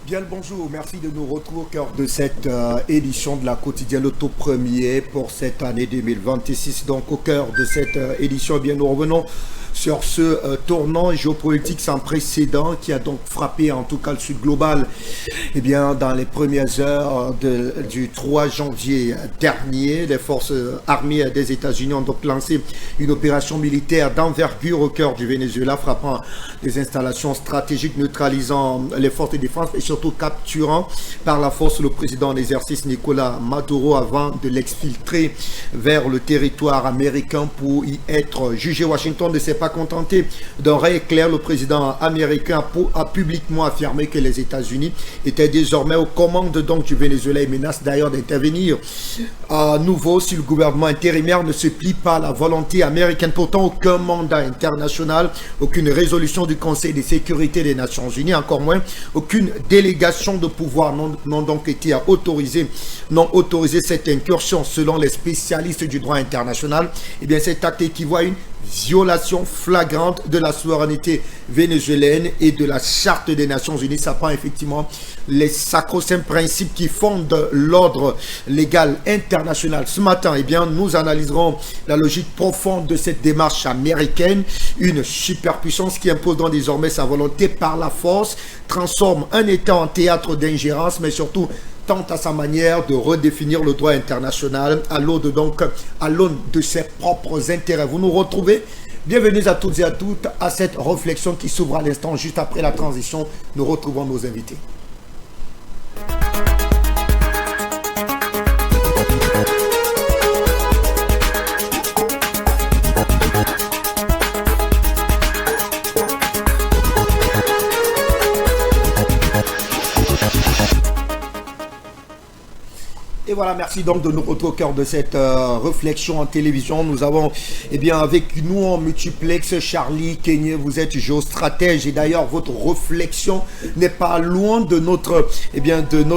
Bien le bonjour, merci de nous retrouver au cœur de cette édition de la quotidienne Auto Premier pour cette année 2026. Donc au cœur de cette édition, eh bien, nous revenons sur ce tournant géopolitique sans précédent qui a donc frappé en tout cas le sud global eh bien, dans les premières heures du 3 janvier dernier. Les forces armées des États-Unis ont donc lancé une opération militaire d'envergure au cœur du Venezuela, frappant des installations stratégiques, neutralisant les forces de défense et surtout capturant par la force le président en exercice Nicolas Maduro avant de l'exfiltrer vers le territoire américain pour y être jugé. Washington ne s'est pas contenté d'un rééclair. Le président américain a publiquement affirmé que les États-Unis étaient désormais aux commandes donc du Venezuela et menace d'ailleurs d'intervenir à nouveau si le gouvernement intérimaire ne se plie pas à la volonté américaine. Pourtant, aucun mandat international, aucune résolution du Conseil de sécurité des Nations Unies, encore moins aucune délégation de pouvoir n'ont donc été autorisées, n'ont autorisé cette incursion. Selon les spécialistes du droit international, eh bien cet acte équivaut à une violation flagrante de la souveraineté vénézuélienne et de la Charte des Nations Unies. Ça prend effectivement les sacro-saints principes qui fondent l'ordre légal international. Ce matin, eh bien, nous analyserons la logique profonde de cette démarche américaine. Une superpuissance qui impose donc désormais sa volonté par la force, transforme un État en théâtre d'ingérence, mais surtout tente à sa manière de redéfinir le droit international à l'aune de ses propres intérêts. Vous nous retrouvez. Bienvenue à toutes et à toutes à cette réflexion qui s'ouvre à l'instant juste après la transition. Nous retrouvons nos invités. Et voilà, merci donc de nous retrouver au cœur de cette réflexion en télévision. Nous avons, eh bien, avec nous en multiplex, Charlie Kenyé, vous êtes géostratège et d'ailleurs votre réflexion n'est pas loin de notre, de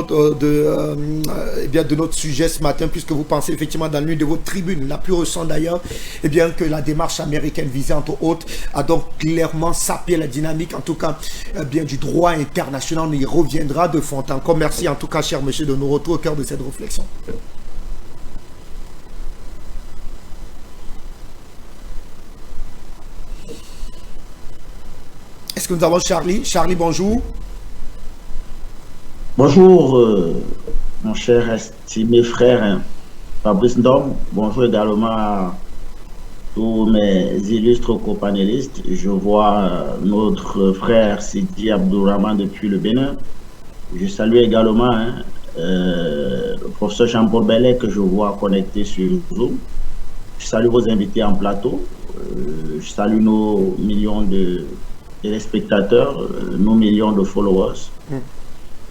notre sujet ce matin, puisque vous pensez effectivement dans l'une de vos tribunes, la plus récente d'ailleurs, eh bien, que la démarche américaine visée entre autres a donc clairement sapé la dynamique, en tout cas, bien du droit international. On y reviendra de fond en comble. Merci en tout cas, cher monsieur, de nous retrouver au cœur de cette réflexion. Est-ce que nous avons Charlie? Charlie, bonjour. Bonjour, mon cher estimé frère Fabrice Ndom. Bonjour également à tous mes illustres copanélistes. Je vois notre frère Sidi Abdourahman depuis le Bénin. Je salue également le professeur Jean-Paul Bellet que je vois connecté sur Zoom. Je salue vos invités en plateau. Je salue nos millions de téléspectateurs, nos millions de followers.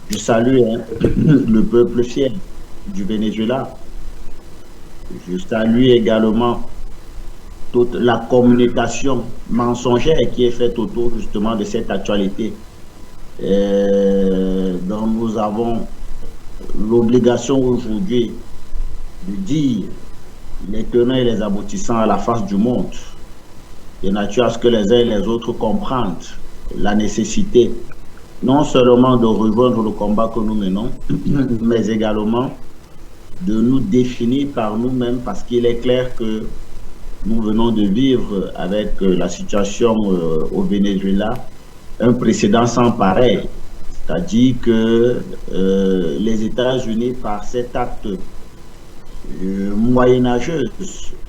Je salue le peuple fier du Venezuela. Je salue également toute la communication mensongère qui est faite autour justement de cette actualité dont nous avons l'obligation aujourd'hui de dire les tenants et les aboutissants à la face du monde, de nature à ce que les uns et les autres comprennent la nécessité non seulement de rejoindre le combat que nous menons, mais également de nous définir par nous-mêmes, parce qu'il est clair que nous venons de vivre avec la situation au Venezuela un précédent sans pareil. C'est-à-dire que les États-Unis, par cet acte moyenâgeux,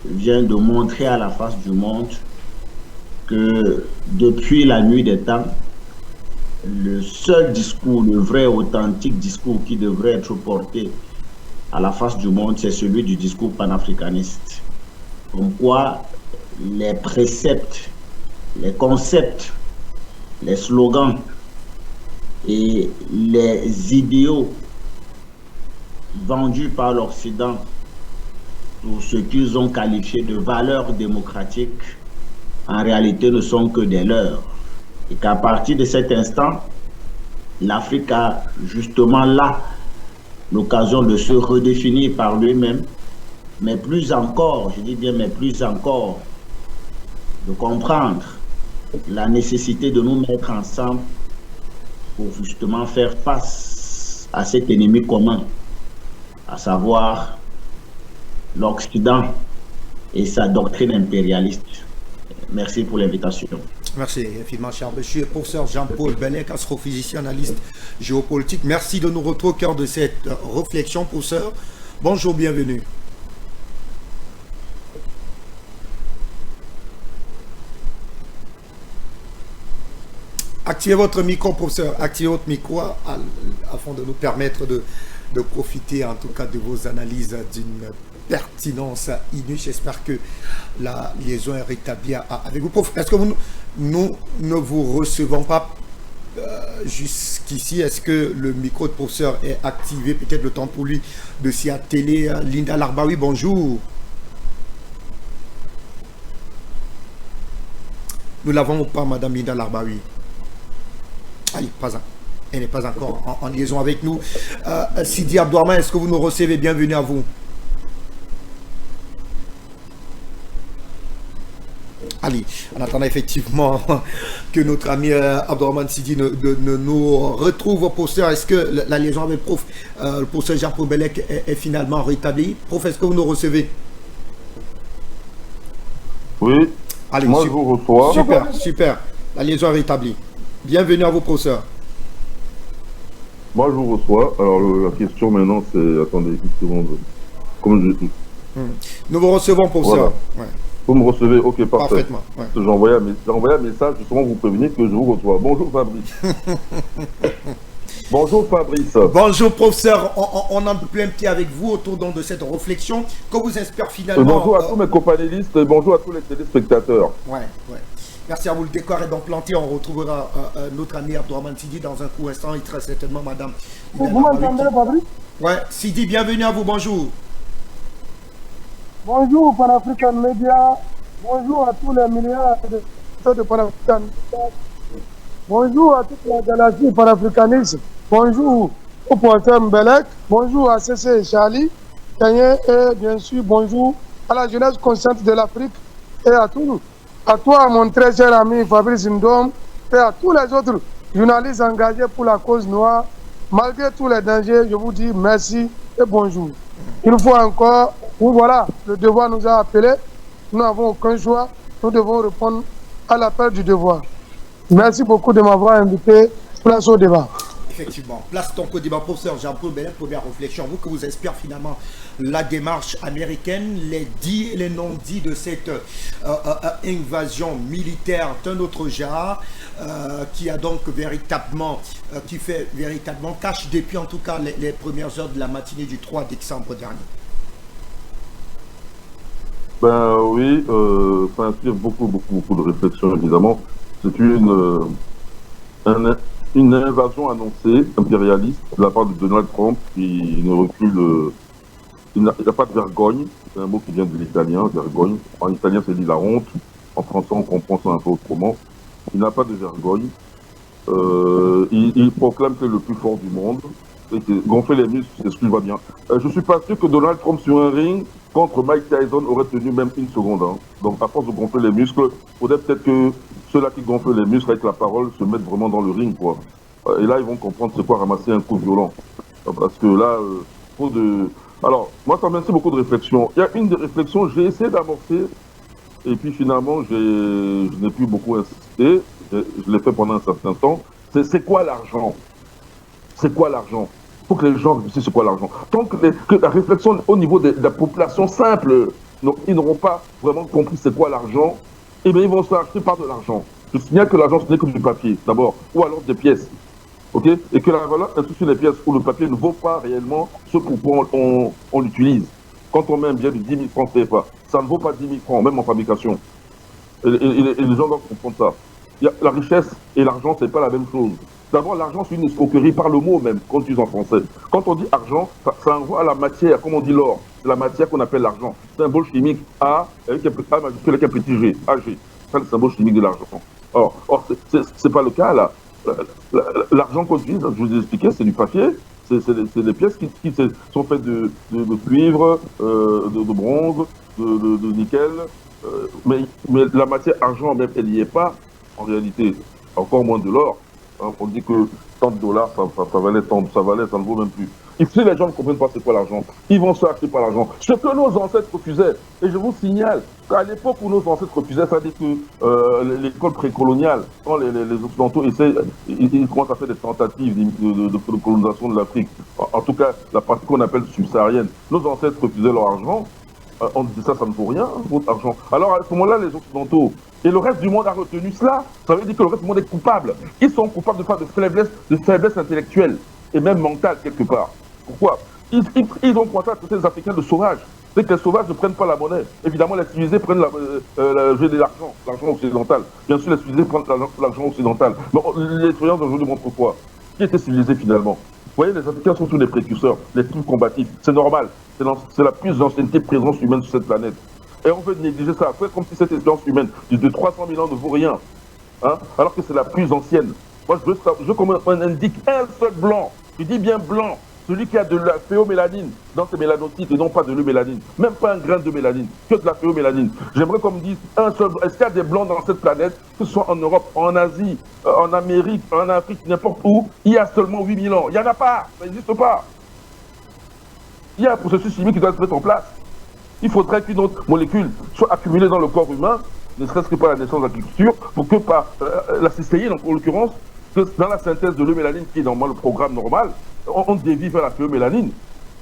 viennent de montrer à la face du monde que depuis la nuit des temps, le seul discours, le vrai authentique discours qui devrait être porté à la face du monde, c'est celui du discours panafricaniste. Comme quoi les préceptes, les concepts, les slogans et les idéaux vendus par l'Occident pour ce qu'ils ont qualifié de valeurs démocratiques, en réalité ne sont que des leurs. Et qu'à partir de cet instant, l'Afrique a justement là l'occasion de se redéfinir par lui-même, mais plus encore, je dis bien mais plus encore, de comprendre la nécessité de nous mettre ensemble pour justement faire face à cet ennemi commun, à savoir l'Occident et sa doctrine impérialiste. Merci pour l'invitation. Merci infiniment, cher monsieur. Professeur Jean-Paul Bellec, astrophysicien, analyste géopolitique. Merci de nous retrouver au cœur de cette réflexion, professeur. Bonjour, bienvenue. Activez votre micro, professeur. Activez votre micro afin de nous permettre de profiter en tout cas de vos analyses d'une pertinence inouïe. J'espère que la liaison est rétablie avec vous. Prof, est-ce que nous ne vous recevons pas jusqu'ici? Est-ce que le micro de professeur est activé? Peut-être le temps pour lui de s'y atteler. Linda Larbaoui, bonjour. Nous l'avons ou pas, Madame Linda Larbaoui? Allez, elle n'est pas encore en liaison avec nous. Sidi Abdourahmane, est-ce que vous nous recevez? Bienvenue à vous. Allez, en attendant effectivement que notre ami Abdourahmane Sidi ne nous retrouve, professeur, est-ce que la liaison avec le professeur Jean-Paul Bellec est finalement rétablie? Prof, est-ce que vous nous recevez? Oui, allez, moi je vous reçois. Super, super, la liaison est rétablie. Bienvenue à vous, professeur. Moi je vous reçois. Alors la question maintenant c'est, attendez une seconde. Nous vous recevons, professeur. Voilà. Ouais. Vous me recevez, ok, parfait. Parfaitement. Ouais. J'ai envoyé un message justement pour vous prévenir que je vous reçois. Bonjour Fabrice. Bonjour Fabrice. Bonjour professeur, on en plein pied avec vous autour de cette réflexion que vous inspire finalement. Bonjour à tous mes companélistes et bonjour à tous les téléspectateurs. Ouais. Merci à vous, le décor est donc planté, on retrouvera notre ami Abdourahmane Sidi dans un court instant, il très certainement madame. Vous m'entendez Fabrice? Ouais, Sidi, bienvenue à vous, bonjour. Bonjour Pan-African Media, bonjour à tous les milliards de Pan-African Media, bonjour à toute la galaxie panafricaniste, bonjour au professeur Mbelek, bonjour à CC Charlie, Kanye, et bien sûr bonjour à la jeunesse consciente de l'Afrique et à tous. À toi, mon très cher ami Fabrice Ndom, et à tous les autres journalistes engagés pour la cause noire, malgré tous les dangers, je vous dis merci et bonjour. Une fois encore, voilà, le devoir nous a appelés, nous n'avons aucun choix, nous devons répondre à l'appel du devoir. Merci beaucoup de m'avoir invité. Place au débat. Effectivement, place donc au débat, professeur Jean-Paul Bellec, première réflexion. Vous que vous inspire finalement la démarche américaine, les dits et les non-dits de cette invasion militaire d'un autre genre, qui a donc véritablement, qui fait véritablement cache depuis en tout cas les premières heures de la matinée du 3 décembre dernier. Ben oui, ça inspire beaucoup de réflexions évidemment. C'est une invasion annoncée, impérialiste, de la part de Donald Trump, qui ne recule, il n'a pas de vergogne, c'est un mot qui vient de l'italien, vergogne. En italien, c'est dit la honte, en français, on comprend ça un peu autrement. Il n'a pas de vergogne, il proclame que c'est le plus fort du monde, et que gonfler les muscles, c'est ce qui va bien. Je suis pas sûr que Donald Trump sur un ring contre Mike Tyson aurait tenu même une seconde. Hein. Donc à force de gonfler les muscles, il faudrait peut-être que ceux-là qui gonflent les muscles avec la parole se mettent vraiment dans le ring, quoi. Et là, ils vont comprendre c'est quoi ramasser un coup violent. Parce que là, trop de... Alors, moi, ça m'inspire beaucoup de réflexions. Il y a une des réflexions, j'ai essayé d'amorcer, et puis finalement, je n'ai plus beaucoup insisté. Je l'ai fait pendant un certain temps. C'est quoi l'argent? C'est quoi l'argent? Il faut que les gens sachent c'est quoi l'argent. Tant que la réflexion au niveau de la population simple, ils n'auront pas vraiment compris c'est quoi l'argent, et bien ils vont se faire acheter par de l'argent. Je signale que l'argent ce n'est que du papier, d'abord, ou alors des pièces. Ok? Et que la valeur est sur les pièces où le papier ne vaut pas réellement ce pourquoi on l'utilise. Quand on met un billet de 10 000 francs CFA, ça ne vaut pas 10 000 francs, même en fabrication. Et les gens doivent comprendre ça. La richesse et l'argent, ce n'est pas la même chose. D'abord, l'argent, c'est une escroquerie par le mot même, qu'on utilise en français. Quand on dit argent, ça envoie à la matière, comme on dit l'or. C'est la matière qu'on appelle l'argent. Symbole chimique A, avec un majuscule avec un petit G, AG. C'est le symbole chimique de l'argent. Or c'est pas le cas là. L'argent qu'on utilise, je vous ai expliqué, c'est du papier. C'est des pièces qui sont faites de cuivre, de bronze, de nickel. Mais la matière argent, même, elle n'y est pas, en réalité. Encore moins de l'or. Hein, on dit que tant de dollars, ça valait tant, ça valait, ça ne vaut même plus. Et si les gens ne comprennent pas c'est quoi l'argent, ils vont se acheter par l'argent. Ce que nos ancêtres refusaient, et je vous signale qu'à l'époque où nos ancêtres refusaient, ça dit que l'école précoloniale, quand les Occidentaux essaient, ils commencent à faire des tentatives de colonisation de l'Afrique, en tout cas la partie qu'on appelle subsaharienne, nos ancêtres refusaient leur argent. On dit ça ne vaut rien, votre argent. Alors à ce moment-là, les Occidentaux et le reste du monde a retenu cela. Ça veut dire que le reste du monde est coupable. Ils sont coupables de faiblesse intellectuelle et même mentale quelque part. Pourquoi ils ont commencé à traiter les Africains de sauvages. Dès que les sauvages ne prennent pas la monnaie, évidemment les civilisés prennent l'argent occidental. Bien sûr, les civilisés prennent l'argent occidental. Mais l'expérience d'aujourd'hui montre quoi? Qui était civilisé finalement? Vous voyez, les Africains sont tous des précurseurs, les plus combatifs. C'est normal. C'est la plus ancienneté présence humaine sur cette planète. Et on veut négliger ça. Après, comme si cette expérience humaine de 300 000 ans ne vaut rien. Hein, alors que c'est la plus ancienne. Moi, je veux qu'on indique un seul blanc. Je dis bien blanc. Celui qui a de la phéomélanine dans ses mélanocytes et non pas de l'eumélanine. Même pas un grain de mélanine, que de la phéomélanine. J'aimerais qu'on me dise un seul. Est-ce qu'il y a des blancs dans cette planète, que ce soit en Europe, en Asie, en Amérique, en Afrique, n'importe où, il y a seulement 8000 ans? Il n'y en a pas. Ça n'existe pas. Il y a un processus chimique qui doit se mettre en place. Il faudrait qu'une autre molécule soit accumulée dans le corps humain, ne serait-ce que par la naissance de l'agriculture, pour que par la cystéine, en l'occurrence, que dans la synthèse de l'eumélanine, qui est normalement le programme normal, on dévie vers la phéomélanine.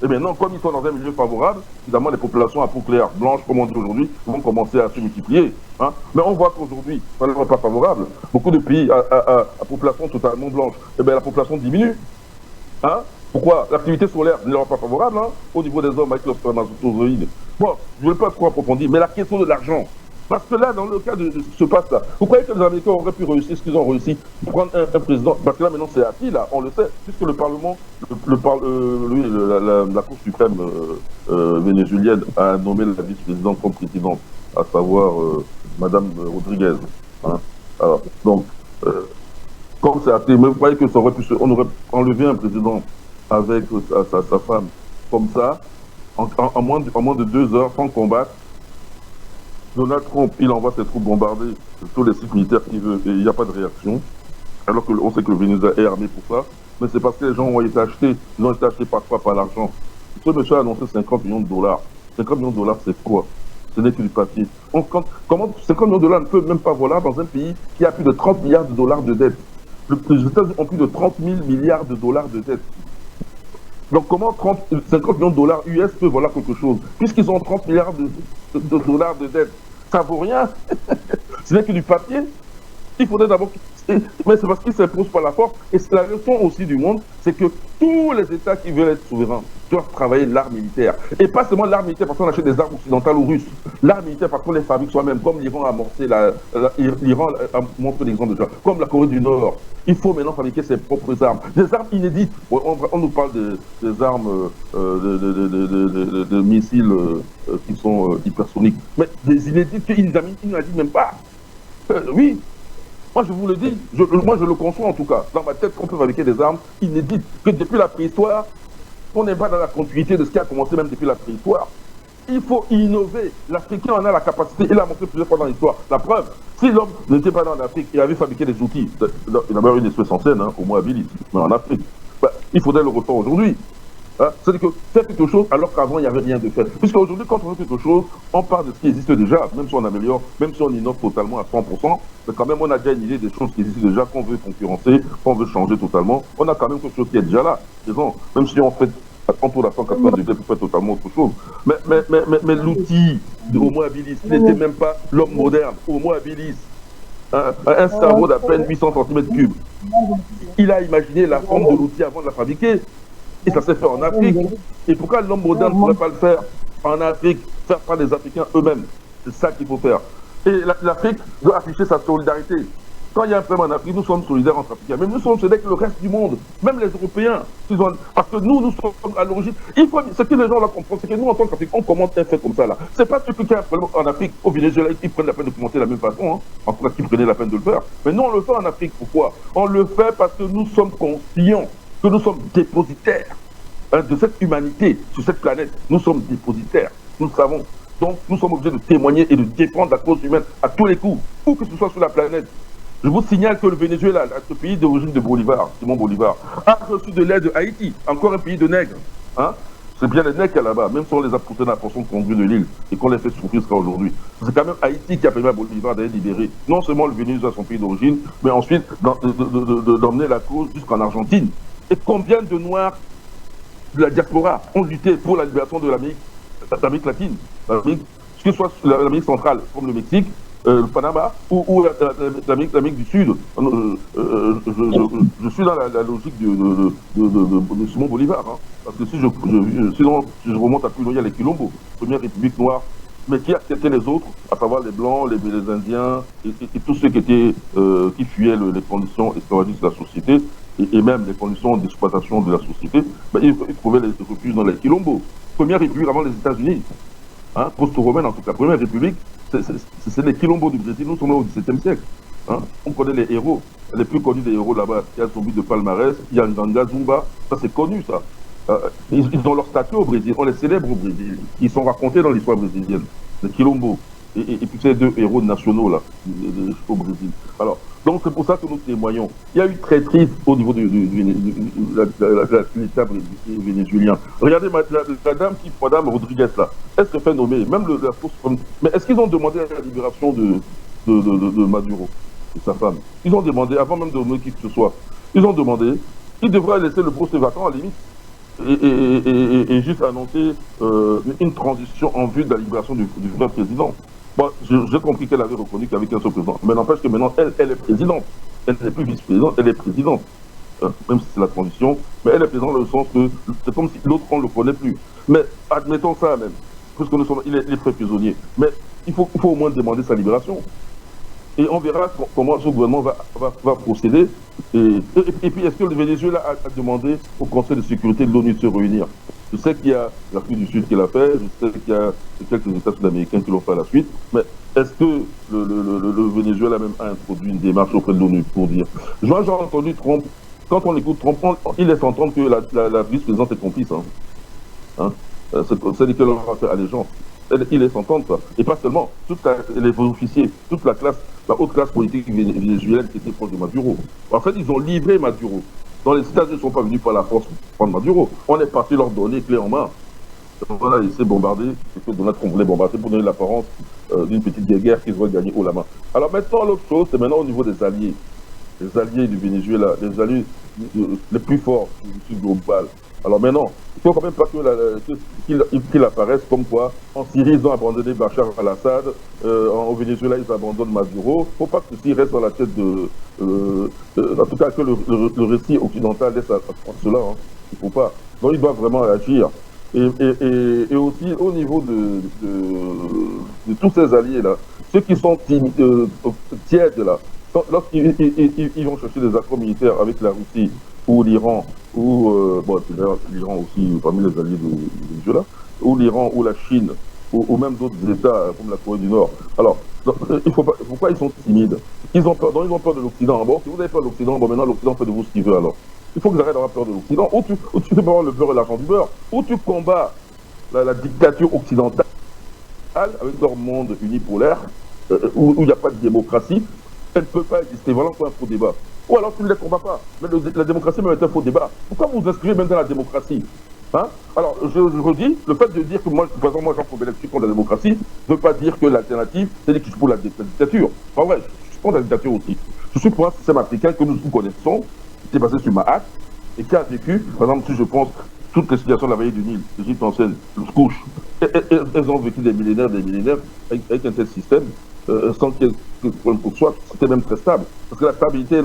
Et maintenant, comme ils sont dans un milieu favorable, évidemment, les populations à peau claire, blanche, comme on dit aujourd'hui, vont commencer à se multiplier. Hein. Mais on voit qu'aujourd'hui, ça n'est pas favorable. Beaucoup de pays à population totalement blanche, eh bien, la population diminue. Hein. Pourquoi? L'activité solaire ne leur est pas favorable au niveau des hommes avec leurs spermatozoïdes. Bon, je ne veux pas trop approfondir, mais la question de l'argent. Parce que là, dans le cas de ce qui se passe là, vous croyez que les Américains auraient pu réussir ce qu'ils ont réussi, prendre un président? Parce que là, maintenant, c'est acquis, là, on le sait, puisque le Parlement, la Cour suprême vénézuélienne a nommé la vice-présidente comme présidente, à savoir Madame Rodriguez. Hein. Alors, donc, comme c'est acquis, mais vous croyez que ça aurait pu on aurait enlevé un président avec sa femme comme ça, en moins de 2 heures, sans combattre? Donald Trump, il envoie ses troupes bombarder tous les sites militaires qu'il veut et il n'y a pas de réaction. Alors qu'on sait que le Venezuela est armé pour ça. Mais c'est parce que les gens ont été achetés. Ils ont été achetés par quoi? Par l'argent. Ce monsieur a annoncé 50 millions de dollars. 50 millions de dollars, c'est quoi? Ce n'est que du papier. Comment 50 millions de dollars ne peuvent même pas voler dans un pays qui a plus de 30 milliards de dollars de dette? Les États-Unis ont plus de 30 000 milliards de dollars de dette. Donc comment 50 millions de dollars US peuvent voler quelque chose? Puisqu'ils ont 30 milliards de dollars de dette. Ça vaut rien. Ce n'est que du papier. Il faudrait d'abord... Mais c'est parce qu'ils s'imposent par la force. Et c'est la leçon aussi du monde, c'est que tous les États qui veulent être souverains doivent travailler l'art militaire. Et pas seulement l'art militaire parce qu'on achète des armes occidentales ou russes. L'art militaire parce qu'on les fabrique soi-même, comme l'Iran a amorcé l'Iran a montré l'exemple déjà, comme la Corée du Nord. Il faut maintenant fabriquer ses propres armes. Des armes inédites. On nous parle des armes de missiles qui sont hypersoniques. Mais des inédites qu'ils n'imaginent même pas. Oui. Moi, je vous le dis, moi, je le conçois en tout cas. Dans ma tête, qu'on peut fabriquer des armes inédites, que depuis la préhistoire, on n'est pas dans la continuité de ce qui a commencé même depuis la préhistoire. Il faut innover. L'Africain en a la capacité, il l'a montré plusieurs fois dans l'histoire. La preuve, si l'homme n'était pas dans l'Afrique et avait fabriqué des outils, il y a une espèce ancienne, au moins habilis, mais en Afrique, il faudrait le refaire aujourd'hui. Hein? C'est-à-dire que faire quelque chose alors qu'avant il n'y avait rien de fait. Puisqu'aujourd'hui, quand on fait quelque chose, on part de ce qui existe déjà, même si on améliore, même si on innove totalement à 100%, mais quand même on a déjà une idée des choses qui existent déjà, qu'on veut concurrencer, qu'on veut changer totalement. On a quand même quelque chose qui est déjà là. Disons, même si on fait à 180 degrés pour faire totalement autre chose. Mais l'outil de Homo habilis n'était même pas l'homme moderne. Homo habilis, un cerveau d'à peine 800 cm3. Il a imaginé la forme de l'outil avant de la fabriquer. Et ça s'est fait en Afrique. Et pourquoi l'homme moderne ne pourrait pas le faire en Afrique, faire par les Africains eux-mêmes? C'est ça qu'il faut faire. Et l'Afrique doit afficher sa solidarité. Quand il y a un problème en Afrique, nous sommes solidaires entre Africains. Mais nous sommes solidaires avec le reste du monde, même les Européens. Parce que nous sommes à l'origine. Ce que les gens là comprennent, c'est que nous, en tant qu'Africains, on commente un fait comme ça là. C'est pas celui qui a un problème en Afrique, au Venezuela, qui prennent la peine de commenter de la même façon. En tout cas, qui prenaient la peine de le faire. Mais nous, on le fait en Afrique. Pourquoi? On le fait parce que nous sommes conscients que nous sommes dépositaires de cette humanité sur cette planète. Nous sommes dépositaires, nous le savons. Donc nous sommes obligés de témoigner et de défendre la cause humaine à tous les coups, où que ce soit sur la planète. Je vous signale que le Venezuela, ce pays d'origine de Bolivar, Simon Bolivar, a reçu de l'aide de Haïti, encore un pays de nègres. Hein? C'est bien les nègres qu'il y a là-bas, même si on les a poussés dans la portion conduite de l'île et qu'on les fait souffrir jusqu'à aujourd'hui. C'est quand même Haïti qui a permis à Bolivar d'aller libérer non seulement le Venezuela, son pays d'origine, mais ensuite d'emmener la cause jusqu'en Argentine. Et combien de Noirs de la diaspora ont lutté pour la libération de l'Amérique latine, que ce soit l'Amérique centrale, comme le Mexique, le Panama ou l'Amérique du Sud. Je suis dans la logique de Simon Bolivar. Hein, parce que sinon, si je remonte à plus loin, il y a les Quilombos, première république noire, mais qui acceptaient les autres, à savoir les Blancs, les Indiens et tous ceux qui fuyaient les conditions esclavagistes de la société et même les conditions d'exploitation de la société. Ben, ils trouvaient les refuges dans les Quilombos. Première république avant les États-Unis, hein, post-romaine en tout cas, première république. C'est les Quilombos du Brésil, nous sommes au XVIIe siècle. Hein. On connaît les héros, les plus connus des héros là-bas. Il y a Zombi de Palmarès, il y a Nganga Zumba, ça c'est connu ça. Ils ont leur statut au Brésil, on les célèbre au Brésil. Ils sont racontés dans l'histoire brésilienne, les Quilombos. Et puis ces deux héros nationaux là, au Brésil. Alors, donc c'est pour ça que nous témoignons. Il y a eu traîtrise au niveau de l'État vénézuélien. Regardez la dame Madame Rodriguez là, est-ce qu'elle fait nommer, même la force, mais est-ce qu'ils ont demandé la libération de Maduro et sa femme? Ils ont demandé, avant même de nommer qui que ce soit, ils ont demandé, ils devraient laisser le poste vacant à la limite et juste annoncer une transition en vue de la libération du vrai président. Bon, j'ai compris qu'elle avait reconnu qu'il y avait qu'un seul président. Mais n'empêche que maintenant, elle est présidente. Elle n'est plus vice-présidente, elle est présidente. Même si c'est la transition. Mais elle est présidente dans le sens que c'est comme si l'autre, on ne le connaît plus. Mais admettons ça même. Puisque il est très prisonnier. Mais il faut au moins demander sa libération. Et on verra comment ce gouvernement va procéder. Et puis, est-ce que le Venezuela a demandé au Conseil de sécurité de l'ONU de se réunir? Je sais qu'il y a l'Afrique du Sud qui l'a fait, je sais qu'il y a quelques États sud-américains qui l'ont fait à la suite, mais est-ce que le Venezuela même a introduit une démarche auprès de l'ONU pour dire? J'ai entendu Trump, quand on écoute Trump, il laisse entendre que la vice-présidente est complice. Hein? C'est-à-dire qu'elle leur a fait allégeance. Il laisse entendre ça. Et pas seulement, les officiers, toute la haute classe politique vénézuélienne qui était proche de Maduro. En fait, ils ont livré Maduro. Dans les États-Unis ne sont pas venus par la force pour prendre Maduro. On est parti leur donner clé en main. Voilà, il s'est bombardé. C'est que Donald Trump voulait bombarder pour donner l'apparence d'une petite guerre qu'ils veulent gagner haut la main. Alors maintenant, l'autre chose, c'est maintenant au niveau des alliés. Les alliés du Venezuela, les alliés les plus forts du Sud global. Alors maintenant, il ne faut quand même pas qu'il apparaisse comme quoi en Syrie, ils ont abandonné Bachar al-Assad, au Venezuela, ils abandonnent Maduro. Il ne faut pas que ceci reste dans la tête en tout cas, que le récit occidental laisse à cela. Hein. Il ne faut pas. Donc, ils doivent vraiment agir. Et aussi, au niveau de tous ces alliés-là, ceux qui sont tièdes, là, lorsqu'ils vont chercher des accords militaires avec la Russie ou l'Iran, ou l'Iran aussi parmi les alliés du Venezuela, ou l'Iran ou la Chine, ou même d'autres États comme la Corée du Nord. Alors, pourquoi ils sont timides? Ils ont peur de l'Occident. Bon, si vous avez peur de l'Occident, bon, maintenant l'Occident fait de vous ce qu'il veut alors. Il faut que vous arrêtez d'avoir peur de l'Occident. Ou tu peux avoir le beurre et l'argent du beurre, ou tu combats la dictature occidentale avec leur monde unipolaire, où il n'y a pas de démocratie. Elle ne peut pas exister. Voilà encore un faux débat. Ou alors tu ne les combats pas. Mais la démocratie même est un faux débat. Pourquoi vous vous inscrivez même dans la démocratie? Hein? Alors, je redis, le fait de dire que moi, par exemple, Jean Paul je suis contre la démocratie, ne veut pas dire que l'alternative, c'est que je suis pour la dictature. En vrai, je suis contre la dictature aussi. Je suis pour un système africain que nous connaissons, qui est basé sur Mahat, et qui a vécu, par exemple, si je pense, toutes les situations de la vallée du Nil, l'Égypte ancienne, le couche, elles ont vécu des millénaires avec un tel système, sans qu'il y ait problème pour soi, c'était même très stable. Parce que la stabilité,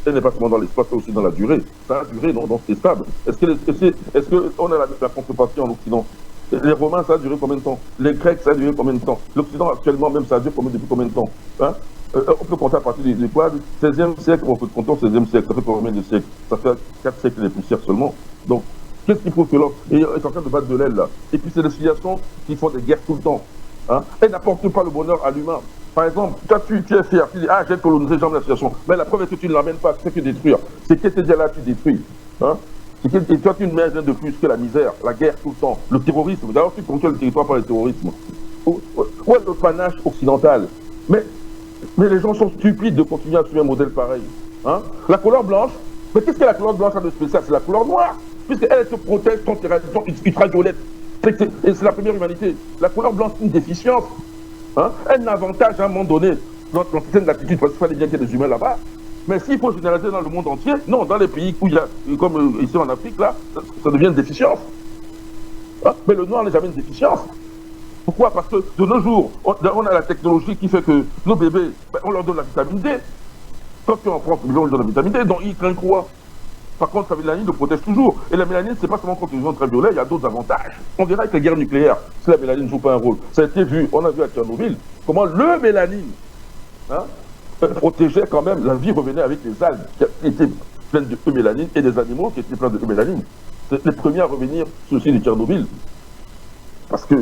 elle n'est pas seulement dans l'espace, mais aussi dans la durée. Ça a duré, non, donc c'est stable. Est-ce qu'on a la contrepartie en Occident? Les Romains, ça a duré combien de temps? Les Grecs, ça a duré combien de temps? L'Occident, actuellement, même, ça a duré depuis combien de temps? Hein? On peut compter à partir du quoi? Du 16e siècle, on peut compter au 16e siècle. Ça fait combien de siècles? Ça fait 4 siècles et poussières seulement. Donc, qu'est-ce qu'il faut que l'homme est en train de battre de l'aile, là? Et puis, c'est des civilisations qui font des guerres tout le temps. Hein? Elles n'apportent pas le bonheur à l'humain. Par exemple, toi, tu es fier, tu dis, ah, j'ai colonisé, j'aime la situation. Mais la preuve est que tu ne l'amènes pas, tu fais que détruire. C'est que ces là tu détruis. Hein? Et toi, tu ne mets rien de plus que la misère, la guerre tout le temps, le terrorisme. D'ailleurs, tu contrôles le territoire par le terrorisme. Où est le panache occidental? Mais Mais les gens sont stupides de continuer à suivre un modèle pareil. Hein? La couleur blanche, mais qu'est-ce que la couleur blanche a de spécial? C'est la couleur noire, puisqu'elle te protège contre les radiations ultraviolettes. Et c'est la première humanité. La couleur blanche, c'est une déficience. Hein? Un avantage à un moment donné dans certaines latitudes, parce qu'il fallait bien qu'il y ait des humains là-bas. Mais s'il faut généraliser dans le monde entier, non, dans les pays où il y a, comme ici en Afrique, là, ça devient une déficience. Hein? Mais le noir n'est jamais une déficience. Pourquoi? Parce que de nos jours, on a la technologie qui fait que nos bébés, on leur donne la vitamine D. Quand tu en prends, on leur donne la vitamine D, donc ils craignent quoi? Par contre, la mélanine le protège toujours. Et la mélanine, c'est pas seulement contre les rayons ultraviolets, il y a d'autres avantages. On verra avec les guerres nucléaires, si la mélanine ne joue pas un rôle. Ça a été vu, on a vu à Tchernobyl, comment le mélanine protégeait quand même, la vie revenait avec les algues qui étaient pleines de mélanine et des animaux qui étaient pleins de mélanine. C'est les premiers à revenir sur le site de Tchernobyl. Parce que,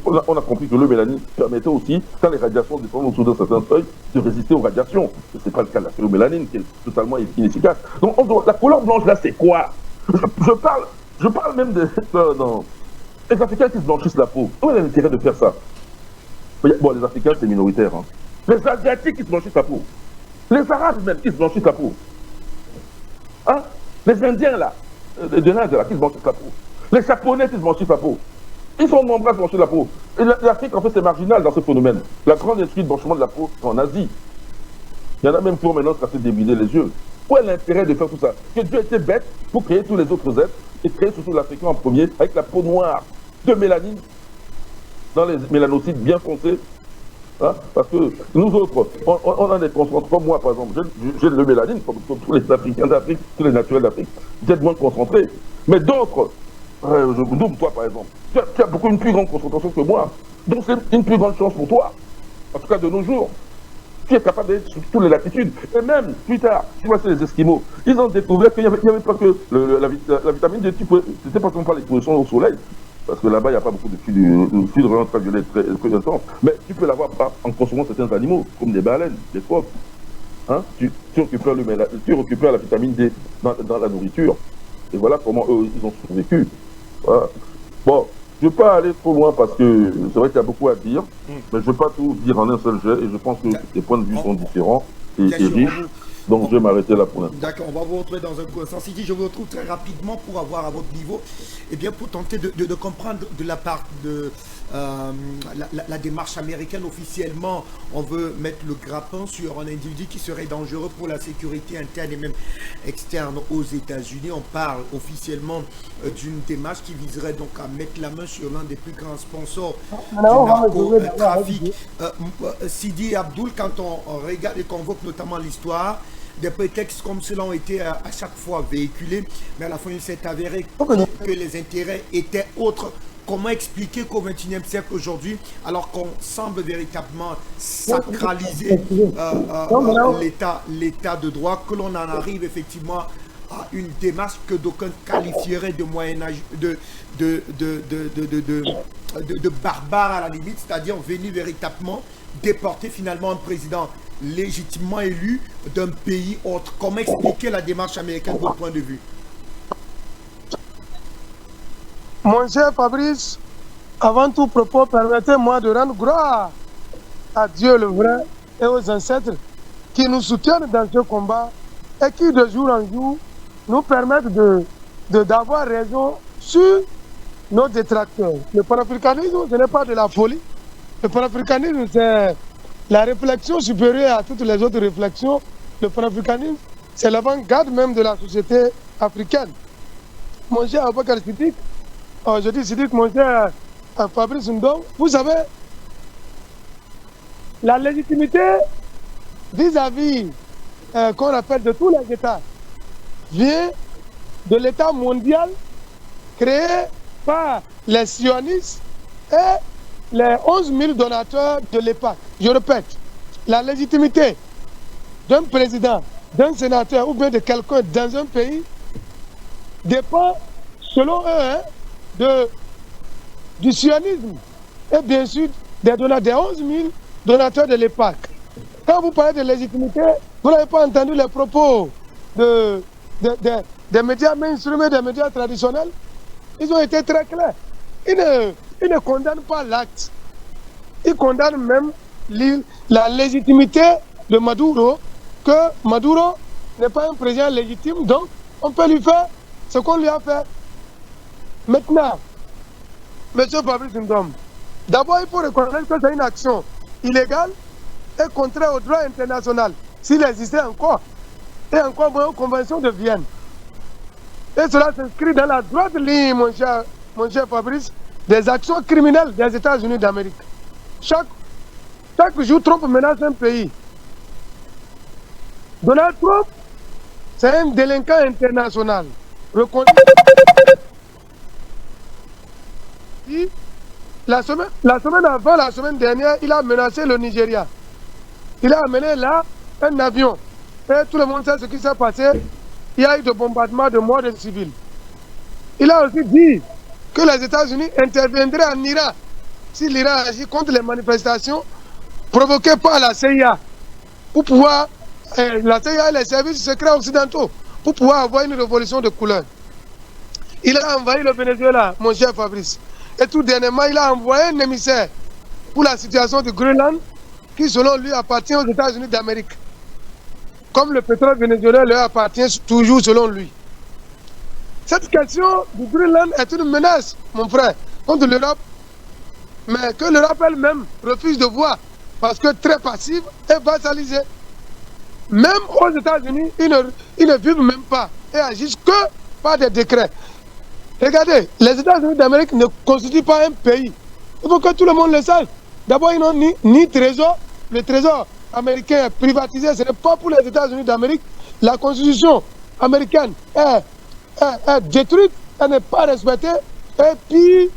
on a compris que le mélanine permettait aussi, quand les radiations descendent au-dessous d'un certain seuil, de résister aux radiations. Ce n'est pas le cas de la phénomélanine, qui est totalement inefficace. Donc, la couleur blanche, là, c'est quoi? Je parle même des les Africains qui se blanchissent la peau. Où est l'intérêt de faire ça? Bon, les Africains, c'est minoritaire. Hein. Les Asiatiques qui se blanchissent la peau. Les Arabes même qui se blanchissent la peau. Hein? Les Indiens, là, de l'Inde, là, qui se blanchissent la peau. Les Japonais qui se blanchissent la peau. Ils sont nombreux à se blanchir la peau. Et l'Afrique, en fait, c'est marginal dans ce phénomène. La grande industrie de blanchiment de la peau, c'est en Asie. Il y en a même pour maintenant se débiner les yeux. Où est l'intérêt de faire tout ça? Que Dieu était bête pour créer tous les autres êtres et créer surtout l'Africain en premier avec la peau noire de mélanine dans les mélanocytes bien foncés. Hein? Parce que nous autres, on a des concentrés. Comme moi, par exemple, j'ai le mélanine, comme tous les Africains d'Afrique, tous les naturels d'Afrique, vous êtes moins concentrés. Mais d'autres, toi par exemple, tu as une plus grande concentration que moi. Donc c'est une plus grande chance pour toi. En tout cas de nos jours. Tu es capable d'être sur toutes les latitudes. Et même plus tard, tu vois, c'est les Esquimaux. Ils ont découvert qu'il n'y avait pas que la vitamine D, c'était pas seulement l'exposition au soleil. Parce que là-bas, il n'y a pas beaucoup de flux de rayons ultraviolets très intenses. Mais tu peux l'avoir en consommant certains animaux, comme des baleines, des phoques. Hein? Tu récupères la vitamine D dans la nourriture. Et voilà comment eux, ils ont survécu. Voilà. Bon, je ne vais pas aller trop loin parce que c'est vrai qu'il y a beaucoup à dire, mais je ne vais pas tout dire en un seul jet et je pense que les points de vue sont différents et riches. Donc je vais m'arrêter là pour l'instant. D'accord, on va vous retrouver dans un cours. Sidi, je vous retrouve très rapidement pour avoir à votre niveau, et bien pour tenter de comprendre de la part de la démarche américaine. Officiellement, on veut mettre le grappin sur un individu qui serait dangereux pour la sécurité interne et même externe aux États-Unis. On parle officiellement d'une démarche qui viserait donc à mettre la main sur l'un des plus grands sponsors du narcotrafic. Sidi Abdoul, quand on regarde et convoque notamment l'histoire, des prétextes comme cela ont été à chaque fois véhiculés, mais à la fin il s'est avéré que les intérêts étaient autres. Comment expliquer qu'au XXIe siècle aujourd'hui, alors qu'on semble véritablement sacraliser l'état de droit, que l'on en arrive effectivement à une démarche que d'aucuns qualifieraient de Moyen-Âge, de barbare à la limite, c'est-à-dire venu véritablement déporter finalement un président légitimement élu d'un pays autre. Comment expliquer la démarche américaine de votre point de vue? Mon cher Fabrice, avant tout propos, permettez-moi de rendre gloire à Dieu le vrai et aux ancêtres qui nous soutiennent dans ce combat et qui de jour en jour nous permettent d'avoir raison sur nos détracteurs. Le panafricanisme, ce n'est pas de la folie. Le panafricanisme, c'est la réflexion supérieure à toutes les autres réflexions. Le panafricanisme, c'est l'avant-garde même de la société africaine. Mon cher Aboubakar Siddiq, je dis Siddiq, mon cher Fabrice Ndong, vous savez, la légitimité vis-à-vis qu'on appelle de tous les États vient de l'État mondial créé par les sionistes et les 11 000 donateurs de l'EPAC. Je répète, la légitimité d'un président, d'un sénateur ou bien de quelqu'un dans un pays dépend, selon eux, du sionisme et bien sûr des 11 000 donateurs de l'EPAC. Quand vous parlez de légitimité, vous n'avez pas entendu les propos des médias mainstream et des médias traditionnels. Ils ont été très clairs. Ils ne condamnent pas l'acte. Ils condamnent même la légitimité de Maduro, que Maduro n'est pas un président légitime, donc on peut lui faire ce qu'on lui a fait. Maintenant, M. Fabrice Ndom, d'abord il faut reconnaître que c'est une action illégale et contraire au droit international, s'il existait encore, et encore moins aux conventions de Vienne. Et cela s'inscrit dans la droite ligne, mon cher Fabrice, des actions criminelles des États-Unis d'Amérique. Chaque jour, Trump menace un pays. Donald Trump, c'est un délinquant international. Reconnu. La semaine avant, la semaine dernière, il a menacé le Nigeria. Il a amené là un avion. Et tout le monde sait ce qui s'est passé. Il y a eu des bombardements de morts de civils. Il a aussi dit que les États-Unis interviendraient en Irak si l'Iran agit contre les manifestations provoquées par la CIA pour pouvoir, la CIA et les services secrets occidentaux, pour pouvoir avoir une révolution de couleur. Il a envahi le Venezuela, mon cher Fabrice. Et tout dernièrement, il a envoyé un émissaire pour la situation du Groenland, qui selon lui appartient aux États-Unis d'Amérique. Comme le pétrole vénézuélien leur appartient toujours selon lui. Cette question du Groenland est une menace, mon frère, contre l'Europe, mais que l'Europe elle-même refuse de voir, parce que très passive et vassalisée. Même aux États-Unis, ils ne vivent même pas et agissent que par des décrets. Regardez, les États-Unis d'Amérique ne constituent pas un pays. Il faut que tout le monde le sache. D'abord, ils n'ont ni trésor. Le trésor américain est privatisé. Ce n'est pas pour les États-Unis d'Amérique. La constitution américaine est détruite. Elle n'est pas respectée. Et puis,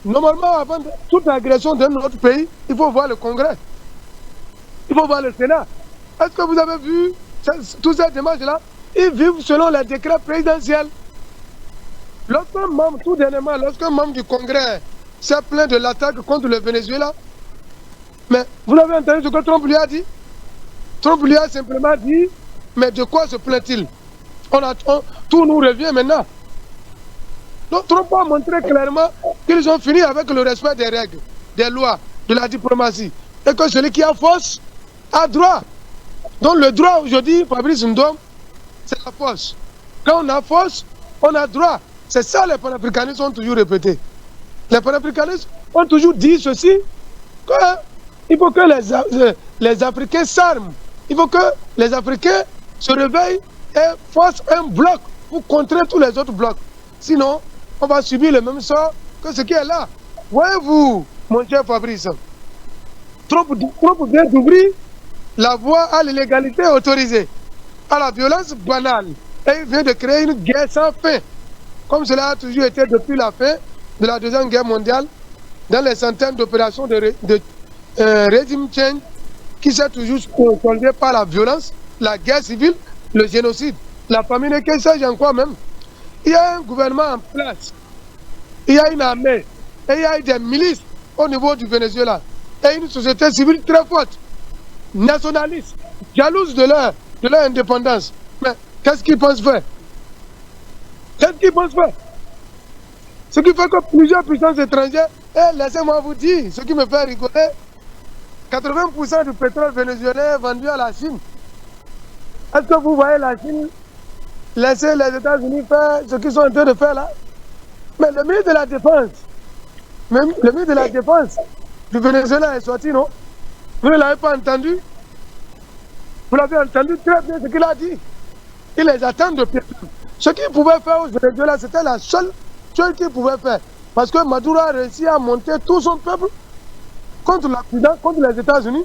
normalement, avant toute agression d'un autre pays, il faut voir le Congrès. Il faut voir le Sénat. Est-ce que vous avez vu tous ces démarches-là? Ils vivent selon les décrets présidentiels. Lorsqu'un membre du Congrès s'est plaint de l'attaque contre le Venezuela, mais vous avez entendu ce que Trump lui a dit? Trump lui a simplement dit, mais de quoi se plaint-il? Tout nous revient maintenant. Donc Trump a montré clairement qu'ils ont fini avec le respect des règles, des lois, de la diplomatie. Et que celui qui a force a droit. Donc le droit aujourd'hui, Fabrice Ndom, c'est la force. Quand on a force, on a droit. C'est ça les panafricanistes ont toujours répété. Les panafricanistes ont toujours dit ceci, qu'il faut que les Africains s'arment. Il faut que les Africains se réveillent et fassent un bloc pour contrer tous les autres blocs. Sinon, on va subir le même sort que ce qui est là. Voyez-vous, mon cher Fabrice, Trump vient d'ouvrir la voie à l'illégalité autorisée, à la violence banale. Et il vient de créer une guerre sans fin, comme cela a toujours été depuis la fin de la Deuxième Guerre mondiale, dans les centaines d'opérations de régime change qui s'est toujours soldé par la violence, la guerre civile, le génocide, la famine et que sais-je encore même. Il y a un gouvernement en place, il y a une armée, et il y a des milices au niveau du Venezuela, et une société civile très forte, nationaliste, jalouse de leur indépendance. Mais qu'est-ce qu'ils pensent faire? Qu'est-ce qu'ils pensent faire? Ce qui fait que plusieurs puissances étrangères, et laissez-moi vous dire, ce qui me fait rigoler, 80% du pétrole vénézuélien est vendu à la Chine. Est-ce que vous voyez la Chine laisser les États-Unis faire ce qu'ils sont en train de faire là? Mais le ministre de la Défense, même le ministre de la Défense du Venezuela est sorti, non? Vous ne l'avez pas entendu? Vous l'avez entendu très bien ce qu'il a dit. Il les attend de pied. Ce qu'il pouvait faire au Venezuela, c'était la seule chose qu'il pouvait faire. Parce que Maduro a réussi à monter tout son peuple contre l'Occident, contre les États-Unis.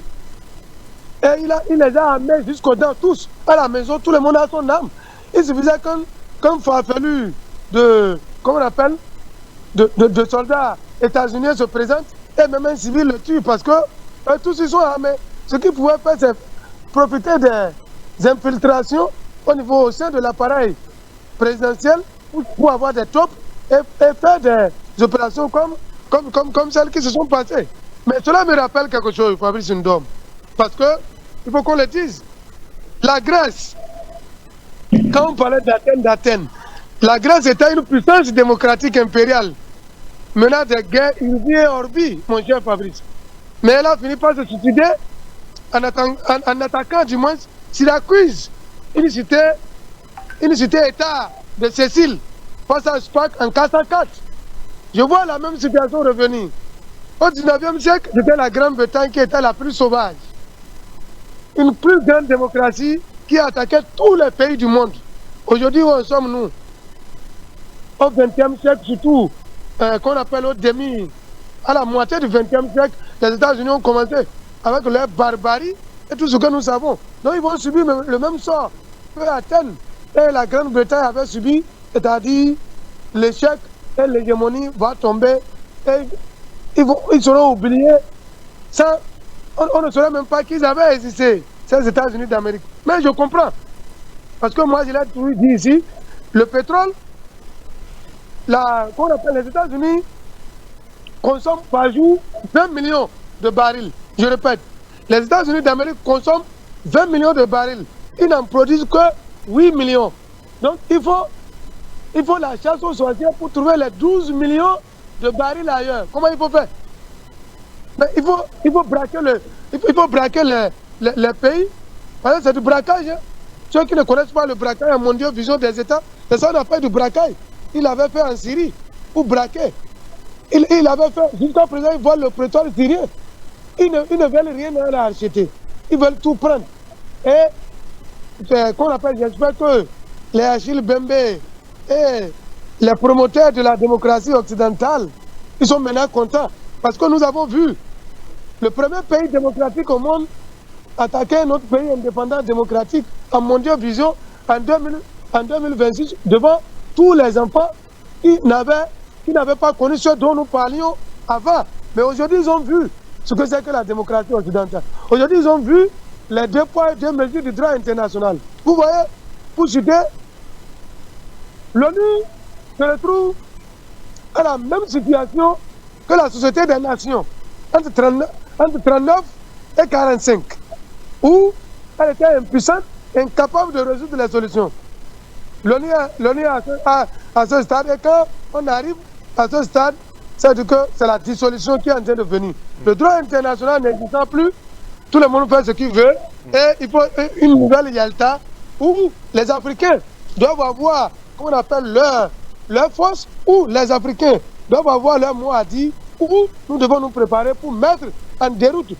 Et il les a amenés jusqu'aux dents, tous, à la maison, tout le monde a son âme. Il suffisait qu'un farfelu comment on appelle, de soldats états-uniens se présente et même un civil le tue parce que tous ils sont armés. Ce qu'ils pouvaient faire, c'est profiter des infiltrations au niveau au sein de l'appareil présidentiel pour avoir des troupes et faire des opérations comme celles qui se sont passées. Mais cela me rappelle quelque chose, Fabrice Ndom, parce que il faut qu'on le dise. La Grèce, quand on parlait d'Athènes, la Grèce était une puissance démocratique impériale menant des guerres urbi et orbi, mon cher Fabrice. Mais elle a fini par se suicider en attaquant du moins Syracuse, une cité-État de Sicile, face à SPAC en 404. Je vois la même situation revenir. Au 19e siècle, c'était la Grande-Bretagne qui était la plus sauvage. Une plus grande démocratie qui attaquait tous les pays du monde. Aujourd'hui, où en sommes nous? Au 20e siècle, surtout, qu'on appelle au demi, à la moitié du 20e siècle, les États-Unis ont commencé avec leur barbarie et tout ce que nous savons. Donc ils vont subir le même sort que Athènes et la Grande-Bretagne avait subi, c'est-à-dire l'échec et l'hégémonie va tomber et ils seront oubliés. Ça, on ne saurait même pas qu'ils avaient existé, ces États-Unis d'Amérique. Mais je comprends. Parce que moi, je l'ai toujours dit ici, le pétrole, qu'on appelle les États-Unis, consomment par jour 20 millions de barils. Je répète, les États-Unis d'Amérique consomment 20 millions de barils. Ils n'en produisent que 8 millions. Donc il faut la chasse aux sorcières pour trouver les 12 millions de barils ailleurs. Comment il faut faire? Mais il faut braquer les pays. Parce que c'est du braquage. Hein. Ceux qui ne connaissent pas le braquage en mondial vision des États, c'est ça qu'on appelle du braquage. Il avait fait en Syrie pour braquer. Il avait fait, jusqu'à présent, ils volent le pétrole syrien. Ils ne veulent rien à acheter. Ils veulent tout prendre. Et qu'on appelle, j'espère que les Achille Bembe et les promoteurs de la démocratie occidentale, ils sont maintenant contents. Parce que nous avons vu le premier pays démocratique au monde attaquer un autre pays indépendant démocratique en mondial vision en 2026 devant tous les enfants qui n'avaient pas connu ce dont nous parlions avant. Mais aujourd'hui, ils ont vu ce que c'est que la démocratie occidentale. Aujourd'hui, ils ont vu les 2 poids et 2 mesures du droit international. Vous voyez, pour citer, l'ONU se retrouve à la même situation que la Société des Nations, entre 39 et 45, où elle était impuissante, incapable de résoudre les solutions. L'ONU à ce stade, et quand on arrive à ce stade, c'est que c'est la dissolution qui est en train de venir. Le droit international n'existant plus, tout le monde fait ce qu'il veut, et il faut une nouvelle Yalta où les Africains doivent avoir, comment on appelle, leur force, où les Africains doivent avoir leur mot à dire, où nous devons nous préparer pour mettre en déroute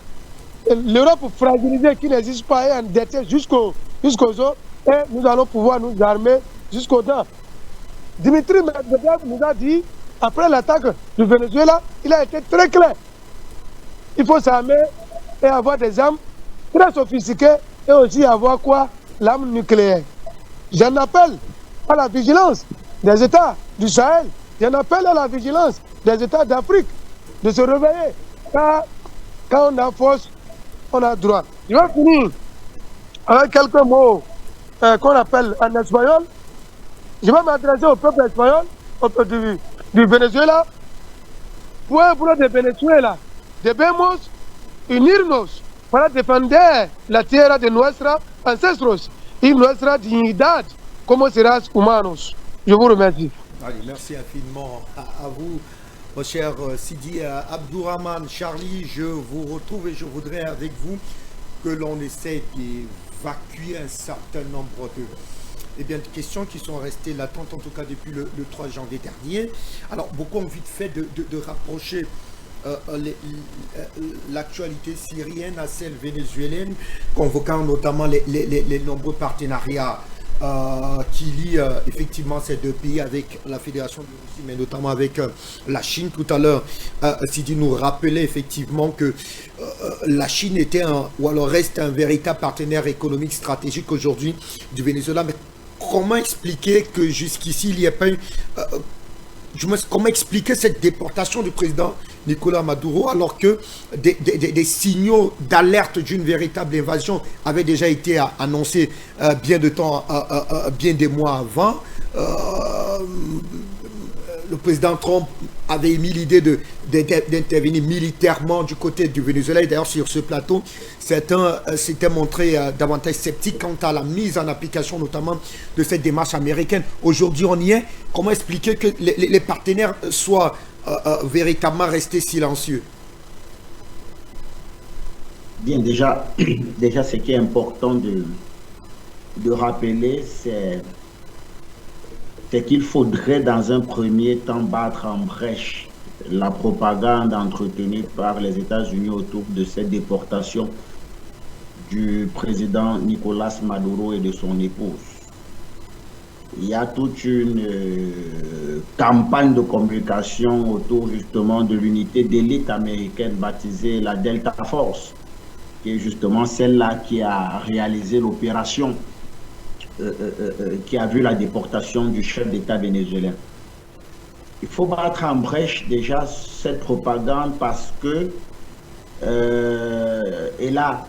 l'Europe fragilisée qui n'existe pas et endettée jusqu'aux os, et nous allons pouvoir nous armer jusqu'aux dents. Dimitri Medvedev nous a dit, après l'attaque du Venezuela, il a été très clair. Il faut s'armer et avoir des armes très sophistiquées et aussi avoir quoi? L'arme nucléaire. J'en appelle à la vigilance des États du Sahel. J'en appelle à la vigilance des États d'Afrique de se réveiller. Car quand on a force, on a droit. Je vais finir avec quelques mots qu'on appelle en espagnol. Je vais m'adresser au peuple espagnol, au peuple du Venezuela. Pueblo de Venezuela, debemos unirnos para defender la tierra de nuestros ancestros y nuestra dignidad como seres humanos. Je vous remercie. Allez, merci infiniment à vous, mon cher Sidi Abdourahmane. Charlie, je vous retrouve et je voudrais avec vous que l'on essaie d'évacuer un certain nombre de questions qui sont restées latentes, en tout cas depuis le 3 janvier dernier. Alors, beaucoup ont vite fait de rapprocher l'actualité syrienne à celle vénézuélienne, convoquant notamment les nombreux partenariats qui lient effectivement ces deux pays avec la Fédération de Russie, mais notamment avec la Chine. Tout à l'heure, Sidi nous rappelait effectivement que la Chine était ou alors reste un véritable partenaire économique stratégique aujourd'hui du Venezuela. Mais comment expliquer que jusqu'ici il n'y a pas eu... comment expliquer cette déportation du président Nicolás Maduro alors que des signaux d'alerte d'une véritable invasion avaient déjà été annoncés bien des mois avant. Le président Trump avait émis l'idée d'intervenir militairement du côté du Venezuela. Et d'ailleurs, sur ce plateau, certains s'étaient montrés davantage sceptiques quant à la mise en application, notamment de cette démarche américaine. Aujourd'hui, on y est. Comment expliquer que les partenaires soient véritablement restés silencieux? Bien, déjà, déjà, ce qui est important de rappeler, c'est qu'il faudrait dans un premier temps battre en brèche la propagande entretenue par les États-Unis autour de cette déportation du président Nicolas Maduro et de son épouse. Il y a toute une campagne de communication autour justement de l'unité d'élite américaine baptisée la Delta Force, qui est justement celle-là qui a réalisé l'opération qui a vu la déportation du chef d'État vénézuélien. Il faut battre en brèche déjà cette propagande parce que, et là,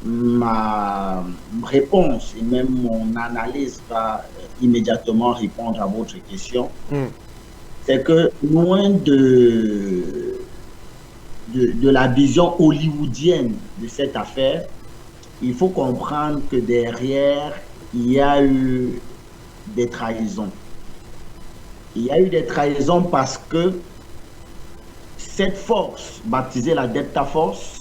ma réponse et même mon analyse va immédiatement répondre à votre question. C'est que loin de la vision hollywoodienne de cette affaire, il faut comprendre que derrière, il y a eu des trahisons. Il y a eu des trahisons parce que cette force, baptisée la Delta Force,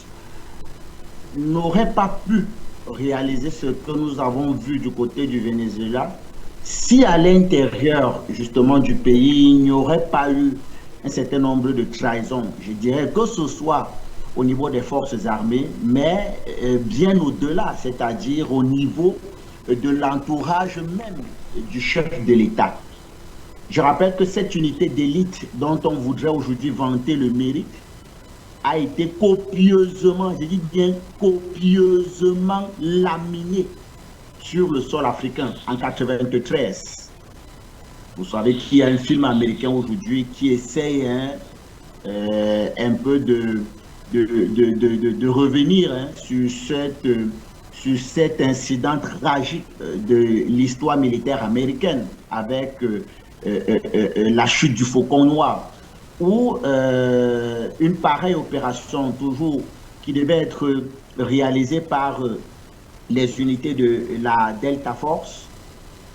n'aurait pas pu réaliser ce que nous avons vu du côté du Venezuela si à l'intérieur justement du pays, il n'y aurait pas eu un certain nombre de trahisons. Je dirais que ce soit au niveau des forces armées, mais bien au-delà, c'est-à-dire au niveau de l'entourage même du chef de l'État. Je rappelle que cette unité d'élite dont on voudrait aujourd'hui vanter le mérite a été copieusement, je dis bien copieusement laminée sur le sol africain en 1993. Vous savez qu'il y a un film américain aujourd'hui qui essaye un peu de revenir sur cet incident tragique de l'histoire militaire américaine avec la chute du Faucon Noir, où une pareille opération toujours qui devait être réalisée par les unités de la Delta Force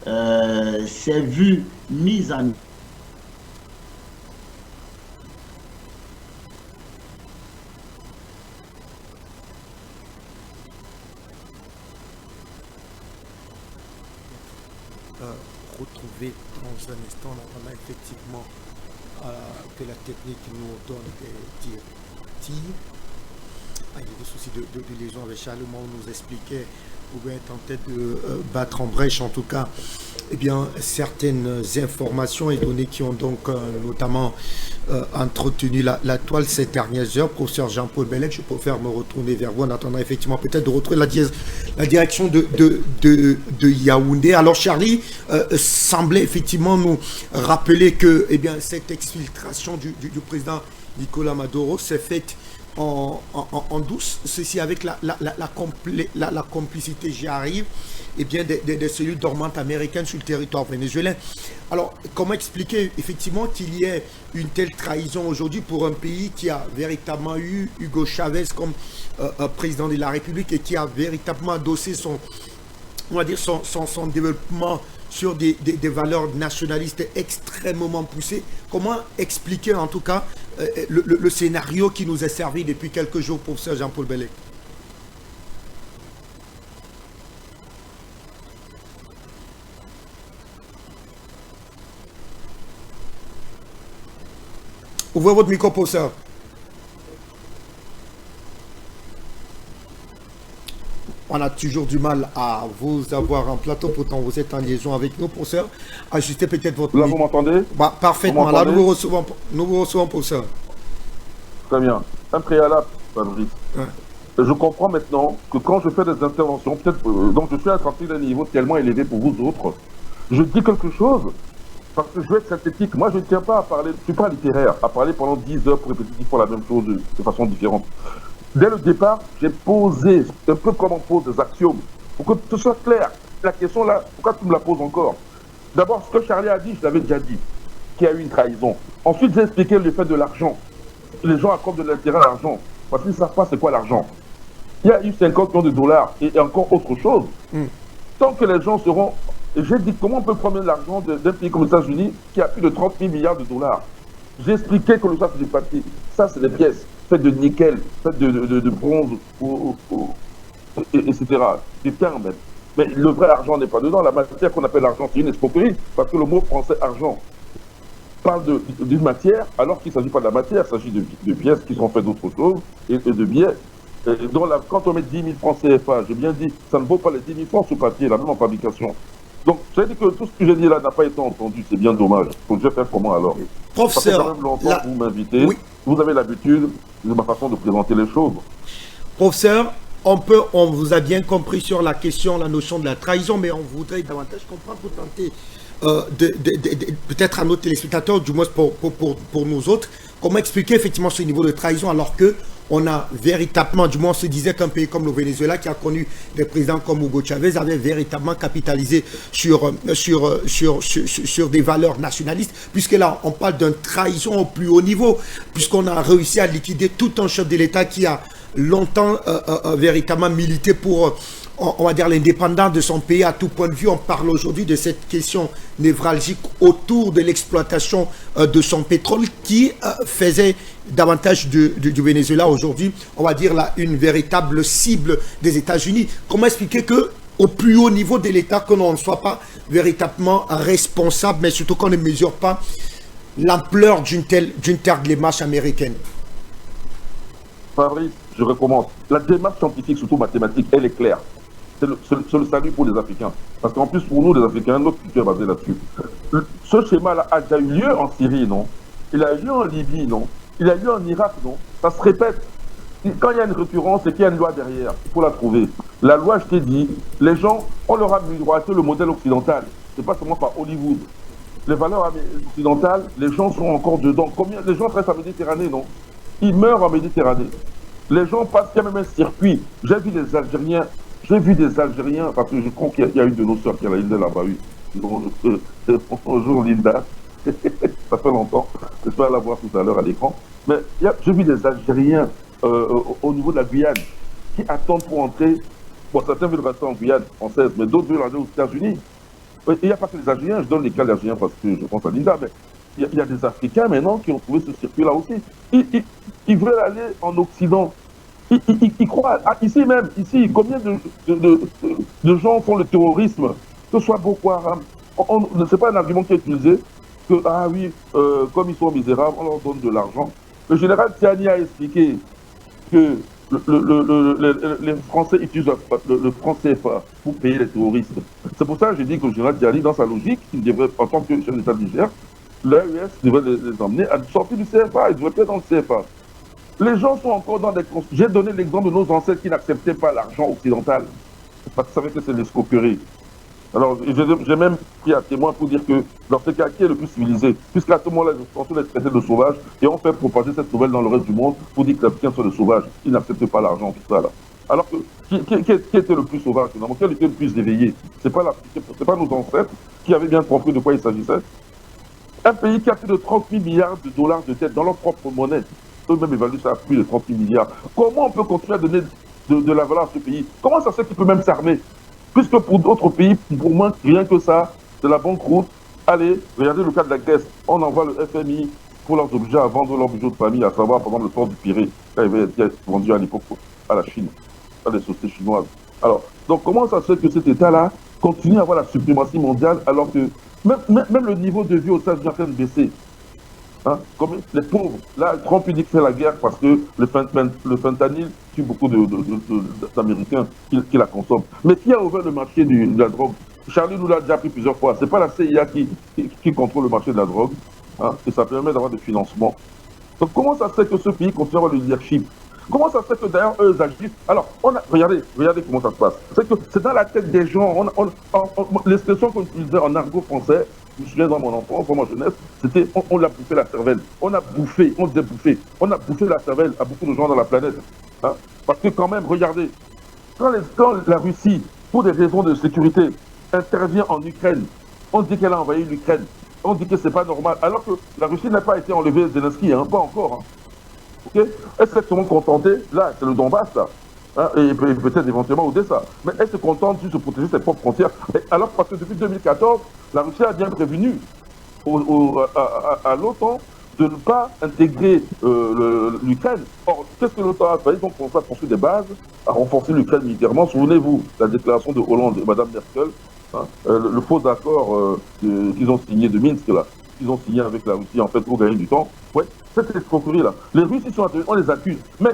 s'est vue mise en retrouver dans un instant. On a effectivement que la technique nous donne des directives. Il y a des soucis de liaison avec Charles, où on nous expliquait pouvait être en tête de battre en brèche, en tout cas, eh bien, certaines informations et données qui ont donc notamment entretenu la toile ces dernières heures. Professeur Jean-Paul Bellec, je préfère me retourner vers vous en attendant effectivement peut-être de retrouver la direction de Yaoundé. Alors Charlie semblait effectivement nous rappeler que eh bien, cette exfiltration du président Nicolas Maduro s'est faite en douce, ceci avec la complicité, j'y arrive, et bien des cellules dormantes américaines sur le territoire vénézuélien. Alors, comment expliquer effectivement qu'il y ait une telle trahison aujourd'hui pour un pays qui a véritablement eu Hugo Chavez comme président de la République et qui a véritablement adossé son développement sur des valeurs nationalistes extrêmement poussées. Comment expliquer en tout cas le scénario qui nous est servi depuis quelques jours, professeur Jean-Paul Bellec? Ouvrez votre micro, professeur. On a toujours du mal à vous avoir en plateau, pourtant vous êtes en liaison avec nous, professeur. Ajustez peut-être votre... Là, vous m'entendez? Parfaitement. Là, nous vous recevons, professeur. Très bien. Un préalable, Fabrice. Ouais. Je comprends maintenant que quand je fais des interventions, peut-être, donc je suis à sortir d'un niveau tellement élevé pour vous autres, je dis quelque chose parce que je veux être synthétique. Moi, je ne tiens pas à parler, je ne suis pas littéraire, à parler pendant 10 heures pour répéter 10 fois la même chose de façon différente. Dès le départ, j'ai posé, un peu comme on pose des axiomes, pour que ce soit clair. La question là, pourquoi tu me la poses encore? D'abord, ce que Charlie a dit, je l'avais déjà dit, qu'il y a eu une trahison. Ensuite, j'ai expliqué le fait de l'argent. Les gens accordent de l'intérêt à l'argent, parce qu'ils ne savent pas c'est quoi l'argent. Il y a eu 50 millions de dollars et encore autre chose. Tant que les gens seront... J'ai dit, comment on peut prendre l'argent d'un pays comme les États-Unis qui a plus de 30 000 milliards de dollars? J'ai expliqué que le ça c'est du papier, ça c'est des pièces. fait de nickel, fait de bronze, etc. Des termes même. Mais le vrai argent n'est pas dedans. La matière qu'on appelle argent, c'est une escroquerie, parce que le mot français argent parle d'une matière, alors qu'il ne s'agit pas de la matière, il s'agit de pièces qui sont faites d'autre chose, et de billets. Quand on met 10 000 francs CFA, j'ai bien dit, ça ne vaut pas les 10 000 francs sur papier, la même en fabrication. Donc, ça veut dire que tout ce que j'ai dit là n'a pas été entendu, c'est bien dommage. Donc, je vais faire comment alors? Professeur, ça fait quand même longtemps que vous m'invitez, oui. Vous avez l'habitude de ma façon de présenter les choses. Professeur, on vous a bien compris sur la question, la notion de la trahison, mais on voudrait davantage comprendre pour tenter, peut-être à nos téléspectateurs, du moins pour nous autres, comment expliquer effectivement ce niveau de trahison alors que on a véritablement, du moins on se disait qu'un pays comme le Venezuela qui a connu des présidents comme Hugo Chavez avait véritablement capitalisé sur des valeurs nationalistes, puisque là on parle d'une trahison au plus haut niveau, puisqu'on a réussi à liquider tout un chef de l'État qui a longtemps véritablement milité pour, on va dire, l'indépendance de son pays à tout point de vue. On parle aujourd'hui de cette question névralgique autour de l'exploitation de son pétrole qui faisait davantage du Venezuela aujourd'hui, on va dire là, une véritable cible des États-Unis. Comment expliquer que au plus haut niveau de l'État, que l'on ne soit pas véritablement responsable, mais surtout qu'on ne mesure pas l'ampleur d'une telle démarche américaine? Fabrice, je recommence. La démarche scientifique, surtout mathématique, elle est claire. C'est le salut pour les Africains. Parce qu'en plus, pour nous, les Africains, notre culture est basée là-dessus. Ce schéma-là a déjà eu lieu en Syrie, non? Il a eu lieu en Libye, non? Il a eu lieu en Irak, non? Ça se répète. Quand il y a une récurrence, c'est qu'il y a une loi derrière. Il faut la trouver. La loi, je t'ai dit, les gens, on leur a miroité le modèle occidental. C'est pas seulement par Hollywood. Les valeurs occidentales, les gens sont encore dedans. Combien les gens restent en Méditerranée, non? Ils meurent en Méditerranée. Les gens passent, il y a même un circuit. J'ai vu des Algériens, parce que je crois qu'il y a une de nos soeurs qui a la île de là-bas, oui. Bonjour Linda. Ça fait longtemps. J'espère la voir tout à l'heure à l'écran. Mais j'ai vu des Algériens au niveau de la Guyane qui attendent pour entrer. Bon, certains veulent rester en Guyane française, mais d'autres veulent aller aux États-Unis. Il n'y a pas que les Algériens, je donne les cas d'Algériens parce que je pense à Linda, mais il y a des Africains maintenant qui ont trouvé ce circuit-là aussi. Ils veulent aller en Occident. Ils croient. Ah, ici même, ici, combien de gens font le terrorisme, que ce soit Boko Haram. Ce n'est pas un argument qui est utilisé, que, ah oui, comme ils sont misérables, on leur donne de l'argent. Le général Tiani a expliqué que les Français utilisent le franc CFA pour payer les terroristes. C'est pour ça que j'ai dit que le général Tiani, dans sa logique, il devrait, en tant que chef d'État du Niger, l'AES devrait les emmener à sortir du CFA, ils devraient être dans le CFA. Les gens sont encore dans des... J'ai donné l'exemple de nos ancêtres qui n'acceptaient pas l'argent occidental, parce qu'ils savaient que c'est l'escroquerie. Alors, j'ai même pris à témoin pour dire que dans ce cas, qui est le plus civilisé? Puisqu'à ce moment-là, ils sont les traités de sauvages, et on fait propager cette nouvelle dans le reste du monde pour dire que les Africains sont des sauvages. Ils n'acceptent pas l'argent, tout ça là. Alors que, qui était le plus sauvage finalement? Qui était le plus éveillé? C'est pas nos ancêtres qui avaient bien compris de quoi il s'agissait. Un pays qui a plus de 30 000 milliards de dollars de dette dans leur propre monnaie, eux-mêmes évaluent ça à plus de 30 000 milliards. Comment on peut continuer à donner de la valeur à ce pays? Comment ça se fait qu'il peut même s'armer? Puisque pour d'autres pays, pour moins, rien que ça, c'est la banqueroute. Allez, regardez le cas de la Grèce. On envoie le FMI pour leurs objets à vendre leurs bijoux de famille, à savoir pendant le temps du Pirée, quand il avait été vendu à l'époque à la Chine, à des sociétés chinoises. Alors, donc comment ça se fait que cet État-là continue à avoir la suprématie mondiale alors que même le niveau de vie aux États-Unis est en train de baisser? Hein, comme les pauvres. Là, Trump il dit que c'est la guerre parce que le fentanyl tue beaucoup d'Américains qui la consomment. Mais qui a ouvert le marché de la drogue? Charlie nous l'a déjà appris plusieurs fois. C'est pas la CIA qui contrôle le marché de la drogue. Hein, et ça permet d'avoir des financements. Donc comment ça se fait que ce pays continue à avoir le leadership? Comment ça se fait que d'ailleurs eux agissent? Alors, regardez comment ça se passe. C'est que c'est dans la tête des gens. L'expression qu'on utilisait en argot français, je me souviens dans mon enfance, dans ma jeunesse, c'était on l'a bouffé la cervelle. On disait bouffer. On a bouffé la cervelle à beaucoup de gens dans la planète. Hein? Parce que quand même, regardez, quand la Russie, pour des raisons de sécurité, intervient en Ukraine, on dit qu'elle a envahi l'Ukraine. On dit que c'est pas normal. Alors que la Russie n'a pas été enlevée Zelensky, hein, pas encore. Hein. Okay? Elle s'est sûrement contentée, là, c'est le Donbass, là. Hein, et peut-être éventuellement Odessa. Mais elle se contente juste de protéger ses propres frontières. Alors, parce que depuis 2014, la Russie a bien prévenu à l'OTAN de ne pas intégrer l'Ukraine. Or, qu'est-ce que l'OTAN a fait? Ils ont commencé à construire des bases, à renforcer l'Ukraine militairement. Souvenez-vous, la déclaration de Hollande et Mme Merkel, hein, le faux accord qu'ils ont signé de Minsk, là, qu'ils ont signé avec la Russie, en fait, pour gagner du temps. Ouais, cette escroquerie-là. Les Russes, ils sont on les accuse. Mais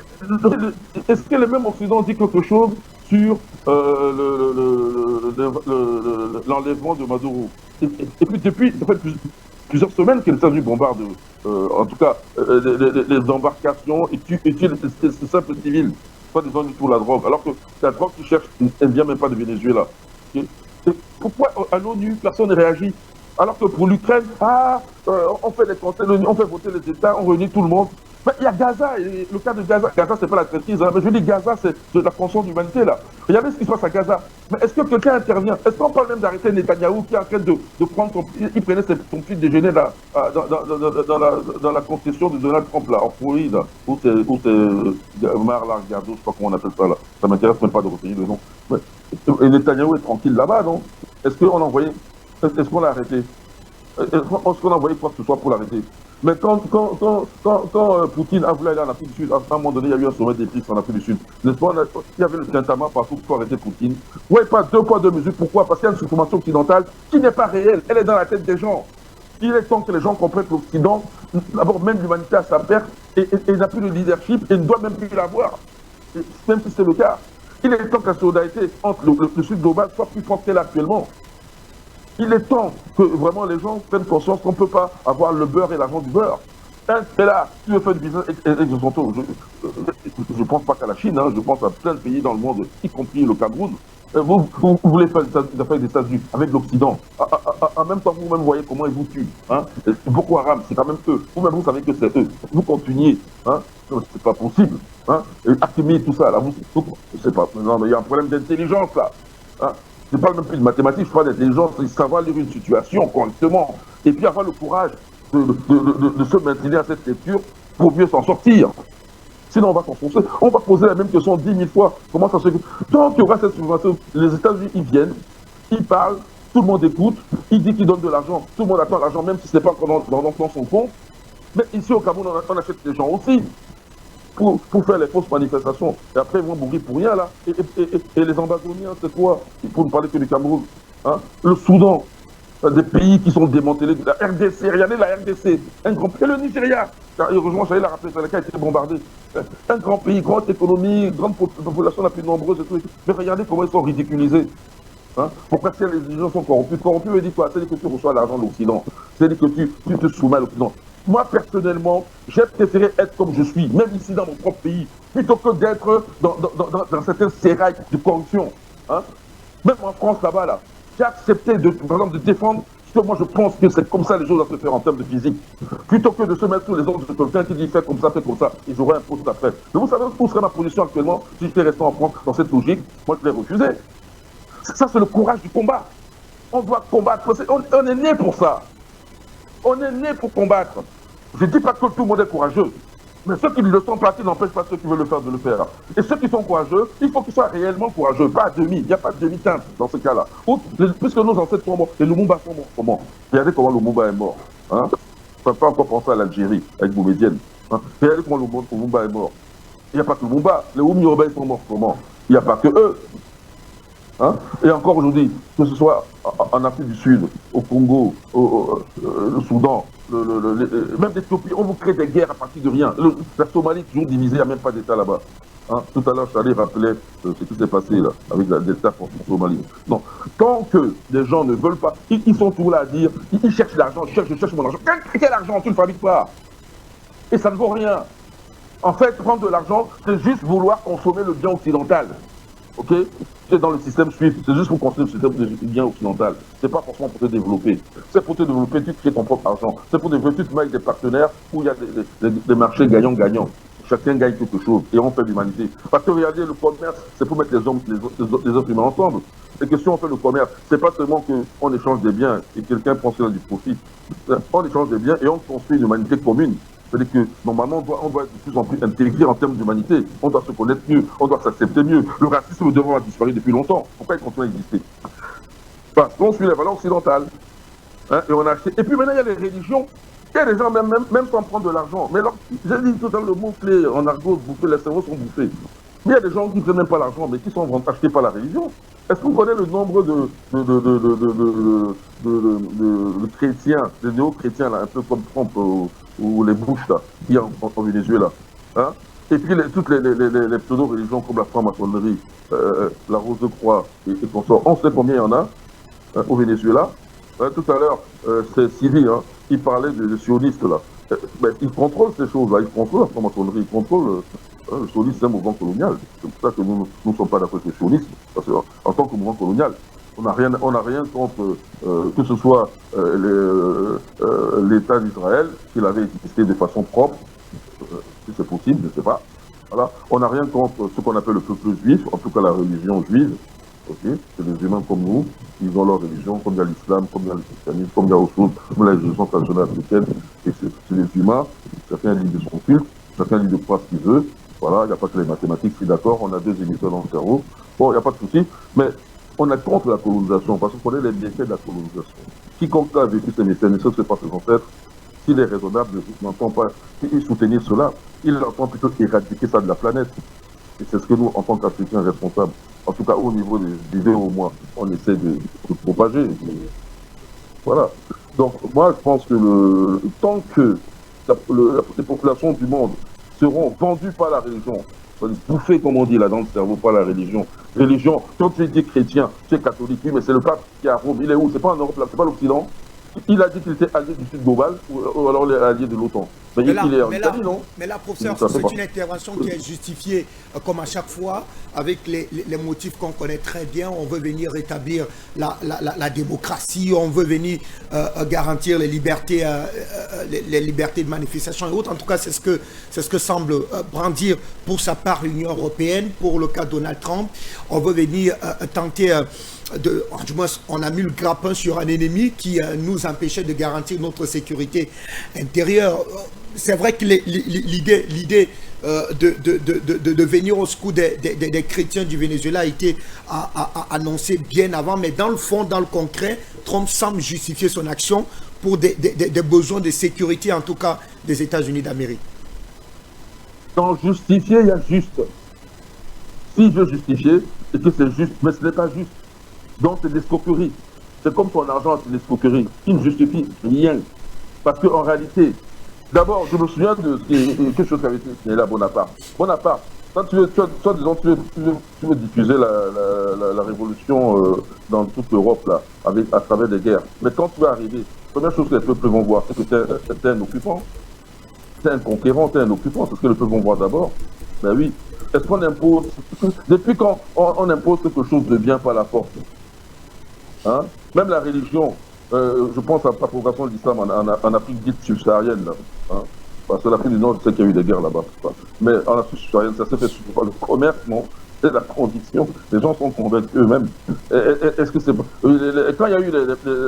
est-ce que le même Occident dit quelque chose sur l'enlèvement de Maduro? Et puis, depuis, ça fait plusieurs semaines que les États-Unis bombardent, en tout cas, les embarcations et tuent ces simples civils, pas des gens du tout la drogue. Alors que la drogue qu'ils cherchent, elle ne vient même pas de Venezuela. Okay? Pourquoi à l'ONU, personne ne réagit? Alors que pour l'Ukraine, on fait les conseils, on fait voter les États, on réunit tout le monde. Mais il y a Gaza, et le cas de Gaza. Gaza, c'est pas la traîtrise, hein, mais je dis Gaza, c'est de la conscience d'humanité, là. Regardez ce qui se passe à Gaza. Mais est-ce que quelqu'un intervient? Est-ce qu'on parle même d'arrêter Netanyahou qui est en train de prendre il prenait son petit déjeuner là, dans la concession de Donald Trump, là, en Floride, où c'est Mar-Largado, je sais pas comment on appelle ça, là. Ça m'intéresse même pas de retenir le nom. Et Netanyahou est tranquille là-bas, non? Est-ce qu'on a envoyé? Est-ce qu'on l'a arrêté? Est-ce qu'on a envoyé quoi que ce soit pour l'arrêter? Mais quand Poutine a voulu aller en Afrique du Sud, à un moment donné, il y a eu un sommet des BRICS en Afrique du Sud. N'est-ce pas? Il y avait le tintamarre partout pour arrêter Poutine. Oui, pas deux poids, deux mesures. Pourquoi? Parce qu'il y a une information occidentale qui n'est pas réelle. Elle est dans la tête des gens. Il est temps que les gens comprennent que l'Occident, d'abord même l'humanité à sa perte, et n'a plus de leadership et ne doit même plus l'avoir. Même si c'est le cas. Il est temps que la solidarité entre le Sud global soit plus forte qu'elle actuellement. Il est temps que vraiment les gens prennent conscience qu'on ne peut pas avoir le beurre et l'argent du beurre. Et là, tu veux faire du business exotanto. Je ne pense pas qu'à la Chine, hein, je pense à plein de pays dans le monde, y compris le Cameroun. Vous voulez faire des affaires avec les États-Unis, avec l'Occident. En même temps, vous-même voyez comment ils vous tuent. Hein. Boko Haram, c'est quand même eux. Vous-même, vous savez que c'est eux. Vous continuez. Hein. C'est pas possible. Hein. Artemis, tout ça, là, c'est pas. Non, mais il y a un problème d'intelligence, là. Hein. Je ne parle même plus de mathématiques, je parle d'intelligence, savoir lire une situation correctement, et puis avoir le courage de se maintenir à cette lecture pour mieux s'en sortir. Sinon, on va s'enfoncer. On va poser la même question 10 000 fois. Comment ça se fait? Tant qu'il y aura cette situation, les États-Unis, ils viennent, ils parlent, tout le monde écoute, ils disent qu'ils donnent de l'argent, tout le monde attend l'argent, même si ce n'est pas encore dans son compte. Mais ici au Cameroun, on achète les gens aussi. Pour faire les fausses manifestations. Et après, ils vont mourir pour rien, là. Et les Amazoniens, c'est quoi? Il faut ne parler que du Cameroun. Hein? Le Soudan, des pays qui sont démantelés. La RDC, regardez la RDC. Un grand pays. Et le Nigeria, heureusement, j'allais la rappeler, c'est le cas qui a été bombardé. Un grand pays, grande économie, grande population la plus nombreuse et tout. Mais regardez comment ils sont ridiculisés. Hein? Pourquoi si les gens sont corrompus? Corrompus veut dire quoi? C'est-à-dire que tu reçois l'argent de l'Occident. C'est-à-dire que tu te soumets à l'Occident. Moi, personnellement, j'ai préféré être comme je suis, même ici dans mon propre pays, plutôt que d'être dans certains sérails de corruption. Hein? Même en France, là-bas, là, j'ai accepté, par exemple, de défendre ce que moi je pense que c'est comme ça les choses à se faire en termes de physique. Plutôt que de se mettre sous les ordres de quelqu'un qui dit fais comme ça, et j'aurai un poste après. Mais vous savez où serait ma position actuellement si j'étais resté en France dans cette logique? Moi, je l'ai refusé. Ça, c'est le courage du combat. On doit combattre. On est né pour ça. On est né pour combattre. Je ne dis pas que tout le monde est courageux. Mais ceux qui ne le sont pas, qui n'empêchent pas ceux qui veulent le faire de le faire. Et ceux qui sont courageux, il faut qu'ils soient réellement courageux. Pas à demi. Il n'y a pas de demi-teinte dans ce cas-là. Puisque nos ancêtres sont morts, les Lumumba sont morts. Comment? Regardez comment Lumumba est mort. Hein? On ne peut pas encore penser à l'Algérie avec Boumedienne. Hein? Regardez comment Lumumba est mort. Il n'y a pas que Lumumba. Les Oumioba sont morts comment? Il n'y a pas que eux. Hein? Et encore aujourd'hui, que ce soit en Afrique du Sud, au Congo, au Soudan, même l'Éthiopie, on vous crée des guerres à partir de rien. La Somalie, toujours divisée, il n'y a même pas d'État là-bas. Hein? Tout à l'heure, je allais rappeler ce qui s'est passé là, avec l'État en Somalie. Non, tant que les gens ne veulent pas, ils sont toujours là à dire, ils cherchent l'argent, je cherche mon argent. Quel argent? Tu ne fabriques pas. Et ça ne vaut rien. En fait, prendre de l'argent, c'est juste vouloir consommer le bien occidental. Ok? C'est dans le système SWIFT, c'est juste pour construire le système bien occidental. C'est pas forcément pour te développer. C'est pour te développer, tu crées ton propre argent. C'est pour développer, tu te mets avec des partenaires où il y a des marchés gagnants-gagnants. Chacun gagne quelque chose et on fait l'humanité. Parce que regardez, le commerce, c'est pour mettre les êtres humains ensemble. Et que si on fait le commerce, c'est pas seulement qu'on échange des biens et quelqu'un prend sur du profit. On échange des biens et on construit une humanité commune. C'est-à-dire que normalement, on doit être de plus en plus intégré en termes d'humanité. On doit se connaître mieux, on doit s'accepter mieux. Le racisme devrait avoir disparu depuis longtemps. Pourquoi il continue à exister? Parce qu'on suit les valeurs occidentales. Hein, et on a acheté. Et puis maintenant, il y a les religions Il y a des gens, même sans prendre de l'argent. Mais j'ai dit tout à l'heure le mot-clé en argot, bouffer, les cerveaux sont bouffés. Mais il y a des gens qui ne prennent même pas l'argent, mais qui sont achetés par la religion. Est-ce qu'on connaît le nombre de chrétiens, de néo-chrétiens, là, un peu comme Trump ou les Bush, là, qui y a en Venezuela, hein? Et puis toutes les pseudo-religions comme la franc-maçonnerie, la Rose de Croix et consorts. On sait combien il y en a au Venezuela. Tout à l'heure, c'est Sylvie, hein, qui parlait des sionistes, là. Ben, ils contrôlent ces choses-là, ils contrôlent la franc-maçonnerie, ils contrôlent le sionisme, c'est un mouvement colonial. C'est pour ça que nous ne sommes pas d'accord avec le sionisme, parce qu'en tant que mouvement colonial, on n'a rien contre que ce soit l'État d'Israël, qu'il avait existé de façon propre, si c'est possible, je ne sais pas. Voilà. On n'a rien contre ce qu'on appelle le peuple juif, en tout cas la religion juive. Okay. C'est des humains comme nous, ils ont leur religion, comme il y a l'islam, comme il y a le christianisme, comme il y a autre chose, comme la religion traditionnelle africaine. Et c'est des humains, chacun lit de son culte, chacun lit de croire ce qu'il veut. Voilà, il n'y a pas que les mathématiques, je suis d'accord, on a deux émissions dans le cerveau. Bon, il n'y a pas de souci, mais on est contre la colonisation, parce qu'on connaît les bienfaits de la colonisation. Quiconque a vécu ces méfaits, ne serait-ce que par ses ancêtres, s'il est raisonnable, n'entend pas soutenir cela, il entend plutôt éradiquer ça de la planète. Et c'est ce que nous, en tant qu'Africains responsables, en tout cas au niveau des idées, au moins, on essaie de propager. Voilà. Donc, moi, je pense que tant que les populations du monde seront vendues par la religion, bouffées, comme on dit là dans le cerveau, par la religion. Religion, quand tu dis chrétien, tu es catholique, oui, mais c'est le pape qui est à Rome. Il est où? C'est pas en Europe, là, c'est pas l'Occident. Il a dit qu'il était allié du Sud global, ou alors il est allié de l'OTAN. Mais là, professeur, c'est une intervention qui est justifiée, comme à chaque fois, avec les motifs qu'on connaît très bien. On veut venir rétablir la démocratie, on veut venir garantir les libertés de manifestation et autres. En tout cas, c'est ce que semble brandir pour sa part l'Union européenne, pour le cas de Donald Trump. On veut venir tenter... du moins, on a mis le grappin sur un ennemi qui nous empêchait de garantir notre sécurité intérieure. C'est vrai que l'idée de venir au secours des chrétiens du Venezuela a été annoncée bien avant, mais dans le fond, dans le concret, Trump semble justifier son action pour des besoins de sécurité, en tout cas des États-Unis d'Amérique. Dans justifier, il y a juste. Si je justifier, c'est que c'est juste, mais ce n'est pas juste. Donc c'est de l'escroquerie. C'est comme son argent, c'est de l'escroquerie. Il ne justifie rien. Parce qu'en réalité, d'abord, je me souviens de quelque chose qui avait été signalé à Bonaparte. Bonaparte, quand tu veux diffuser la révolution dans toute l'Europe, là, à travers des guerres. Mais quand tu vas arriver, la première chose que les peuples vont voir, c'est que tu es un occupant. Tu es un conquérant, tu es un occupant. C'est ce que les peuples vont voir d'abord. Ben oui. Est-ce qu'on impose, depuis quand on impose quelque chose de bien par la force, hein? Même la religion, je pense à la propagation de l'islam en Afrique dite subsaharienne, là, hein? Parce que l'Afrique du Nord, je sais qu'il y a eu des guerres là-bas, mais en Afrique subsaharienne, ça s'est fait souvent par le commerce, non? C'est la condition, les gens sont convaincus eux-mêmes. Est-ce que c'est... Quand il y a eu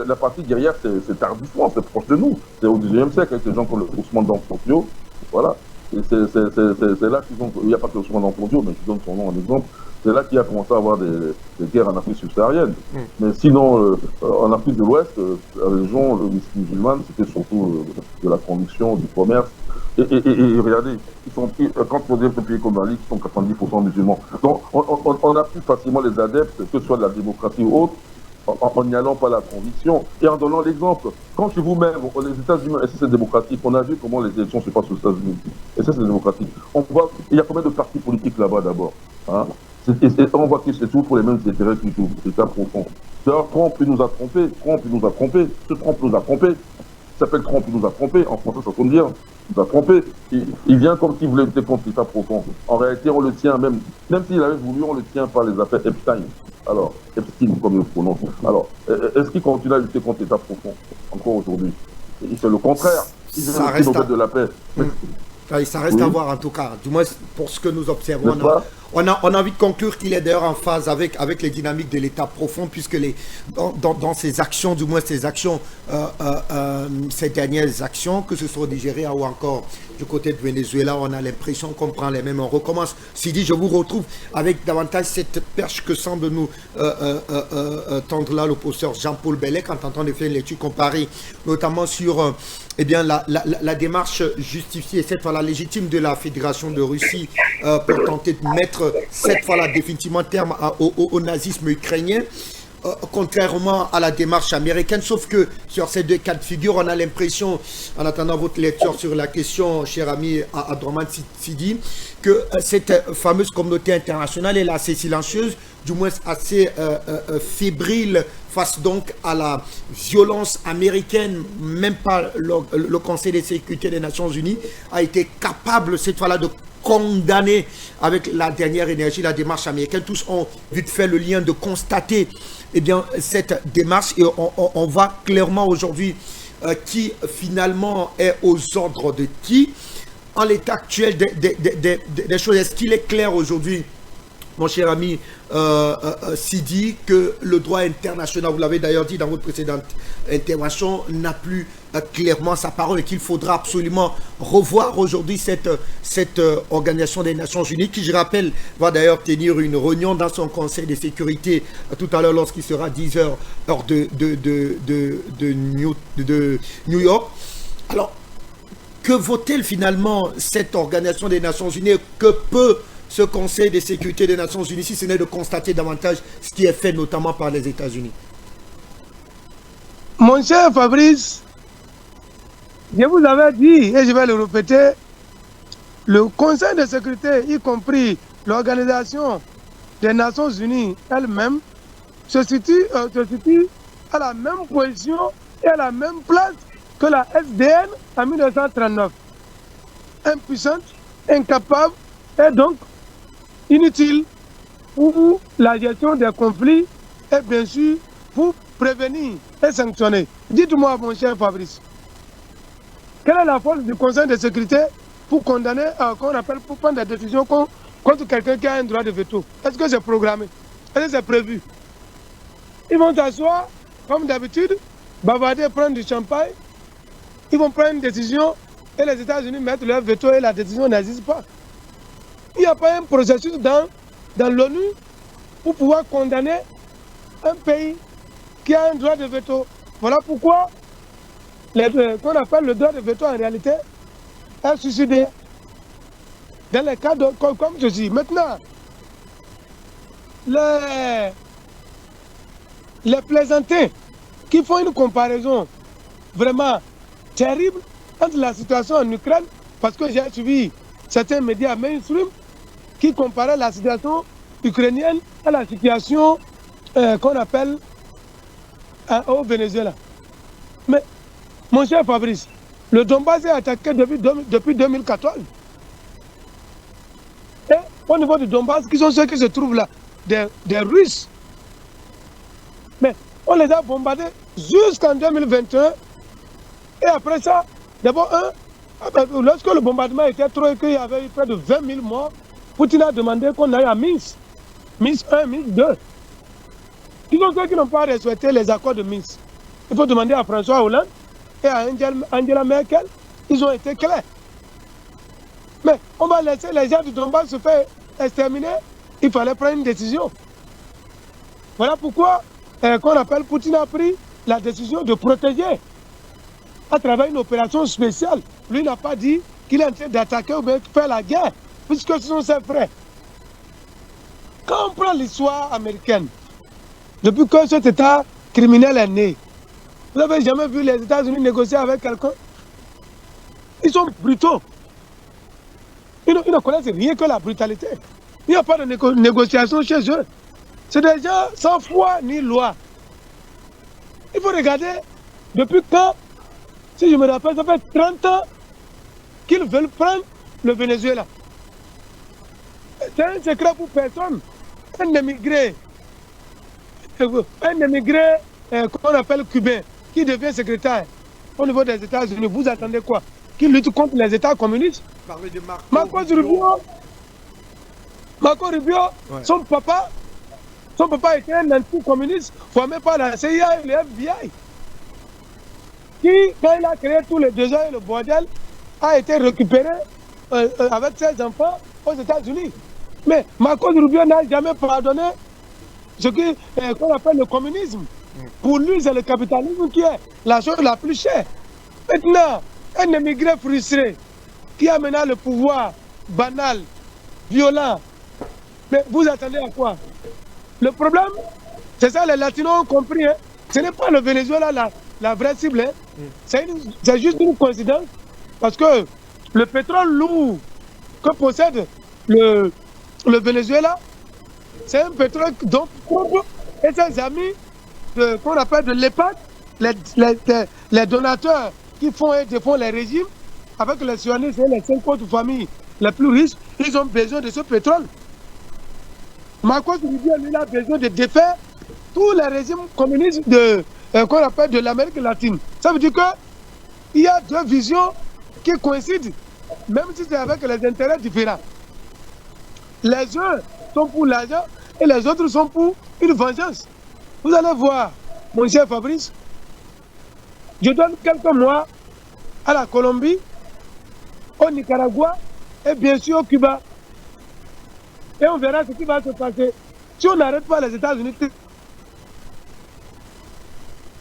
la partie guerrière, c'est tardivement, c'est proche de nous, c'est au XIXe siècle, avec les gens comme le Ousmane d'Anfontio, voilà. C'est là qu'ils ont... Il n'y a pas que le Ousmane d'Anfontio, mais je donne son nom en exemple. C'est là qu'il a commencé à avoir des guerres en Afrique subsaharienne. Mais sinon, en Afrique de l'Ouest, la religion musulmane, c'était surtout de la conviction, du commerce. Et regardez, quand on dit un pays comme Mali, qui sont 90% musulmans. Donc, on a plus facilement les adeptes, que ce soit de la démocratie ou autre, en n'y allant pas la conviction et en donnant l'exemple. Quand chez vous-même, les États-Unis, et c'est démocratique, on a vu comment les élections se passent aux États-Unis. Et ça, c'est démocratique. On voit, il y a combien de partis politiques là-bas d'abord, hein? Et on voit que c'est tout pour les mêmes intérêts qui jouent. C'est ça profond. D'ailleurs, Trump, il nous a trompés. Ce Trump nous a trompés. Il s'appelle Trump, il nous a trompés. En français, ça peut dire. Il nous a trompés. Il vient comme s'il voulait lutter contre l'État profond. En réalité, on le tient même s'il avait voulu, on le tient par les affaires Epstein. Alors, Epstein, comme il le prononce. Alors, est-ce qu'il continue à lutter contre l'État profond encore aujourd'hui? Il fait le contraire. Il veut le Nobel de la paix. Ça reste à voir en tout cas, du moins pour ce que nous observons On a envie de conclure qu'il est d'ailleurs en phase avec les dynamiques de l'État profond, puisque dans ces actions, du moins ces dernières actions, que ce soit au Nigeria ou encore du côté de Venezuela, on a l'impression qu'on prend les mêmes, on recommence. Sidi, je vous retrouve avec davantage cette perche que semble nous tendre là le professeur Jean-Paul Bellec en tentant de faire une lecture comparée, notamment sur la démarche justifiée, cette fois-là légitime de la Fédération de Russie pour tenter de mettre cette fois-là définitivement terme au nazisme ukrainien. Contrairement à la démarche américaine, sauf que sur ces deux cas de figure, on a l'impression, en attendant votre lecture sur la question, cher ami Abdourahmane Sidi, que cette fameuse communauté internationale est assez silencieuse, du moins assez fébrile face donc à la violence américaine. Même pas le Conseil de sécurité des Nations Unies a été capable cette fois-là de condamner avec la dernière énergie la démarche américaine. Tous ont vite fait le lien de constater cette démarche et on voit clairement aujourd'hui qui finalement est aux ordres de qui. En l'état actuel des choses, est-ce qu'il est clair aujourd'hui, mon cher ami Sidi, que le droit international, vous l'avez d'ailleurs dit dans votre précédente intervention, n'a plus clairement sa parole et qu'il faudra absolument revoir aujourd'hui cette organisation des Nations Unies qui, je rappelle, va d'ailleurs tenir une réunion dans son conseil de sécurité tout à l'heure lorsqu'il sera 10h heure de New York. Alors, que vaut-elle finalement cette organisation des Nations Unies? Que peut ce Conseil de sécurité des Nations Unies si ce n'est de constater davantage ce qui est fait notamment par les États-Unis? Mon cher Fabrice, je vous avais dit, et je vais le répéter, le Conseil de sécurité, y compris l'Organisation des Nations Unies elle-même, se situe à la même position et à la même place que la SDN en 1939. Impuissante, incapable et donc inutile pour la gestion des conflits et bien sûr pour prévenir et sanctionner. Dites-moi, mon cher Fabrice, quelle est la force du Conseil de sécurité pour condamner, pour prendre des décisions contre quelqu'un qui a un droit de veto? Est-ce que c'est programmé? Est-ce que c'est prévu? Ils vont s'asseoir, comme d'habitude, bavarder, prendre du champagne. Ils vont prendre une décision et les États-Unis mettent leur veto et la décision n'existe pas. Il n'y a pas un processus dans l'ONU pour pouvoir condamner un pays qui a un droit de veto. Voilà pourquoi qu'on appelle le droit de veto en réalité est suicidé. Dans les cas comme ceci. Maintenant, les plaisantins qui font une comparaison vraiment terrible entre la situation en Ukraine, parce que j'ai suivi certains médias mainstream qui comparaient la situation ukrainienne à la situation qu'on appelle au Venezuela. Mais, mon cher Fabrice, le Donbass est attaqué depuis 2014. Et au niveau du Donbass, qui sont ceux qui se trouvent là, des Russes. Mais on les a bombardés jusqu'en 2021. Et après ça, d'abord, lorsque le bombardement était trop et qu'il y avait eu près de 20 000 morts, Poutine a demandé qu'on aille à Minsk. Minsk 1, Minsk 2. Qui sont ceux qui n'ont pas respecté les accords de Minsk. Il faut demander à François Hollande et à Angela Merkel. Ils ont été clairs. Mais on va laisser les gens du Donbass se faire exterminer. Il fallait prendre une décision. Voilà pourquoi Poutine a pris la décision de protéger à travers une opération spéciale. Lui n'a pas dit qu'il est en train d'attaquer ou bien de faire la guerre, puisque ce sont ses frères. Quand on prend l'histoire américaine, depuis que cet État criminel est né, vous n'avez jamais vu les États-Unis négocier avec quelqu'un? Ils sont brutaux. Ils ne connaissent rien que la brutalité. Il n'y a pas de négociation chez eux. C'est des gens sans foi ni loi. Il faut regarder depuis quand, si je me rappelle, ça fait 30 ans qu'ils veulent prendre le Venezuela. C'est un secret pour personne. Un émigré qu'on appelle cubain, qui devient secrétaire au niveau des États-Unis, vous attendez quoi? Qu'il lutte contre les États communistes? Marco Rubio, son papa était un anti-communiste formé par la CIA et le FBI. Qui, quand il a créé tous les désordres et le bordel, a été récupéré avec ses enfants aux États-Unis. Mais Marco Rubio n'a jamais pardonné ce qu'on appelle le communisme. Pour lui, c'est le capitalisme qui est la chose la plus chère. Maintenant, un émigré frustré qui a maintenant le pouvoir banal, violent, mais vous attendez à quoi? Le problème, c'est ça, les Latinos ont compris. Hein. Ce n'est pas le Venezuela la vraie cible. Hein. C'est juste une coïncidence. Parce que le pétrole lourd que possède le Venezuela, c'est un pétrole dont Trump et ses amis, qu'on appelle de l'EPAC, les donateurs qui font et défendent les régimes, avec les sionistes et les 5 autres familles les plus riches, ils ont besoin de ce pétrole. Marcos Rubio, lui, a besoin de défaire tous les régimes communistes qu'on appelle de l'Amérique latine. Ça veut dire qu'il y a deux visions qui coïncident, même si c'est avec les intérêts différents. Les uns sont pour l'argent et les autres sont pour une vengeance. Vous allez voir, mon cher Fabrice, je donne quelques mois à la Colombie, au Nicaragua et bien sûr au Cuba. Et on verra ce qui va se passer. Si on n'arrête pas les États-Unis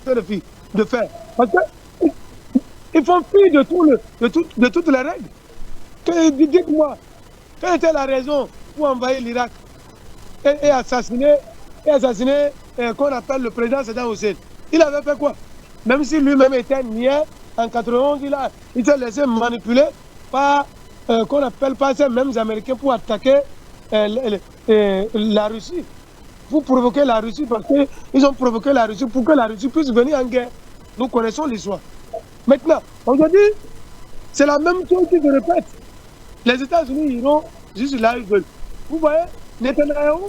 de faire. Parce qu'ils font fi de toutes les règles. Dites-moi, quelle était la raison pour envahir l'Irak et assassiner qu'on appelle le président Saddam Hussein? Il avait fait quoi? Même si lui-même était niais, en 91, il s'est laissé manipuler par qu'on appelle pas ces mêmes Américains pour attaquer la Russie, pour provoquer la Russie, parce qu'ils ont provoqué la Russie pour que la Russie puisse venir en guerre. Nous connaissons l'histoire. Maintenant, aujourd'hui, c'est la même chose qui se répète. Les États-Unis iront juste là où ils veulent. Vous voyez, Netanyahu,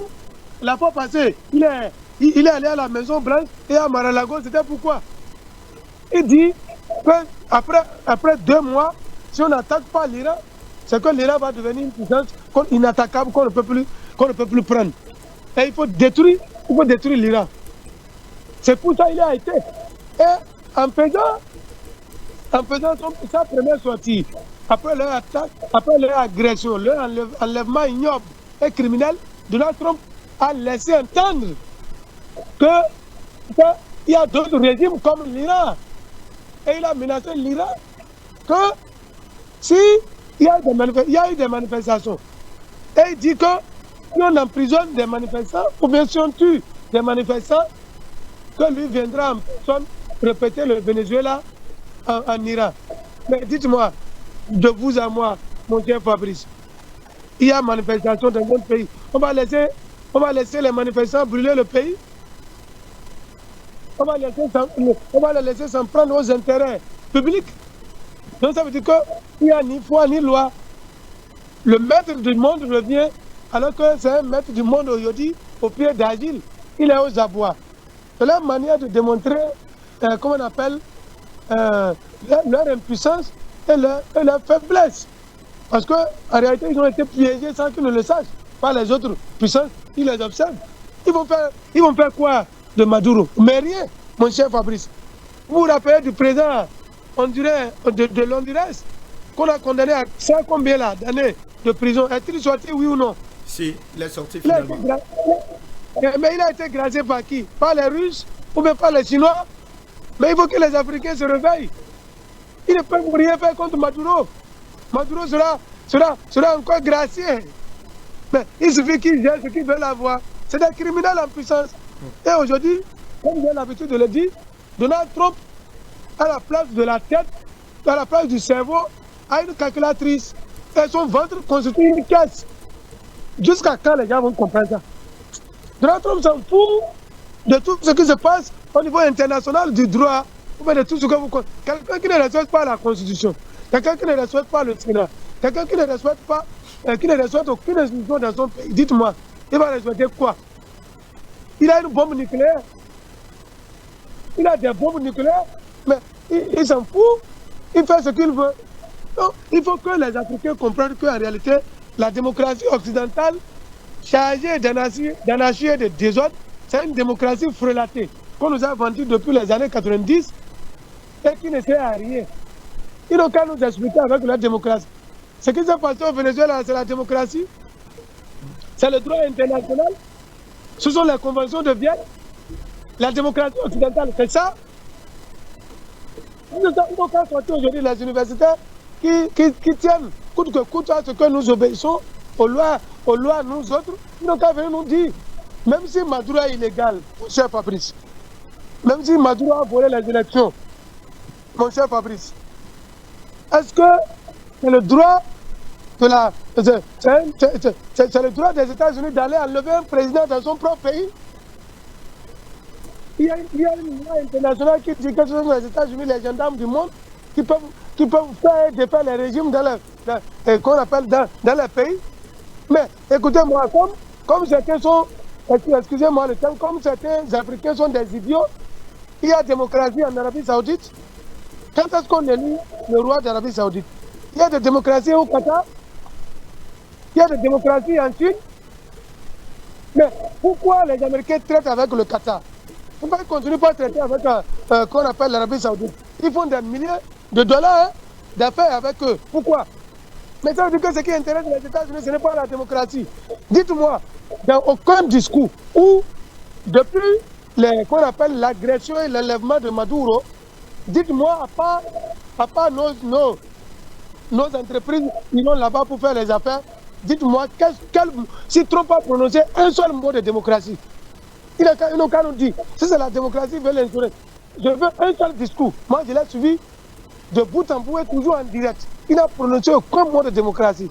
la fois passée, il est allé à la Maison Blanche et à Mar-a-Lago. C'était pourquoi? Il dit qu'après 2 mois, si on n'attaque pas l'Iran, c'est que l'Iran va devenir une puissance inattaquable qu'on ne peut plus prendre. Et il faut détruire l'Iran. C'est pour ça qu'il a été. Et en faisant sa première sortie, après leur attaque, après leur agression, leur enlèvement ignoble et criminel, Donald Trump a laissé entendre qu'il y a d'autres régimes comme l'Iran. Et il a menacé l'Iran que si il y a eu des manifestations, et il dit que si on emprisonne des manifestants, ou bien si on tue des manifestants, que lui viendra en personne répéter le Venezuela en Iran. Mais dites-moi, de vous à moi, mon cher Fabrice, il y a manifestation dans notre pays. On va laisser les manifestants brûler le pays. On va les laisser s'en prendre aux intérêts publics. Donc ça veut dire qu'il n'y a ni foi ni loi. Le maître du monde revient, alors que c'est un maître du monde aujourd'hui au pied d'Agile. Il est aux abois. C'est leur manière de démontrer, comment on appelle, leur impuissance et leur faiblesse. Parce qu'en réalité, ils ont été piégés sans qu'ils ne le sachent par les autres puissances. Ils les observent. Ils vont faire quoi de Maduro? Mais rien, mon cher Fabrice. Vous vous rappelez du président de l'Honduras qu'on a condamné à 100 combien là d'années de prison? Est-il sorti, oui ou non? Si, il est sorti finalement. Mais il a été grâce par qui? Par les Russes ou bien par les Chinois? Mais il faut que les Africains se réveillent. Ils ne peuvent rien faire contre Maduro. Maduro sera encore gracié. Mais il suffit qu'ils gèrent ce qu'ils veulent avoir. C'est des criminels en puissance. Et aujourd'hui, comme j'ai l'habitude de le dire, Donald Trump, à la place de la tête, à la place du cerveau, a une calculatrice. Et son ventre constitue une caisse. Jusqu'à quand les gens vont comprendre ça? Donald Trump s'en fout de tout ce qui se passe au niveau international du droit, ou bien de tout ce que vous connaissez. Quelqu'un qui ne respecte pas la Constitution, quelqu'un qui ne respecte pas le Sénat, quelqu'un qui ne respecte pas, qui ne respecte aucune institution dans son pays, dites-moi, il va respecter quoi? Il a une bombe nucléaire. Il a des bombes nucléaires, mais il s'en fout. Il fait ce qu'il veut. Donc, il faut que les Africains comprennent qu'en réalité, la démocratie occidentale chargée d'anarchie et de désordre. C'est une démocratie frelatée qu'on nous a vendue depuis les années 90 et qui ne sert à rien. Ils n'ont qu'à nous expliquer avec la démocratie. Ce qui s'est passé au Venezuela, c'est la démocratie. C'est le droit international. Ce sont les conventions de Vienne. La démocratie occidentale, c'est ça. Ils n'ont qu'à sortir aujourd'hui les universitaires qui tiennent coûte que coûte à ce que nous obéissons aux lois nous autres. Ils n'ont qu'à venir nous dire, même si Maduro est illégal, mon cher Fabrice, même si Maduro a volé les élections, mon cher Fabrice, est-ce que c'est le droit de c'est le droit des États-Unis d'aller enlever un président dans son propre pays? Il y a une loi internationale qui dit que ce sont les États-Unis, les gendarmes du monde, qui peuvent faire défaire les régimes qu'on appelle dans les pays. Mais écoutez-moi, comme certains sont, excusez-moi le terme, comme certains Africains sont des idiots, il y a démocratie en Arabie Saoudite. Quand est-ce qu'on élit le roi d'Arabie Saoudite? Il y a des démocraties au Qatar, il y a des démocraties en Chine. Mais pourquoi les Américains traitent avec le Qatar? Pourquoi ils ne continuent pas à traiter avec qu'on appelle l'Arabie Saoudite? Ils font des milliers de dollars d'affaires avec eux. Pourquoi? Mais ça veut dire que ce qui intéresse les États-Unis, ce n'est pas la démocratie. Dites-moi, dans aucun discours où, depuis qu'on appelle l'agression et l'enlèvement de Maduro, dites-moi, à part nos entreprises qui vont là-bas pour faire les affaires, dites-moi, si Trump a prononcé un seul mot de démocratie, ils n'ont qu'à nous dire, si c'est la démocratie, ils veulent l'instaurer. Je veux un seul discours. Moi, je l'ai suivi de bout en bout et toujours en direct. Il n'a prononcé aucun mot de démocratie.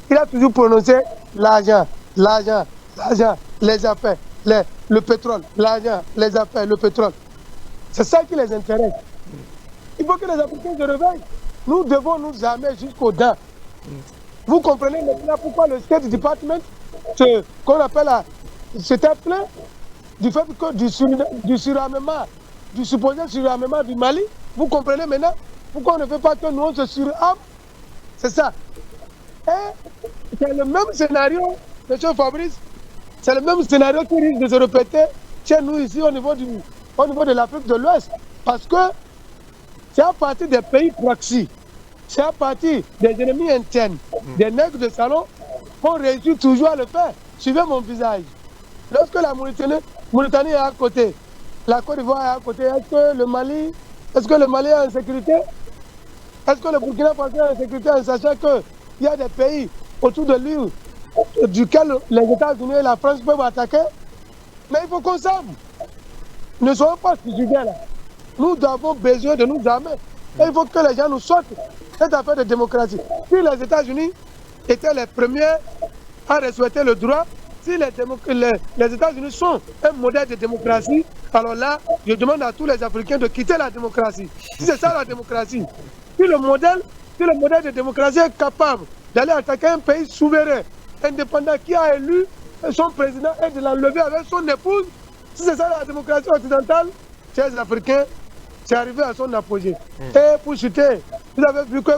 Il a toujours prononcé l'argent, les affaires, le pétrole, l'argent, les affaires, le pétrole. C'est ça qui les intéresse. Il faut que les Africains se réveillent. Nous devons nous armer jusqu'aux dents. Vous comprenez maintenant pourquoi le State Department, qu'on appelle c'était plein du fait que du surarmement, du supposé surarmement du Mali. Vous comprenez maintenant pourquoi on ne veut pas que nous on se surarme? C'est ça. Et c'est le même scénario, M. Fabrice, c'est le même scénario qui risque de se répéter chez nous ici au niveau de l'Afrique de l'Ouest. Parce que c'est à partir des pays proxy, c'est à partir des ennemis internes, des nègres de salon, qu'on réussit toujours à le faire. Suivez mon visage. Lorsque la Mauritanie est à côté, la Côte d'Ivoire est à côté, est-ce que le Mali est en sécurité? Est-ce que le Burkina Faso est en sécurité en sachant qu'il y a des pays autour de lui duquel les États-Unis et la France peuvent attaquer? Mais il faut qu'on sache. Ne soyons pas suicidaires là. Nous avons besoin de nous armer. Et il faut que les gens nous sortent cette affaire de démocratie. Si les États-Unis étaient les premiers à respecter le droit, si les États-Unis sont un modèle de démocratie, alors là, je demande à tous les Africains de quitter la démocratie. Si c'est ça la démocratie, si le modèle de démocratie est capable d'aller attaquer un pays souverain, indépendant, qui a élu son président et de l'enlever avec son épouse, si c'est ça la démocratie occidentale, chers Africains, c'est arrivé à son apogée. Et pour chuter, vous avez vu que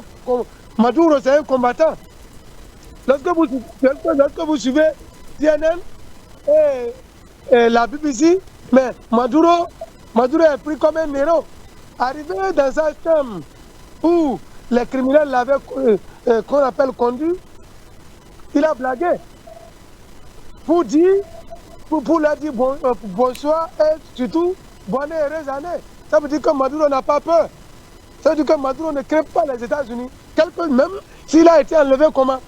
Maduro c'est un combattant. Lorsque vous suivez CNN et la BBC, mais Maduro est pris comme un héros. Arrivé dans un thème où les criminels l'avaient, qu'on appelle conduit, il a blagué pour leur dire bonsoir et surtout bonne et heureuse année. Ça veut dire que Maduro n'a pas peur. Ça veut dire que Maduro ne craint pas les États-Unis. Même s'il a été enlevé comment?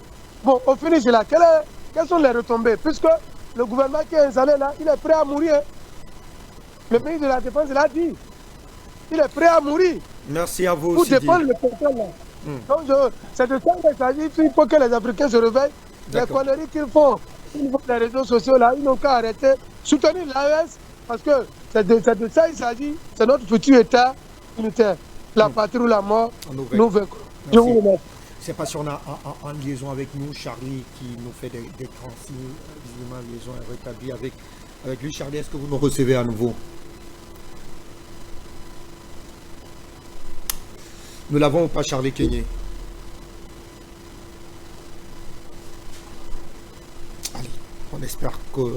Bon, au finish là, quelles sont les retombées? Puisque le gouvernement qui est installé là, il est prêt à mourir. Le ministre de la Défense l'a dit. Il est prêt à mourir. Merci à vous. Pour défendre le pétrole là. Donc c'est de ça qu'il s'agit. Il faut que les Africains se réveillent. Les conneries qu'ils font au niveau des réseaux sociaux là, ils n'ont qu'à arrêter. Soutenir l'AES parce que c'est de ça il s'agit. C'est notre futur État unitaire. La patrie ou la mort, nous vaincrons. Je vous remercie. C'est parce qu'on a en liaison avec nous Charlie qui nous fait des grands signes. Visiblement, la liaison est rétablie avec lui. Charlie, est-ce que vous nous recevez à nouveau? Nous l'avons ou pas, Charlie Kenyé? Allez. On espère qu'on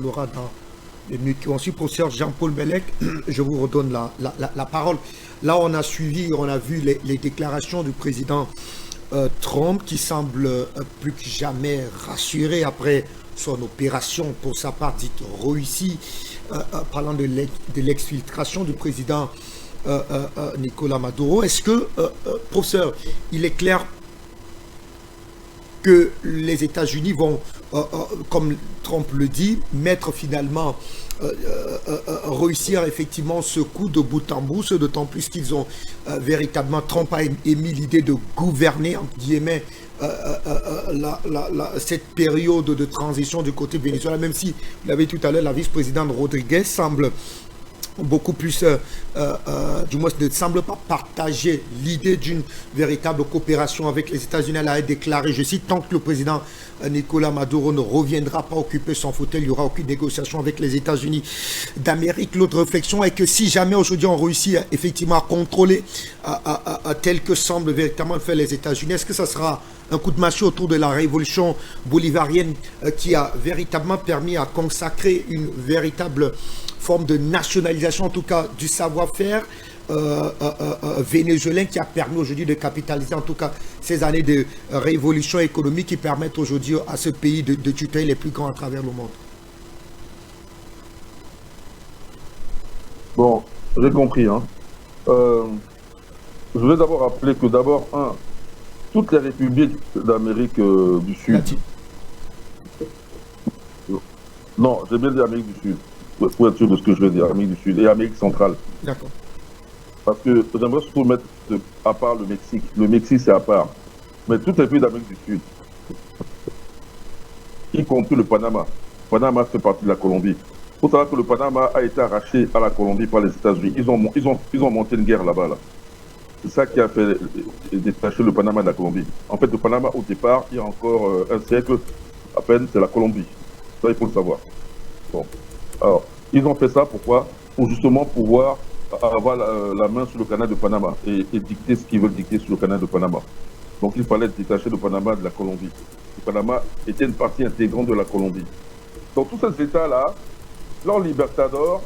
l'aura dans les minutes qui vont suivre. Professeur Jean-Paul Bellec, je vous redonne la parole. Là, on a suivi, on a vu les déclarations du président Trump qui semble plus que jamais rassuré après son opération pour sa part dite réussie, parlant de l'exfiltration du président Nicolás Maduro. Est-ce que, professeur, il est clair que les États-Unis vont, comme Trump le dit, mettre finalement, réussir effectivement ce coup de bout en bout, d'autant plus qu'ils ont véritablement, Trump a émis l'idée de gouverner, entre guillemets, cette période de transition du côté Venezuela, même si, vous l'avez tout à l'heure, la vice-présidente Rodriguez semble beaucoup plus, du moins ne semble pas partager l'idée d'une véritable coopération avec les États-Unis. Elle a déclaré, je cite, tant que le président Nicolás Maduro ne reviendra pas occuper son fauteuil, il n'y aura aucune négociation avec les États-Unis d'Amérique. L'autre réflexion est que si jamais aujourd'hui on réussit effectivement à contrôler tel que semble véritablement faire les États-Unis, est-ce que ça sera un coup de massue autour de la révolution bolivarienne qui a véritablement permis à consacrer une véritable forme de nationalisation, en tout cas du savoir-faire vénézuélien, qui a permis aujourd'hui de capitaliser en tout cas ces années de révolution économique qui permettent aujourd'hui à ce pays de tutoyer les plus grands à travers le monde. Bon, j'ai compris. Hein. Je vais d'abord rappeler que toutes les républiques d'Amérique du Sud. Non, j'ai bien dit Amérique du Sud, pour être sûr de ce que je veux dire, Amérique du Sud et Amérique centrale. D'accord. Parce que j'aimerais surtout mettre à part le Mexique. Le Mexique, c'est à part. Mais tous les pays d'Amérique du Sud, y compris le Panama. Le Panama fait partie de la Colombie. Il faut savoir que le Panama a été arraché à la Colombie par les États-Unis. Ils ont monté une guerre là-bas. Là. C'est ça qui a fait détacher le Panama de la Colombie. En fait, le Panama, au départ, il y a encore un siècle à peine, c'est la Colombie. Ça, il faut le savoir. Bon. Alors, ils ont fait ça, pourquoi? Pour justement pouvoir avoir la main sur le canal de Panama et dicter ce qu'ils veulent dicter sur le canal de Panama. Donc, il fallait détacher le Panama de la Colombie. Le Panama était une partie intégrante de la Colombie. Donc, tous ces États-là, leurs libertadors,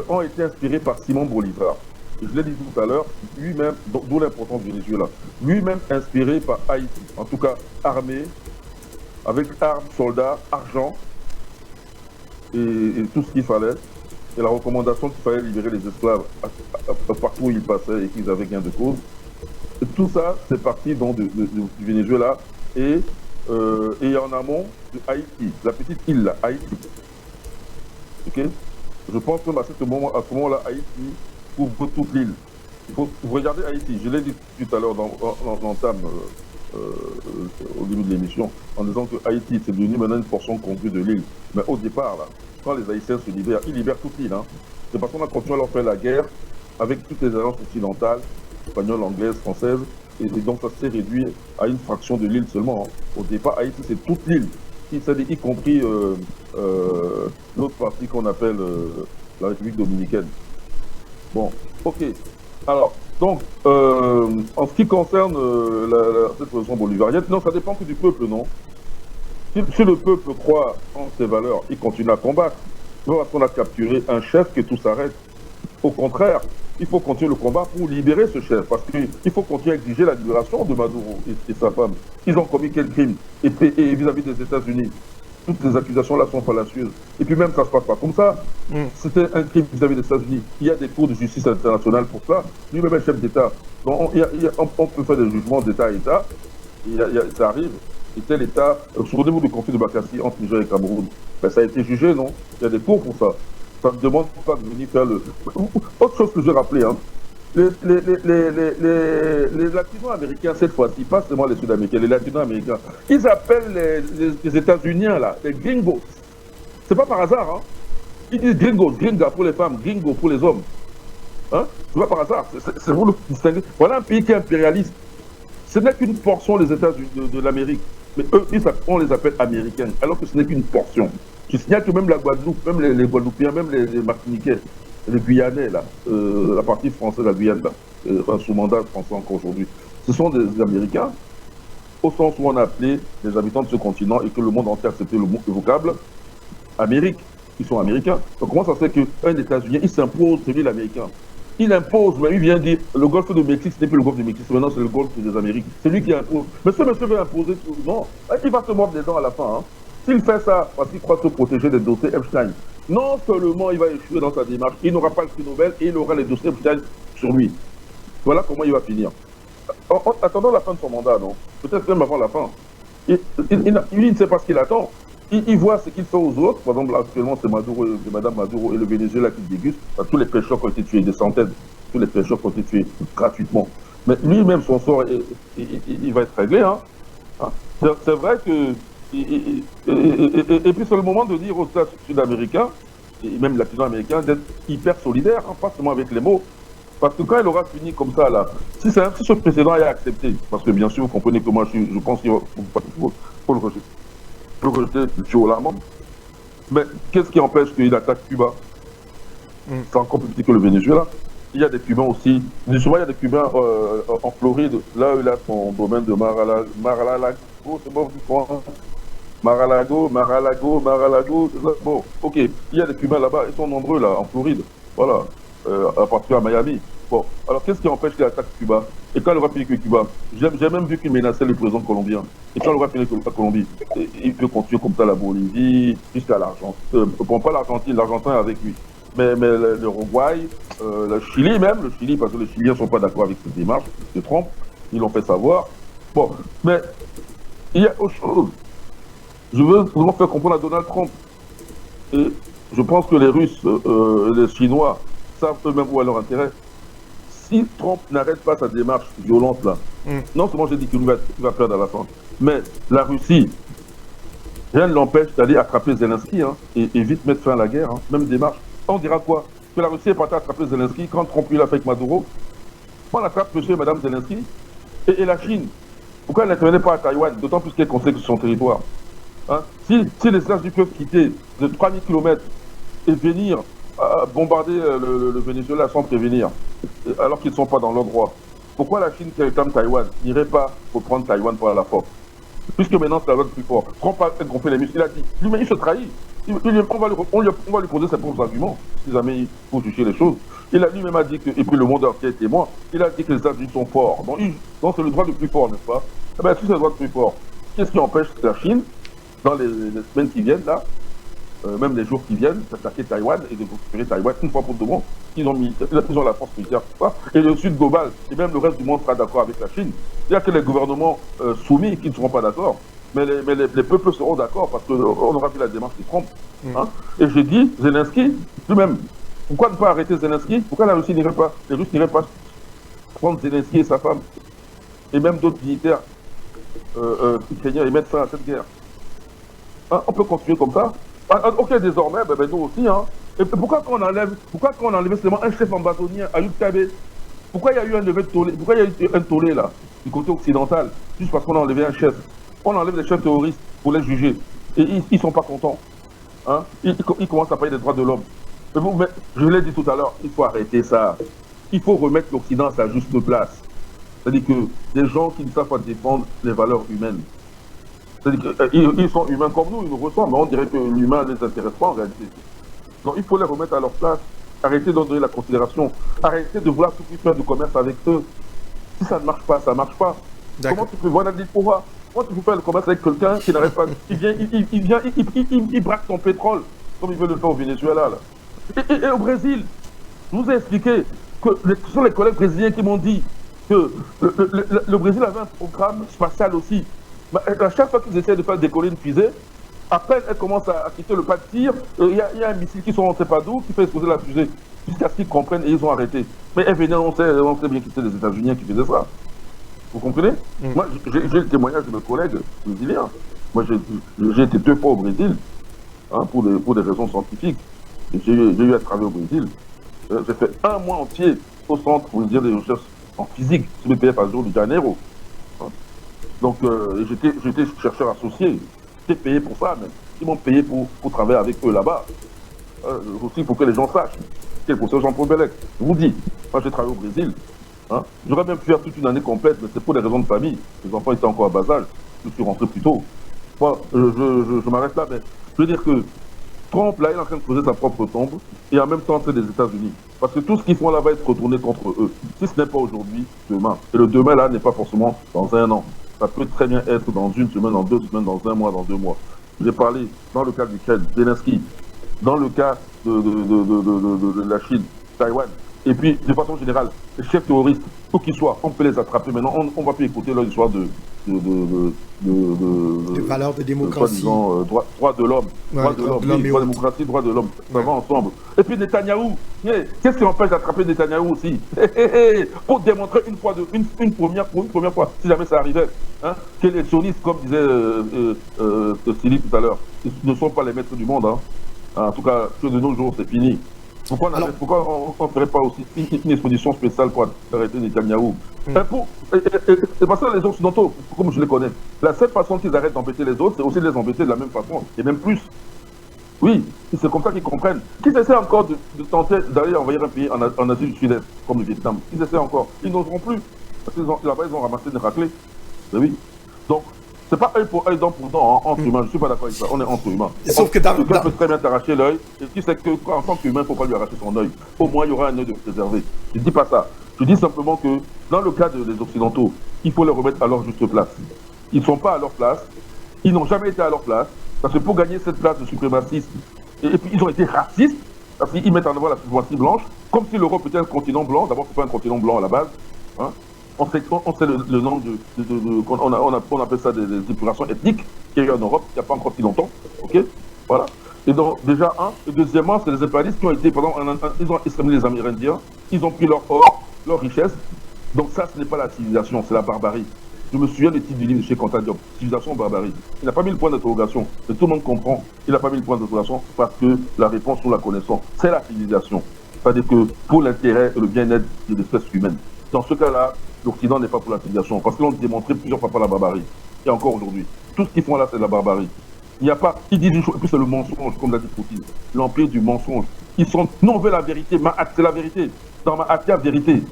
ont été inspirés par Simon Bolivar. Je l'ai dit tout à l'heure, lui-même, d'où l'importance du Venezuela, lui-même inspiré par Haïti, en tout cas armé, avec armes, soldats, argent et tout ce qu'il fallait. Et la recommandation qu'il fallait libérer les esclaves partout où ils passaient et qu'ils avaient gain de cause. Et tout ça, c'est parti donc du Venezuela et en amont de Haïti, la petite île là, Haïti. Ok? Je pense que à ce moment-là, Haïti couvre toute l'île. Il faut regarder Haïti. Je l'ai dit tout à l'heure dans l'entame au début de l'émission, en disant que Haïti, c'est devenu maintenant une portion congrue de l'île. Mais au départ, là, quand les Haïtiens se libèrent, ils libèrent toute l'île. Hein. C'est parce qu'on a continué à leur faire la guerre avec toutes les alliances occidentales, espagnoles, anglaises, françaises, et donc ça s'est réduit à une fraction de l'île seulement. Hein. Au départ, Haïti, c'est toute l'île, y compris l'autre partie qu'on appelle la République dominicaine. Bon, ok. Alors, donc, en ce qui concerne cette révolution bolivarienne, non, ça dépend que du peuple, non? Si le peuple croit en ses valeurs, il continue à combattre. C'est pas parce qu'on a capturé un chef que tout s'arrête. Au contraire, il faut continuer le combat pour libérer ce chef, parce qu'il faut continuer à exiger la libération de Maduro et sa femme. Ils ont commis quel crime? Et vis-à-vis des États-Unis, toutes les accusations-là sont fallacieuses. Et puis même, ça ne se passe pas comme ça. C'était un crime vis-à-vis des États-Unis. Il y a des cours de justice internationale pour ça. Lui-même est chef d'État. Donc on peut faire des jugements d'État à État. Ça arrive. Et tel État, souvenez-vous du conflit de Bakassi entre Niger et Cameroun. Ben, ça a été jugé, non? Il y a des cours pour ça. Ça ne demande pas de venir faire le... Autre chose que je vais rappeler, hein. Les latino-américains, cette fois-ci, pas seulement les sud-américains, les latino-américains, ils appellent les États-Uniens, là, les gringos. C'est pas par hasard, hein. Ils disent gringos, gringa pour les femmes, gringo pour les hommes. Hein? C'est pas par hasard, c'est pour le distinguer. Voilà un pays qui est impérialiste. Ce n'est qu'une portion des États-Unis de l'Amérique. Mais eux, on les appelle américains, alors que ce n'est qu'une portion. Je signale que même la Guadeloupe, même les Guadeloupéens, même les Martiniquais, les Guyanais, là, la partie française de la Guyane, là, sous mandat français encore aujourd'hui, ce sont des Américains. au sens où on a appelé les habitants de ce continent et que le monde entier a accepté le vocable Amérique. Ils sont américains. Donc comment ça se fait qu'un États-Unis, il s'impose, c'est lui l'américain. Il impose, mais il vient dire, le golfe de Mexique, ce n'est plus le golfe du Mexique, maintenant c'est le golfe des Amériques. C'est lui qui impose. Mais ce monsieur veut imposer tout. Non, il va se mordre les dents à la fin. Hein. S'il fait ça parce qu'il croit se protéger des dossiers Epstein, non seulement il va échouer dans sa démarche, il n'aura pas le prix Nobel et il aura les dossiers Epstein sur lui. Voilà comment il va finir. En attendant la fin de son mandat, non? Peut-être même avant la fin. Il ne sait pas ce qu'il attend. Il voit ce qu'il fait aux autres. Par exemple, actuellement, c'est Maduro, Madame Maduro et le Venezuela qui dégustent. Tous les pêcheurs qui ont été tués, des centaines, tous les pêcheurs qui ont été tués gratuitement. Mais lui-même, son sort, il va être réglé. Hein. C'est vrai que... Et puis, c'est le moment de dire aux États sud-américains, et même latino-américains, d'être hyper solidaires, hein, pas seulement avec les mots. Parce que quand il aura fini comme ça, là, si ce précédent est accepté, parce que bien sûr, vous comprenez que moi, je pense qu'il faut le rejeter. Le rejeter du haut la main. Mais qu'est-ce qui empêche qu'il attaque Cuba? C'est encore plus petit que le Venezuela. Il y a des Cubains aussi. Souvent, il y a des Cubains en Floride. Là, il a son domaine de Mar-a-Lago. C'est bon, Mar-a-Lago. Bon, ok. Il y a des Cubains là-bas. Ils sont nombreux, là, en Floride. Voilà. À partir à Miami. Bon, alors qu'est-ce qui empêche qu'il attaque Cuba? Et quand il aura fini que Cuba, j'ai même vu qu'il menaçait le président colombien. Et quand il aura fini que la Colombie, il peut continuer comme ça la Bolivie, jusqu'à l'Argentine. Bon, pas l'Argentine, l'Argentin est avec lui. Mais le Uruguay, le Chili même, parce que les Chiliens ne sont pas d'accord avec cette démarche de Trump, ils l'ont fait savoir. Bon, mais il y a autre chose. Je veux vraiment faire comprendre à Donald Trump. Et je pense que les Russes, les Chinois, savent eux-mêmes où est leur intérêt. Si Trump n'arrête pas sa démarche violente là, non seulement j'ai dit qu'il va perdre à la fin, mais la Russie, rien ne l'empêche d'aller attraper Zelensky et vite mettre fin à la guerre, même démarche. On dira quoi? Que la Russie est partie attraper Zelensky quand Trump l'a fait avec Maduro. On attrape monsieur et madame Zelensky. Et la Chine, pourquoi elle n'intervenait pas à Taïwan, d'autant plus qu'elle conseille son territoire? Si les États-Unis peuvent quitter de 3000 km et venir bombarder le Venezuela sans prévenir, alors qu'ils ne sont pas dans leur droit. Pourquoi la Chine qui réclame Taïwan n'irait pas pour prendre Taïwan par la force? Puisque maintenant c'est la loi le plus fort. Trump a gonflé les muscles, il a dit, lui-même il se trahit. On va lui poser ses propres arguments, si jamais il faut juger les choses. Il a lui-même dit que, et puis le monde entier est témoin, il a dit que les États-Unis sont forts. Donc c'est le droit le plus fort, n'est-ce pas? Eh bien, si c'est le droit le plus fort, qu'est-ce qui empêche la Chine, dans les semaines qui viennent là, même les jours qui viennent, d'attaquer Taïwan et de récupérer Taïwan une fois pour tout le monde. Ils ont la force militaire pour ça. Et le Sud global, et même le reste du monde sera d'accord avec la Chine. Il n'y a que les gouvernements soumis qui ne seront pas d'accord. Mais les peuples seront d'accord parce qu'on aura fait la démarche de Trump. Et j'ai dit, Zelensky, lui-même, pourquoi ne pas arrêter Zelensky? Pourquoi la Russie n'irait pas, les Russes n'iraient pas prendre Zelensky et sa femme et même d'autres militaires ukrainiens et mettre fin à cette guerre? On peut continuer comme ça. Ok, désormais, nous aussi. Et pourquoi quand on enlève seulement un chef ambazonien, Ayoub Kabé? Pourquoi il y a eu un levé de tollé? Pourquoi il y a eu un tollé là, du côté occidental? Juste parce qu'on a enlevé un chef. On enlève les chefs terroristes pour les juger. Et ils ne sont pas contents. Ils commencent à payer des droits de l'homme. Mais je l'ai dit tout à l'heure, il faut arrêter ça. Il faut remettre l'Occident à sa juste place. C'est-à-dire que des gens qui ne savent pas défendre les valeurs humaines. C'est-à-dire qu'ils sont humains comme nous, ils nous ressemblent, mais on dirait que l'humain ne les intéresse pas en réalité. Donc il faut les remettre à leur place, arrêter de donner la considération, arrêter de vouloir tout de suite faire du commerce avec eux. Si ça ne marche pas, ça ne marche pas. Comment tu peux voir la diaspora? Comment tu peux faire le commerce avec quelqu'un qui n'arrête pas? Il braque ton pétrole, comme il veut le faire au Venezuela. Là. Et au Brésil, je vous ai expliqué que ce sont les collègues brésiliens qui m'ont dit que le Brésil avait un programme spatial aussi. À chaque fois qu'ils essaient de faire décoller une fusée, après elle commence à quitter le pas de tir, il y a un missile qui sort on ne sait pas d'où, qui fait exploser la fusée, jusqu'à ce qu'ils comprennent et ils ont arrêté. Mais elle venait, on sait bien que c'était les États-Unis qui faisaient ça. Vous comprenez? Moi, j'ai le témoignage de mes collègues brésiliens. Moi, j'ai été 2 fois au Brésil, pour des raisons scientifiques. J'ai eu à travailler au Brésil. J'ai fait 1 mois entier au centre pour dire des recherches en physique, sur le PF à Rio de Janeiro. Donc, j'étais chercheur associé. J'étais payé pour ça, mais ils m'ont payé pour travailler avec eux là-bas. Aussi pour que les gens sachent. Quel professeur Jean-Paul Bellec. Je vous dis, moi j'ai travaillé au Brésil. Hein. J'aurais même pu faire toute une année complète, mais c'est pour des raisons de famille. Les enfants étaient encore à bas âge. Je suis rentré plus tôt. Moi, je m'arrête là, mais je veux dire que Trump, là, il est en train de creuser sa propre tombe et en même temps, c'est des États-Unis. Parce que tout ce qu'ils font là va être retourné contre eux. Si ce n'est pas aujourd'hui, demain. Et le demain, là, n'est pas forcément dans un an. Ça peut très bien être dans une semaine, dans 2 semaines, dans un mois, dans 2 mois. J'ai parlé dans le cas d'Ukraine, Zelensky, dans le cas de la Chine, Taïwan. Et puis, de façon générale, les chefs terroristes, où qu'ils soient, on peut les attraper. Maintenant, on ne va plus écouter leur histoire de valeurs de démocratie. Droit de l'homme. Droit de l'homme, oui, droit de démocratie, droit de l'homme. Ça va ensemble. Et puis Netanyahou, qu'est-ce qui empêche d'attraper Netanyahou aussi? Pour démontrer une première fois, si jamais ça arrivait, hein, que les sionistes, comme disait Sylvie tout à l'heure, ne sont pas les maîtres du monde. Hein. En tout cas, de nos jours, c'est fini. Pourquoi on ne ferait pas aussi une exposition spéciale pour arrêter Netanyahou? Parce que les Occidentaux, comme je les connais, la seule façon qu'ils arrêtent d'embêter les autres, c'est aussi de les embêter de la même façon, et même plus. Oui, c'est comme ça qu'ils comprennent. Qu'ils essaient encore de tenter d'aller envahir un pays en Asie du Sud-Est, comme le Vietnam. Ils essaient encore. Ils n'oseront plus. Parce que là-bas, ils ont ramassé des raclés. Mais oui. Donc, c'est pas œil pour œil, dent pour dent, entre humains. Je suis pas d'accord avec ça. On est entre humains. Sauf que quelqu'un peut très bien t'arracher l'œil. Et tu sais qu'en tant qu'humain, il ne faut pas lui arracher son œil. Au moins, il y aura un œil de préservé. Je ne dis pas ça. Je dis simplement que dans le cas des Occidentaux, il faut les remettre à leur juste place. Ils ne sont pas à leur place. Ils n'ont jamais été à leur place. Parce que pour gagner cette place de suprémacistes, et puis ils ont été racistes, parce qu'ils mettent en avant la suprématie blanche, comme si l'Europe était un continent blanc. D'abord, ce n'est pas un continent blanc à la base. Hein. On sait le nom on appelle ça des épurations ethniques qu'il y a eu en Europe il n'y a pas encore si longtemps. Ok, voilà. Et donc, déjà, et deuxièmement, c'est les impérialistes qui ont été, par exemple, ils ont exterminé les Amérindiens, ils ont pris leur or, leur richesse. Donc ça, ce n'est pas la civilisation, c'est la barbarie. Je me souviens du titre du livre de chez Diop, Civilisation ou barbarie. Il n'a pas mis le point d'interrogation, mais tout le monde comprend. Il n'a pas mis le point d'interrogation parce que la réponse, nous la connaissons. C'est la civilisation. C'est-à-dire que pour l'intérêt et le bien-être de l'espèce humaine. Dans ce cas-là, l'Occident n'est pas pour la civilisation, parce qu'ils l'ont démontré plusieurs fois par la barbarie. Et encore aujourd'hui. Tout ce qu'ils font là, c'est de la barbarie. Il n'y a pas. Ils disent une chose, et puis c'est le mensonge, comme l'a dit Poutine. L'empire du mensonge. Ils sont. Nous, on veut la vérité. Mahat, c'est la vérité. Dans Mahat, il y a vérité.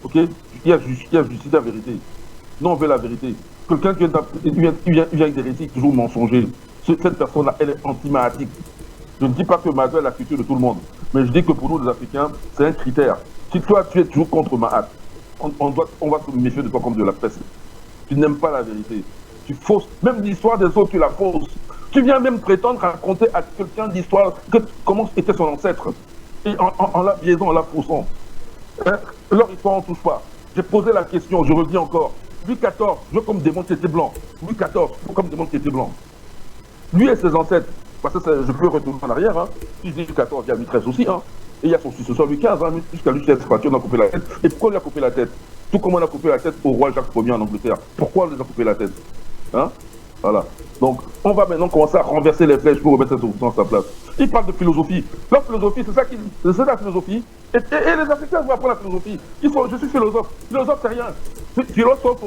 Ok? Il y a justice, il y a vérité. Nous, on veut la vérité. Quelqu'un qui vient avec des récits toujours mensongers. Cette personne-là, elle est anti-mahatique. Je ne dis pas que Mahatou est la culture de tout le monde. Mais je dis que pour nous, les Africains, c'est un critère. Si toi, tu es toujours contre Mahat, on va se méfier de toi comme de la peste. Tu n'aimes pas la vérité. Tu fausses. Même l'histoire des autres, tu la fausses. Tu viens même prétendre raconter à quelqu'un l'histoire, comment était son ancêtre. Et en la biaisant, en la faussant. Hein? Leur histoire, on ne touche pas. J'ai posé la question, je reviens encore. Louis XIV, je veux qu'on me démontre qu'il était blanc. Louis XIV, je veux qu'on me démontre qu'il était blanc. Lui et ses ancêtres, parce que je peux retourner en arrière, hein. Si je dis Louis XIV, il y a Louis XIII aussi, hein. Et il y a son successeur Louis XV, hein, jusqu'à Louis XVI, on a coupé la tête. Et pourquoi on lui a coupé la tête? Tout comme on a coupé la tête au roi Jacques Ier en Angleterre. Pourquoi on lui a coupé la tête? Hein? Voilà. Donc, on va maintenant commencer à renverser les flèches pour remettre cette opposition à sa place. Ils parlent de philosophie. Leur philosophie, c'est la philosophie. Et les Africains vont apprendre la philosophie. Je suis philosophe. Philosophe, c'est rien. Philosophe,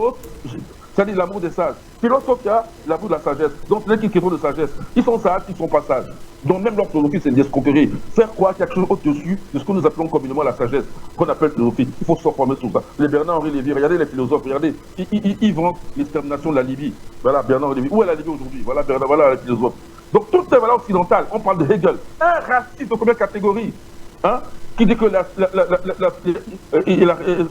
c'est-à-dire l'amour des sages. Philosophe, il y a l'amour de la sagesse. Donc, ce n'est qu'une question de sagesse. Ils sont sages, ils ne sont pas sages. Donc, même leur philosophie, c'est une escroquerie. Faire croire qu'il y a quelque chose au-dessus de ce que nous appelons communément la sagesse, qu'on appelle philosophie. Il faut se former sur ça. Les Bernard-Henri Lévy, regardez les philosophes, regardez. Ils vendent l'extermination de la Libye. Voilà, Bernard-Henri Lévy. Où est la Libye aujourd'hui? Voilà les philosophes. Donc, toutes les valeurs occidentales, on parle de Hegel. Un raciste de combien de catégories, hein, qui dit que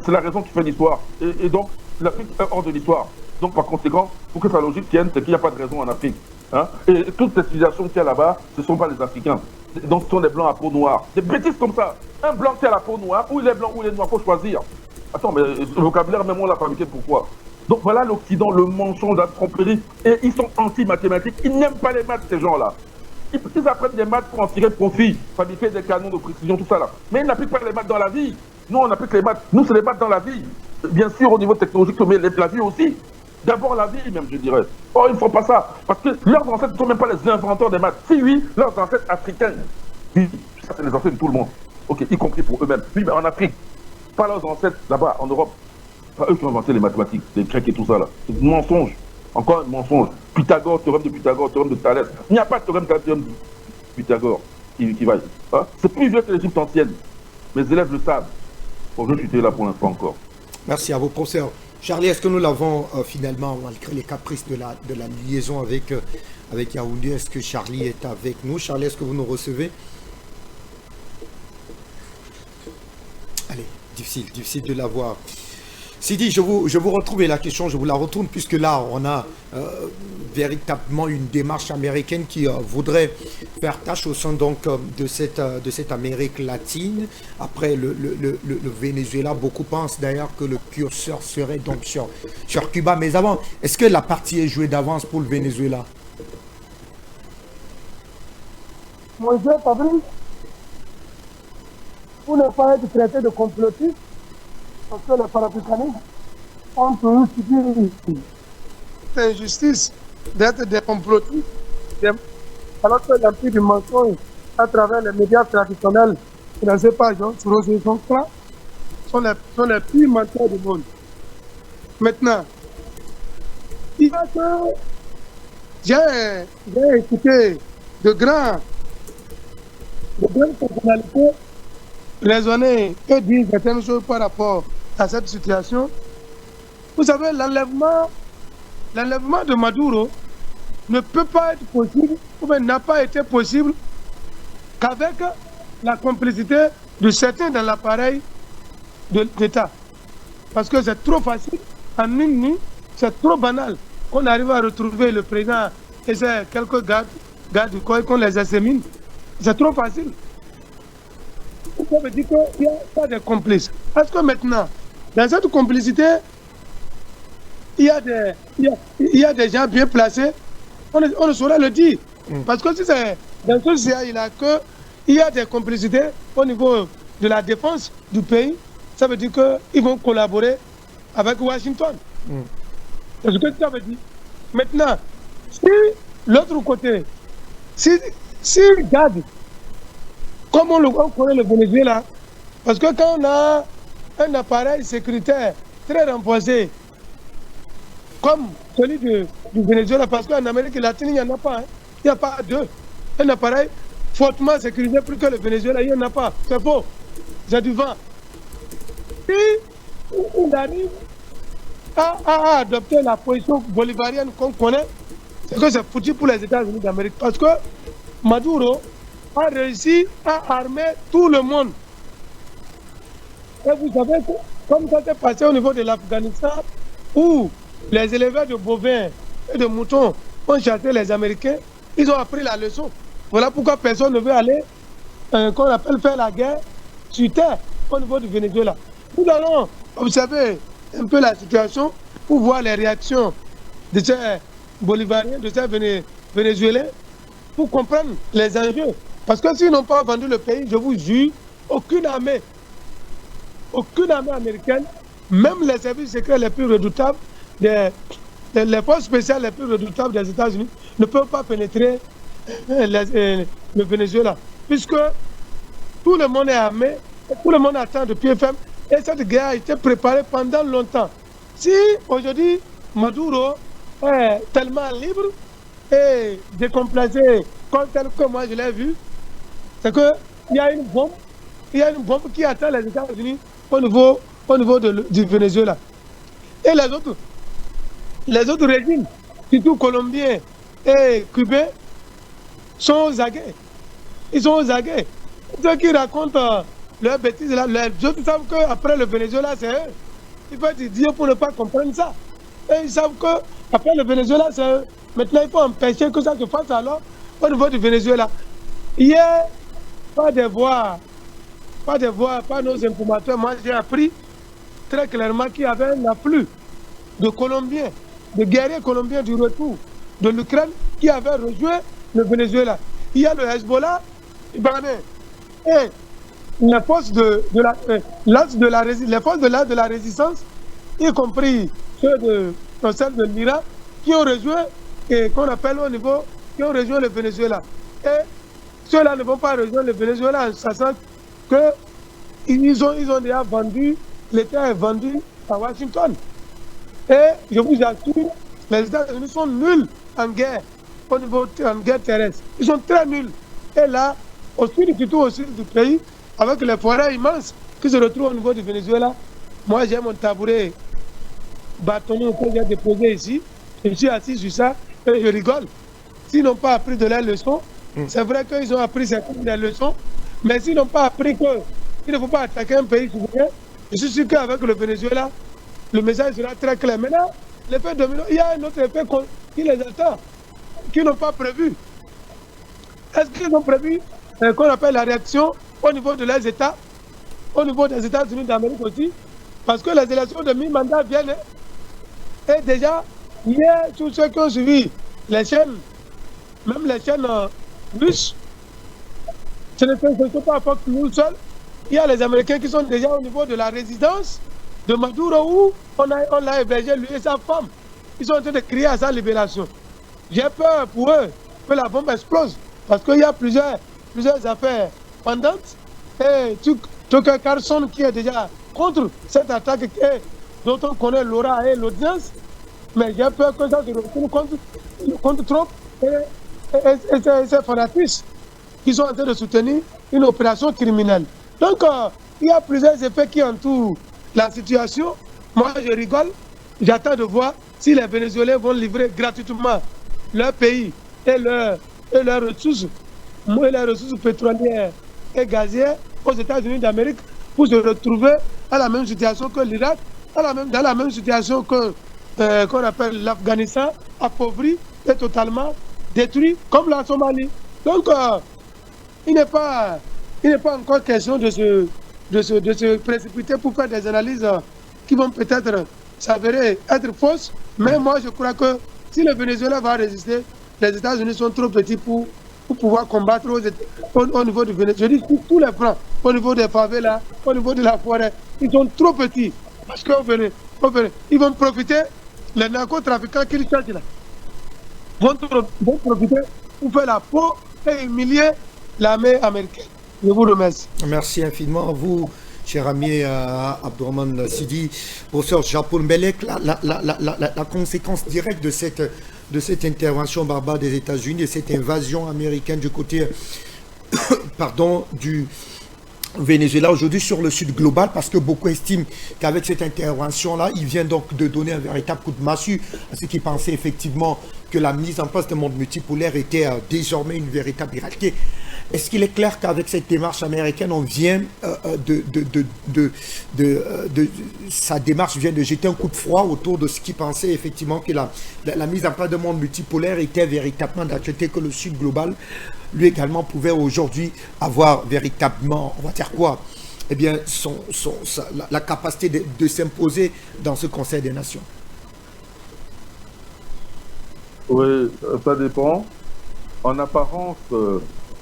c'est la raison qui fait l'histoire. Et donc, l'Afrique est hors de l'histoire. Donc, par conséquent, pour que sa logique tienne, c'est qu'il n'y a pas de raison en Afrique. Hein? Et toutes ces civilisations qu'il y a là-bas, ce ne sont pas les Africains. Donc, ce sont des blancs à peau noire. Des bêtises comme ça. Un blanc qui a la peau noire, ou il est blanc ou il est noir, il faut choisir. Attends, mais le vocabulaire, même on l'a fabriqué pourquoi? Donc voilà l'Occident, le mensonge, la tromperie. Et ils sont anti-mathématiques. Ils n'aiment pas les maths, ces gens-là. Ils apprennent des maths pour en tirer profit, fabriquer des canons de précision, tout ça là. Mais ils n'appliquent pas les maths dans la vie. Nous, on applique les maths. Nous, c'est les maths dans la vie. Bien sûr, au niveau technologique, mais la vie aussi. D'abord la vie, même, je dirais. Oh, ils ne font pas ça. Parce que leurs ancêtres ne sont même pas les inventeurs des maths. Si, oui, leurs ancêtres africains. Oui, ça, c'est les ancêtres de tout le monde. Ok, y compris pour eux-mêmes. Oui, mais en Afrique. Pas leurs ancêtres là-bas, en Europe. Pas eux qui ont inventé les mathématiques, les Grecs et tout ça là. C'est un mensonge. Encore un mensonge. Pythagore, théorème de Pythagore, théorème de Thalès. Il n'y a pas de théorème de Pythagore qui vaille. Hein? C'est plus vieux que l'Égypte ancienne. Mes élèves le savent. Bon, je suis là pour l'instant encore. Merci à vous, professeur. Charlie, est-ce que nous l'avons finalement, malgré les caprices de la liaison avec Yaoundé, est-ce que Charlie est avec nous? Charlie, est-ce que vous nous recevez? Allez, difficile de l'avoir. Sidi, je vous retrouve et la question, je vous la retourne, puisque là, on a véritablement une démarche américaine qui voudrait faire tâche au sein donc de cette Amérique latine. Après le Venezuela, beaucoup pensent d'ailleurs que le curseur serait donc sur Cuba. Mais avant, est-ce que la partie est jouée d'avance pour le Venezuela? Mon cher Fabrice, pour ne pas être traité de complotiste, parce que les panafricanistes ont toujours subi l'injustice d'être des complotistes, alors que l'empire du mensonge, à travers les médias traditionnels, financés par Jean Soros et son clan, sont les pires menteurs du monde. Maintenant, il y a que j'ai écouté de grandes personnalités raisonner et dire certaines choses par rapport à cette situation. Vous savez, l'enlèvement de Maduro ne peut pas être possible, ou bien n'a pas été possible qu'avec la complicité de certains dans l'appareil de l'État. Parce que c'est trop facile, en une nuit, c'est trop banal qu'on arrive à retrouver le président et ses quelques gardes du corps qu'on les assémine. C'est trop facile. Ça veut dire qu'il y a pas de complices. Est-ce que maintenant, dans cette complicité, il y a des gens bien placés, on ne saurait le dire. Parce que si c'est dans ce CIA, il y a des complicités au niveau de la défense du pays, ça veut dire qu'ils vont collaborer avec Washington. C'est ce que ça veut dire. Maintenant, si l'autre côté, si regarde, comme on connaît le Venezuela, parce que quand on a un appareil sécuritaire très renforcé, comme celui du Venezuela, parce qu'en Amérique latine, il n'y en a pas. Il n'y a pas deux. Un appareil fortement sécurisé plus que le Venezuela, il n'y en a pas. C'est faux. C'est du vent. Si on arrive à adopter la position bolivarienne qu'on connaît, c'est que c'est foutu pour les États-Unis d'Amérique. Parce que Maduro a réussi à armer tout le monde. Et vous savez, comme ça s'est passé au niveau de l'Afghanistan, où les éleveurs de bovins et de moutons ont chassé les Américains, ils ont appris la leçon. Voilà pourquoi personne ne veut aller, qu'on appelle faire la guerre sur terre au niveau du Venezuela. Nous allons observer un peu la situation pour voir les réactions de ces Bolivariens, de ces Vénézuéliens, pour comprendre les enjeux. Parce que s'ils n'ont pas vendu le pays, je vous jure, aucune armée américaine, même les services secrets les plus redoutables, les forces spéciales les plus redoutables des États-Unis ne peuvent pas pénétrer le Venezuela. Puisque tout le monde est armé, tout le monde attend de pied ferme, et cette guerre a été préparée pendant longtemps. Si aujourd'hui Maduro est tellement libre et décomplacé, comme tel que moi je l'ai vu, c'est qu'il y a une bombe qui attend les États-Unis au niveau du Venezuela. Et les autres régimes, surtout colombiens et cubains, sont aux aguets. Ils sont aux aguets. Ceux qui racontent leurs bêtises, là, les autres savent qu'après le Venezuela, c'est eux. Il faut être idiot pour ne pas comprendre ça. Et ils savent qu'après le Venezuela, c'est eux. Maintenant, il faut empêcher que ça se fasse alors au niveau du Venezuela. Hier, pas de voix, pas nos informateurs. Moi, j'ai appris très clairement qu'il y avait un afflux de Colombiens, de guerriers colombiens du retour de l'Ukraine qui avaient rejoint le Venezuela. Il y a le Hezbollah libanais et les forces de la résistance, y compris celles de l'Iran, qui ont rejoint, et qu'on appelle au niveau, qui ont rejoint le Venezuela. Et ceux-là ne vont pas rejoindre le Venezuela en sachant qu'ils ont déjà vendu, l'État est vendu à Washington. Et je vous assure, les États-Unis sont nuls en guerre, au niveau en guerre terrestre. Ils sont très nuls. Et là, surtout au sud du pays, avec les forêts immenses qui se retrouvent au niveau du Venezuela, Moi, j'ai mon tabouret bâtonné que j'ai déposé ici. Je suis assis sur ça et je rigole. S'ils n'ont pas appris de leurs leçons, c'est vrai qu'ils ont appris certaines des leçons, mais s'ils n'ont pas appris qu'il ne faut pas attaquer un pays souverain, je suis sûr qu'avec le Venezuela, le message sera très clair. Maintenant, l'effet domino, il y a un autre effet qui les attend, qu'ils n'ont pas prévu. Est-ce qu'ils ont prévu qu'on appelle la réaction au niveau de leurs États, au niveau des États-Unis d'Amérique aussi? Parce que les élections de mi-mandat viennent. Et déjà, hier, tous ceux qui ont suivi les chaînes, même les chaînes russes, ce ne sont pas Fox News seul. Il y a les Américains qui sont déjà au niveau de la résidence de Maduro où on l'a hébergé, lui et sa femme. Ils sont en train de crier à sa libération. J'ai peur pour eux que la bombe explose. Parce qu'il y a plusieurs affaires pendantes. Et Tucker Carlson qui est déjà contre cette attaque dont on connaît l'aura et l'audience. Mais j'ai peur que ça se retourne contre Trump et ces fanatistes qui sont en train de soutenir une opération criminelle. Donc, il y a plusieurs effets qui entourent la situation. Moi, je rigole. J'attends de voir si les Vénézuéliens vont livrer gratuitement leur pays et leurs ressources, pétrolières et gazières aux États-Unis d'Amérique pour se retrouver à la même situation que l'Irak, dans la même situation que qu'on appelle l'Afghanistan, appauvri et totalement détruit, comme la Somalie. Donc, il n'est pas encore question de se précipiter pour faire des analyses qui vont peut-être s'avérer être fausses. Mais moi, je crois que si le Venezuela va résister, les États-Unis sont trop petits pour pouvoir combattre au niveau du Venezuela. Je dis tous les fronts, au niveau des favelas, au niveau de la forêt, ils sont trop petits. Parce qu'ils vont profiter, les narcotrafiquants qu'ils cherchent là, vont profiter pour faire la peau et humilier l'armée américaine. Je vous remercie. Merci infiniment à vous, cher ami Abdourahmane Sidi. Professeur Japon Mbelek, la conséquence directe de cette intervention barbare des États-Unis, de cette invasion américaine du côté du Venezuela aujourd'hui sur le sud global, parce que beaucoup estiment qu'avec cette intervention-là, il vient donc de donner un véritable coup de massue à ceux qui pensaient effectivement que la mise en place d'un monde multipolaire était désormais une véritable réalité. Est-ce qu'il est clair qu'avec cette démarche américaine, on vient sa démarche vient de jeter un coup de froid autour de ce qui pensait effectivement que la mise en place d'un monde multipolaire était véritablement d'accepter que le sud global, lui également, pouvait aujourd'hui avoir véritablement, on va dire quoi, eh bien, la capacité de s'imposer dans ce Conseil des Nations? Oui, ça dépend. En apparence,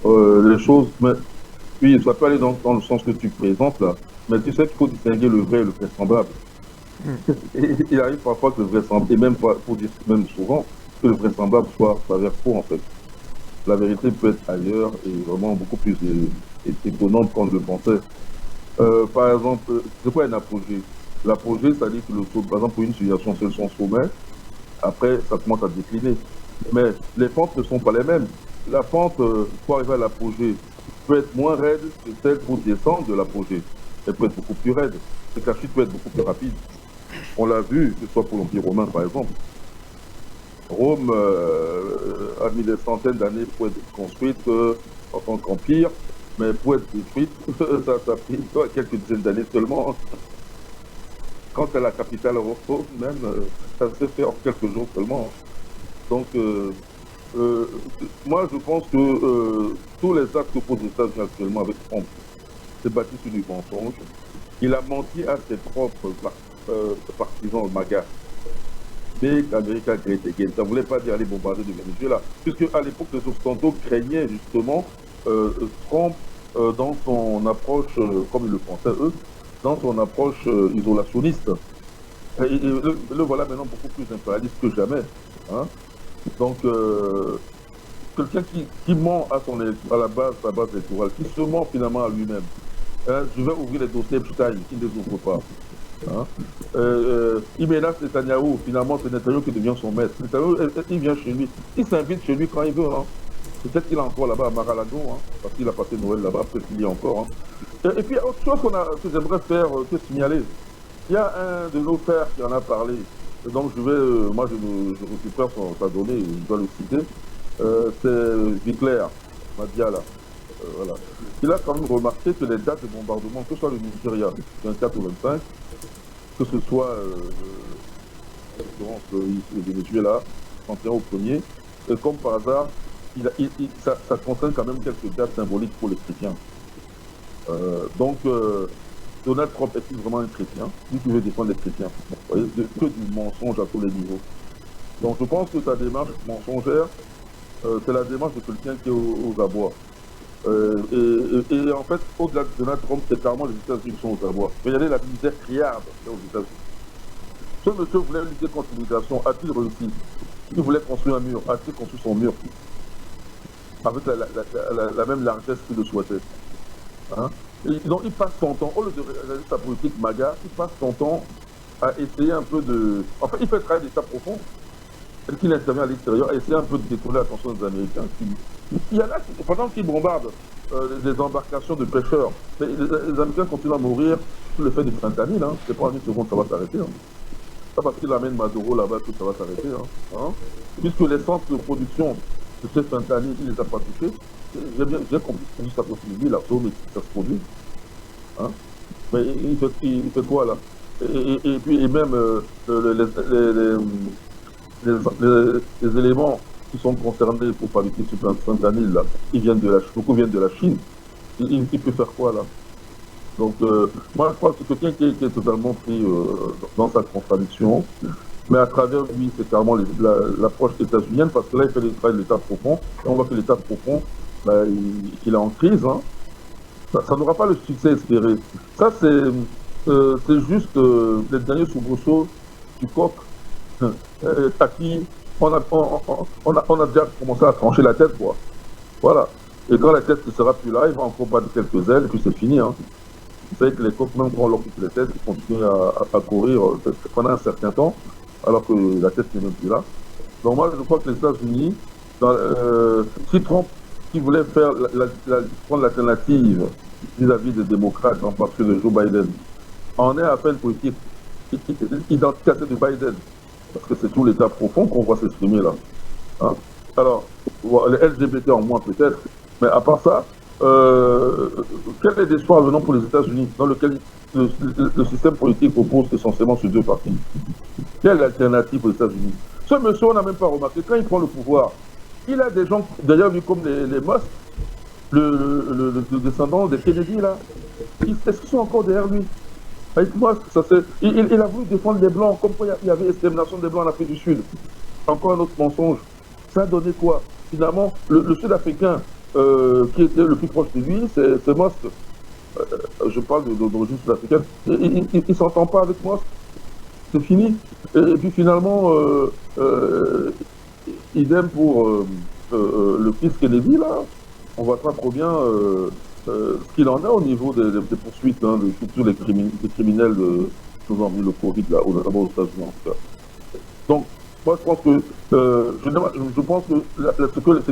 les choses, mais, oui, ça peut aller dans le sens que tu présentes là, mais tu sais qu'il faut distinguer le vrai et le vraisemblable. Et il arrive parfois que le vraisemblable, et même pour dire même souvent, que le vraisemblable s'avère faux en fait. La vérité peut être ailleurs et vraiment beaucoup plus étonnante qu'on ne le pensait. Par exemple, c'est quoi un apogée? L'apogée, c'est-à-dire que par exemple, pour une civilisation, c'est son sommet, après, ça commence à décliner. Mais les pentes ne sont pas les mêmes. La pente, pour arriver à l'apogée, peut être moins raide que celle pour descendre de l'apogée. Elle peut être beaucoup plus raide. Et la chute peut être beaucoup plus rapide. On l'a vu, que ce soit pour l'Empire romain, par exemple. Rome a mis des centaines d'années pour être construite en tant qu'empire, mais pour être détruite, ça a pris quelques dizaines d'années seulement. Quant à la capitale Rome, même, ça s'est fait en quelques jours seulement. Donc, moi, je pense que tous les actes que posent les États-Unis actuellement avec Trump, c'est bâti sur du mensonge. Il a menti à ses propres partisans MAGA. Make America Great Again. Ça ne voulait pas dire aller bombarder le Venezuela. Puisque à l'époque, les Occidentaux craignaient justement Trump dans son approche, comme ils le pensaient eux, dans son approche isolationniste. Et le voilà maintenant beaucoup plus impérialiste que jamais. Hein. Donc, quelqu'un qui ment à la base électorale, qui se ment finalement à lui-même. Je vais ouvrir les dossiers Epstein, qui ne les ouvre pas. Hein? Il menace Netanyahou, finalement c'est Netanyahou qui devient son maître. Netanyahou, il vient chez lui, il s'invite chez lui quand il veut. Hein? Peut-être qu'il est encore là-bas à Mar-a-Lago, hein? Parce qu'il a passé Noël là-bas, peut-être qu'il y est encore. Hein? Et puis autre chose que j'aimerais faire, que signaler, Il y a un de nos frères qui en a parlé. Donc je vais, moi je récupère sa donnée, je dois le citer. C'est Viclair, Madiala. Voilà. Il a quand même remarqué que les dates de bombardement, que ce soit le Nigeria, 24 ou 25, que ce soit le Venezuela, 31 au premier, comme par hasard, ça concerne quand même quelques dates symboliques pour les chrétiens. Donc, Donald Trump est-il vraiment un chrétien? Lui qui veut défendre les chrétiens. Vous voyez, que du mensonge à tous les niveaux. Donc, je pense que sa démarche mensongère, c'est la démarche de quelqu'un qui est aux abois. Et en fait, au-delà de Donald Trump, c'est clairement les États-Unis qui sont aux abois. Regardez la misère criarde aux États-Unis. Ce monsieur voulait lutter contre l'immigration, a-t-il réussi? Il voulait construire un mur, a-t-il construit son mur avec la même largesse qu'il le souhaitait? Hein? Donc il passe son temps, au lieu de réaliser sa politique MAGA, il passe son temps à essayer un peu de... En fait, il fait un travail d'état profond, et qu'il intervient à l'extérieur, à essayer un peu de détourner l'attention des Américains. Il y en a qui, pendant qu'ils bombardent des embarcations de pêcheurs, les Américains continuent à mourir sous le fait du fentanyl. Hein. C'est pas en une seconde ça va s'arrêter. Hein. Pas parce qu'il amène Maduro là-bas que ça va s'arrêter. Hein. Puisque les centres de production de ce fentanyl, il ne les a pas touchés. J'ai compris que ça continue, il a mais ça se produit. Hein. Mais il fait quoi là? Et puis, et même les éléments qui sont concernés pour fabriquer ce fentanyl là, beaucoup viennent de la Chine. Il peut faire quoi là? Donc, moi, je crois que c'est quelqu'un qui est totalement pris dans sa contradiction. Mais à travers lui, c'est carrément l'approche états-unienne, parce que là, il fait le travail de l'État profond. Et on voit que l'État profond, il est en crise. Hein. Ça n'aura pas le succès espéré. Ça, c'est juste les derniers soubresauts du coq à qui on a déjà commencé à trancher la tête, quoi. Voilà. Et quand la tête ne sera plus là, il va encore battre quelques ailes, et puis c'est fini. Hein. Vous savez que les coqs, même quand on leur coupe les têtes, ils continuent à courir pendant un certain temps, alors que la tête n'est même plus là. Donc moi, je crois que les États-Unis, si Trump, qui voulait prendre l'alternative vis-à-vis des démocrates, en particulier de Joe Biden, en est à faire une politique identique à celle de Biden, parce que c'est tout l'État profond qu'on voit s'exprimer là. Hein? Alors, les LGBT en moins peut-être, mais à part ça, quel est l'espoir venant pour les États-Unis, dans lequel le système politique repose essentiellement sur deux partis? Quelle est l'alternative aux États-Unis? Ce monsieur, on n'a même pas remarqué, quand il prend le pouvoir, il a des gens, d'ailleurs, vu comme les Musk, le descendant des Kennedy, là, est-ce qu'ils sont encore derrière lui? Avec Musk, il a voulu défendre les Blancs, comme quand il y avait extermination des Blancs en Afrique du Sud. Encore un autre mensonge. Ça a donné quoi? Finalement, le Sud-Africain qui était le plus proche de lui, c'est Musk. Je parle d'origine sud-africaine. Il ne s'entend pas avec Musk. C'est fini. Et puis finalement, idem pour le fils Kennedy, là, on voit pas trop bien ce qu'il en est au niveau des poursuites, hein, surtout les criminels qui nous ont mis le Covid là, d'abord aux États-Unis en tout cas. Donc, moi je pense que ce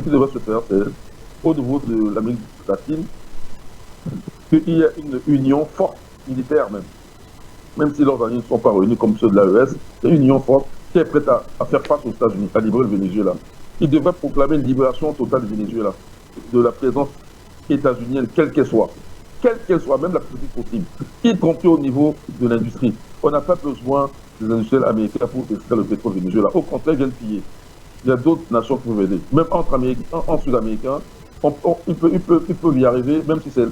qui devrait se faire, c'est au niveau de l'Amérique latine, qu'il y ait une union forte, militaire même si leurs alliés ne sont pas réunis comme ceux de l'AES, c'est une union forte qui est prête à faire face aux États-Unis, à libérer le Venezuela. Il devrait proclamer une libération totale du Venezuela, de la présence états-unienne, quelle qu'elle soit, même la plus petite possible, y compris au niveau de l'industrie. On n'a pas besoin des industriels américains pour extraire le pétrole du Venezuela. Au contraire, ils viennent piller. Il y a d'autres nations qui peuvent aider. Même en Sud-Américains, il peut y arriver, même si c'est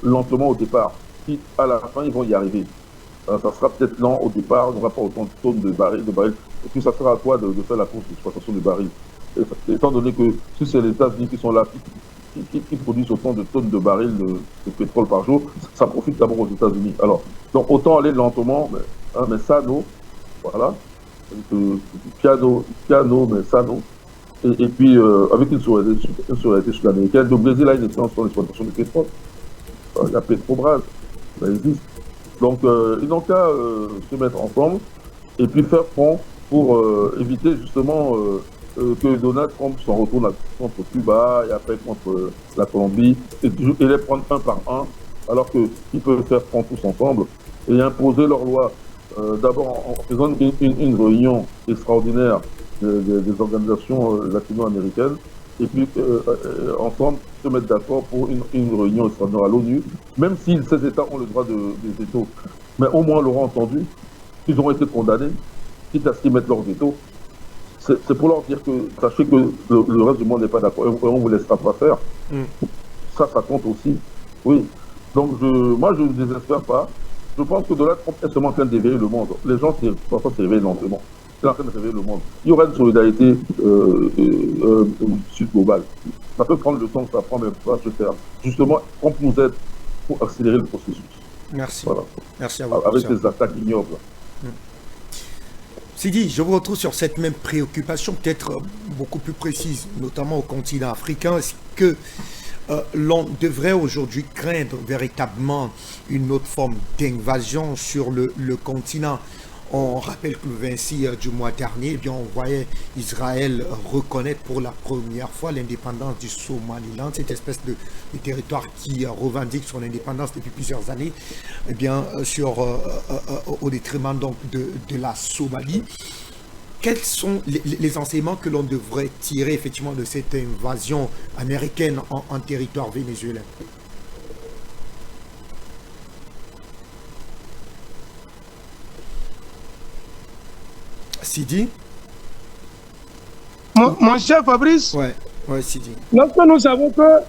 lentement au départ. Puis à la fin, ils vont y arriver. Ça sera peut-être lent au départ, on n'aura pas autant de tonnes de barils. Et puis ça sera à toi de faire la course d'exploitation de barils. Étant donné que si c'est les États-Unis qui sont là, qui produisent autant de tonnes de barils de pétrole par jour, ça profite d'abord aux États-Unis. Alors, donc autant aller lentement, mais sano, voilà. Piano, mais sano. Et puis avec une souveraineté sud-américaine. Le Brésil a une excellence dans l'exploitation du pétrole. Il y a Petrobras, ça existe. Donc, ils n'ont qu'à se mettre ensemble et puis faire front pour éviter justement que Donald Trump s'en retourne contre Cuba et après contre la Colombie et les prendre un par un, alors qu'ils peuvent faire front tous ensemble et imposer leurs lois. D'abord en faisant une réunion extraordinaire des organisations latino-américaines, et puis ensemble se mettre d'accord pour une réunion extraordinaire à l'ONU, même si ces États ont le droit des veto. Mais au moins l'auront entendu, ils auront été condamnés, quitte à ce qu'ils mettent leur veto. C'est pour leur dire que sachez que le reste du monde n'est pas d'accord et on ne vous laissera pas faire. Ça compte aussi. Oui. Donc moi je ne désespère pas. Je pense que Donald Trump est seulement en train de réveiller le monde. Les gens sont en train de se réveiller lentement. Il est en train de réveiller le monde. Il y aura une solidarité sud-globale. Ça peut prendre le temps que ça prend, mais pas se faire. Justement, Trump nous aide pour accélérer le processus. Merci. Voilà. Merci à vous. Avec des attaques ignobles. Sidi, je vous retrouve sur cette même préoccupation, peut-être beaucoup plus précise, notamment au continent africain. Est-ce que l'on devrait aujourd'hui craindre véritablement une autre forme d'invasion sur le continent? On rappelle que le 26 du mois dernier, eh bien, on voyait Israël reconnaître pour la première fois l'indépendance du Somaliland, cette espèce de territoire qui revendique son indépendance depuis plusieurs années, eh bien, au détriment donc de la Somalie. Quels sont les enseignements que l'on devrait tirer effectivement de cette invasion américaine en territoire vénézuélien? Sidi? Mon cher Fabrice, ouais, Sidi. Lorsque nous savons que,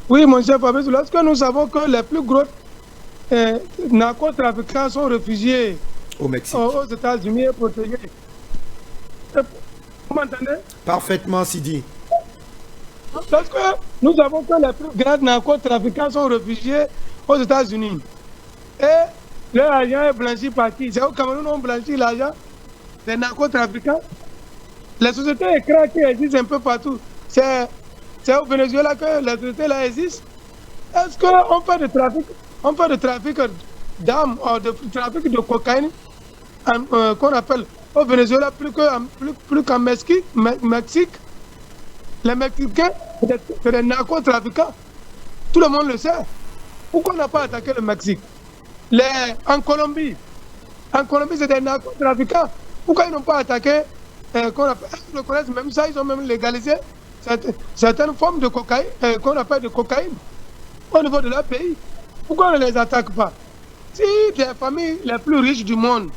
oui, mon cher Fabrice, lorsque nous savons que les plus gros narcotrafiquants sont réfugiés au Mexique, aux États-Unis et protégés. Vous m'entendez? Parfaitement, Sidi. Lorsque nous savons que les plus grands narcotrafiquants sont réfugiés aux États-Unis et leur argent est blanchi par qui? C'est au Cameroun on blanchit l'argent des narcotrafiquants. Les sociétés écrans qui existent un peu partout, c'est au Venezuela que les sociétés là existent. Est-ce qu'on fait de trafic d'armes, de trafic de cocaïne qu'on appelle au Venezuela plus qu'en Mexique? Les Mexicains, c'est des narcotrafiquants. Tout le monde le sait. Pourquoi on n'a pas attaqué le Mexique? En Colombie, c'est des narcotrafiquants. Pourquoi ils n'ont pas attaqué qu'on appelle, ils reconnaissent même ça, ils ont même légalisé certaines formes de cocaïne, qu'on appelle de cocaïne, au niveau de leur pays. Pourquoi on ne les attaque pas? Si les familles les plus riches du monde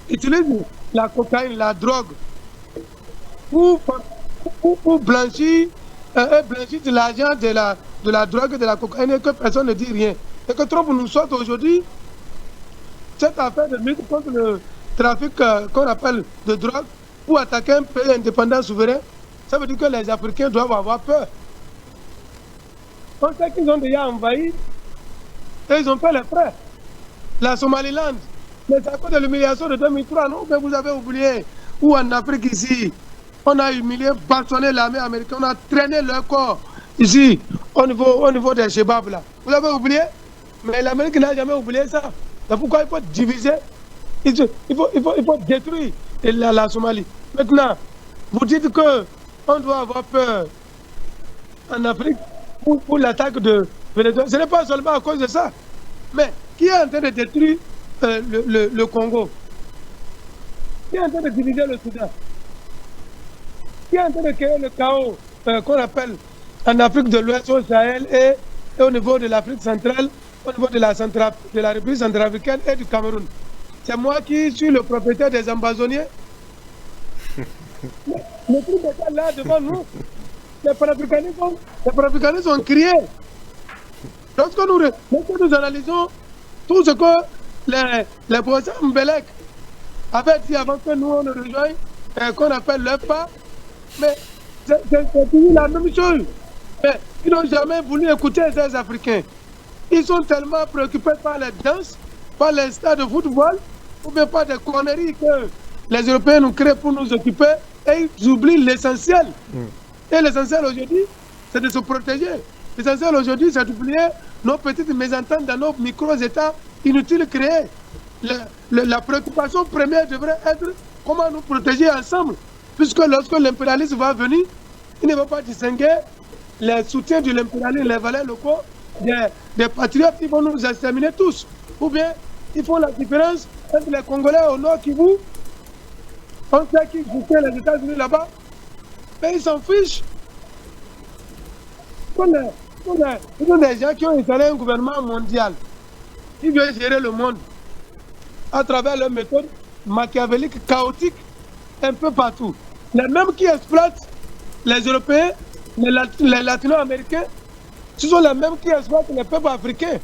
utilisent la cocaïne, la drogue, pour blanchir de l'argent de la drogue et de la cocaïne et que personne ne dit rien, et que Trump nous sorte aujourd'hui cette affaire de lutte contre le trafic qu'on appelle de drogue pour attaquer un pays indépendant souverain, ça veut dire que les Africains doivent avoir peur. On sait qu'ils ont déjà envahi et ils ont fait les frais. La Somaliland, mais c'est à cause de l'humiliation de 2003, non? Mais vous avez oublié, ou en Afrique ici, on a humilié, bâtonné l'armée américaine, on a traîné leur corps ici, au niveau des Chebabs là. Vous avez oublié? Mais l'Amérique n'a jamais oublié ça. C'est pourquoi il faut diviser, il faut détruire la Somalie. Maintenant, vous dites qu'on doit avoir peur en Afrique pour l'attaque de Venezuela. Ce n'est pas seulement à cause de ça. Mais qui est en train de détruire le Congo? Qui est en train de diviser le Soudan? Qui est en train de créer le chaos qu'on appelle en Afrique de l'Ouest, au Sahel et au niveau de l'Afrique centrale, au niveau de la République centrafricaine et du Cameroun? C'est moi qui suis le propriétaire des Amazoniens. Le truc est là devant nous. Les panafricanistes ont crié. Lorsque nous analysons tout ce que les professeurs Mbelek avaient dit avant que nous on ne rejoigne, qu'on appelle leur pas, mais c'est toujours la même chose. Mais ils n'ont jamais voulu écouter ces Africains. Ils sont tellement préoccupés par les danses, par les stades de football, ou bien par des conneries que les Européens nous créent pour nous occuper, et ils oublient l'essentiel. Et l'essentiel aujourd'hui, c'est de se protéger. L'essentiel aujourd'hui, c'est d'oublier nos petites mésententes dans nos micro-États inutiles créés. La préoccupation première devrait être comment nous protéger ensemble. Puisque lorsque l'impérialisme va venir, il ne va pas distinguer les soutiens de l'impérialisme, les valeurs locaux, des patriotes qui vont nous exterminer tous. Ou bien ils font la différence entre les Congolais au nord Kivu. On sait qu'ils soutiennent les États-Unis là-bas. Mais ils s'en fichent. Ils sont des gens qui ont installé un gouvernement mondial qui veut gérer le monde à travers leurs méthodes machiavéliques, chaotiques, un peu partout. Les mêmes qui exploitent les Européens, les Latino-Américains, ce sont les mêmes qui exploitent les peuples africains.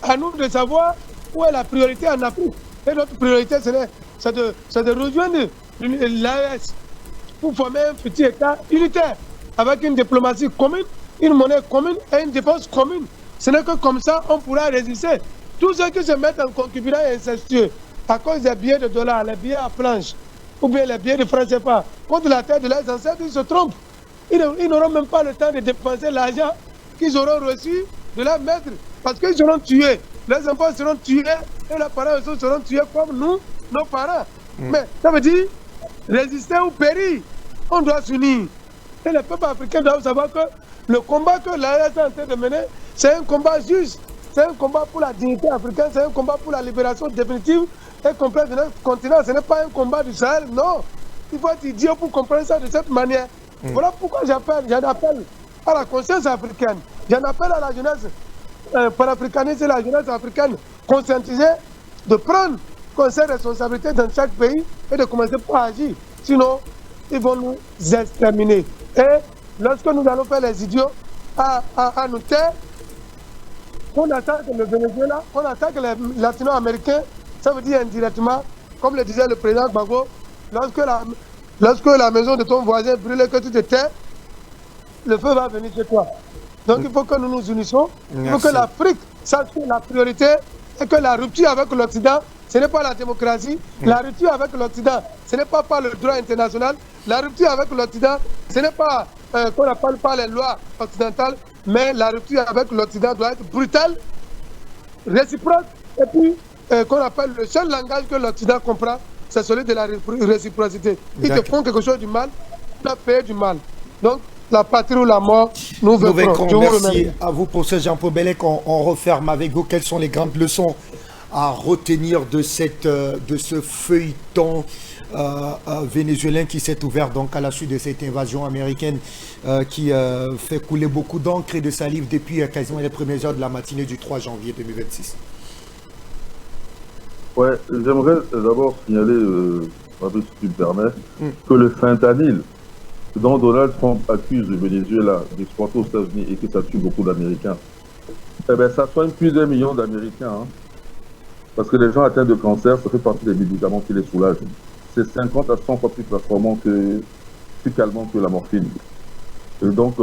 À nous de savoir où est la priorité en Afrique. Et notre priorité, c'est de rejoindre l'AES pour former un futur État unitaire avec une diplomatie commune, une monnaie commune et une défense commune. Ce n'est que comme ça qu'on pourra résister. Tous ceux qui se mettent en concubinage incestueux à cause des billets de dollars, les billets à planche, ou bien les billets de francs CFA, contre la tête de leurs ancêtres, ils se trompent. Ils n'auront même pas le temps de dépenser l'argent qu'ils auront reçu de leur maître, parce qu'ils seront tués. Les enfants seront tués et leurs parents aussi seront tués comme nous, nos parents. Mais ça veut dire résister ou périr. On doit s'unir. Et les peuples africains doivent savoir que le combat que l'AES est en train de mener, c'est un combat juste. C'est un combat pour la dignité africaine, c'est un combat pour la libération définitive et complète de notre continent. Ce n'est pas un combat du Sahel, non. Il faut être idiot pour comprendre ça de cette manière. Voilà pourquoi j'en appelle à la conscience africaine. J'en appelle à la jeunesse panafricaniste et la jeunesse africaine conscientisée de prendre ses responsabilités dans chaque pays et de commencer par agir. Sinon, ils vont nous exterminer. Et lorsque nous allons faire les idiots à nous taire, on attaque le Venezuela, on attaque les latino-américains, ça veut dire indirectement, comme le disait le président Gbagbo, lorsque la maison de ton voisin brûle et que tu te tais, le feu va venir chez toi. Donc il faut que nous nous unissions, il faut que l'Afrique sache que la priorité et que la rupture avec l'Occident, ce n'est pas la démocratie, la rupture avec l'Occident, ce n'est pas le droit international, la rupture avec l'Occident, ce n'est pas qu'on n'appelle pas les lois occidentales, mais la rupture avec l'Occident doit être brutale, réciproque, et puis qu'on appelle le seul langage que l'Occident comprend, c'est celui de la réciprocité. Ils te font quelque chose du mal, tu dois payer du mal. Donc, la patrie ou la mort, nous vaincrons. Merci à vous, professeur Jean-Paul Bellec. On referme avec vous. Quelles sont les grandes leçons à retenir de ce feuilleton vénézuélien qui s'est ouvert donc à la suite de cette invasion américaine qui fait couler beaucoup d'encre et de salive depuis quasiment les premières heures de la matinée du 3 janvier 2026. Ouais, j'aimerais d'abord signaler, si tu me permets, que le fentanyl dont Donald Trump accuse le Venezuela d'exporter aux États-Unis et que ça tue beaucoup d'Américains, eh bien, ça soigne plus d'1 million d'Américains. Hein. Parce que les gens atteints de cancer, ça fait partie des médicaments qui les soulagent. C'est 50 à 100 fois plus performant plus calmant que la morphine. Et donc,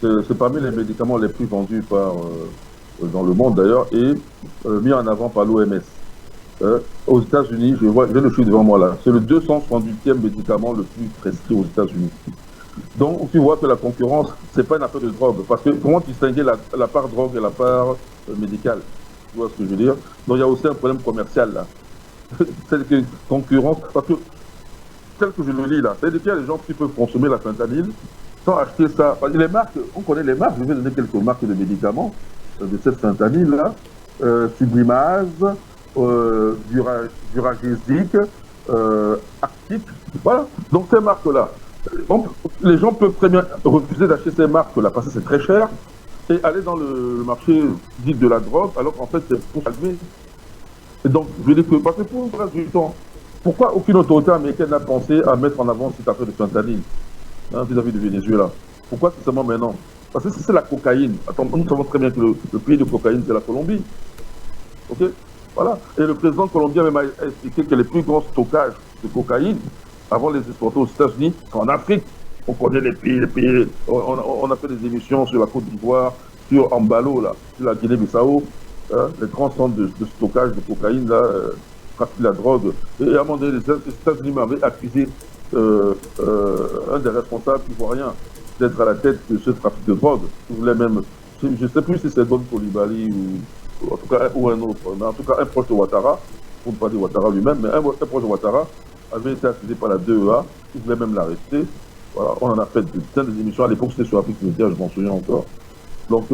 c'est parmi les médicaments les plus vendus dans le monde d'ailleurs et mis en avant par l'OMS. Aux États-Unis, j'ai le chiffre devant moi là, c'est le 278e médicament le plus prescrit aux États-Unis. Donc, tu vois que la concurrence, c'est pas une affaire de drogue. Parce que comment distinguer la part drogue et la part médicale? Tu vois ce que je veux dire? Donc, il y a aussi un problème commercial là. C'est que concurrence, parce que tel que je le lis là, c'est-à-dire qu'il y a des gens qui peuvent consommer la fentanyl sans acheter ça. Les marques, on connaît les marques, je vais donner quelques marques de médicaments de cette fentanyl là, Sublimaz, Duragesic, Actic, voilà. Donc ces marques-là, les gens peuvent très bien refuser d'acheter ces marques-là parce que c'est très cher et aller dans le marché dit de la drogue, alors qu'en fait c'est pour calmer. Et donc je dis que parce que pour le reste du temps, pourquoi aucune autorité américaine n'a pensé à mettre en avant cette affaire de fentanyl vis-à-vis du Venezuela? Pourquoi c'est seulement maintenant? Parce que c'est la cocaïne. Attends, nous savons très bien que le pays de cocaïne c'est la Colombie. Ok? Voilà. Et le président colombien même a expliqué que les plus grands stockages de cocaïne, avant les exporter aux États-Unis, c'est en Afrique. On connaît les pays. On a fait des émissions sur la Côte d'Ivoire, sur Ambalo, là, sur la Guinée-Bissau, les grands centres de stockage de cocaïne, là, trafic de la drogue. Et à un moment donné, les États-Unis m'avaient accusé un des responsables ivoiriens d'être à la tête de ce trafic de drogue. Je ne sais plus si c'est Don Coulibaly ou en tout cas ou un autre, mais en tout cas un proche de Ouattara, pour ne pas dire Ouattara lui-même, mais un proche de Ouattara avait été accusé par la DEA, il voulait même l'arrêter. Voilà, on en a fait des émissions, à l'époque c'était sur Afrique Média, je m'en souviens encore. Donc,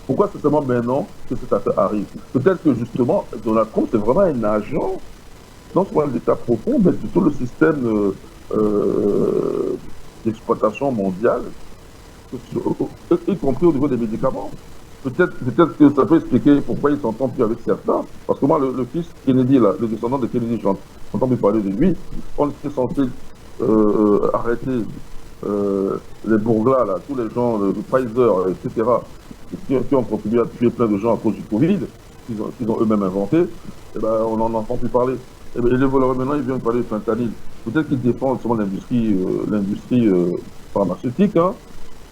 pourquoi c'est seulement maintenant que cette affaire arrive? Peut-être que justement, Donald Trump, c'est vraiment un agent, non seulement de l'État profond, mais de tout le système d'exploitation mondiale, y compris au niveau des médicaments. Peut-être que ça peut expliquer pourquoi il s'entend plus avec certains. Parce que moi, le fils Kennedy, là, le descendant de Kennedy, j'entends plus parler de lui. On était censé arrêter les bourglas, là, tous les gens de Pfizer, etc., qui ont contribué à tuer plein de gens à cause du Covid, qu'ils ont eux-mêmes inventé. Et ben, on n'en entend plus parler. Et les voleurs, maintenant, ils viennent parler de fentanyl. Peut-être qu'ils défendent seulement l'industrie pharmaceutique, hein.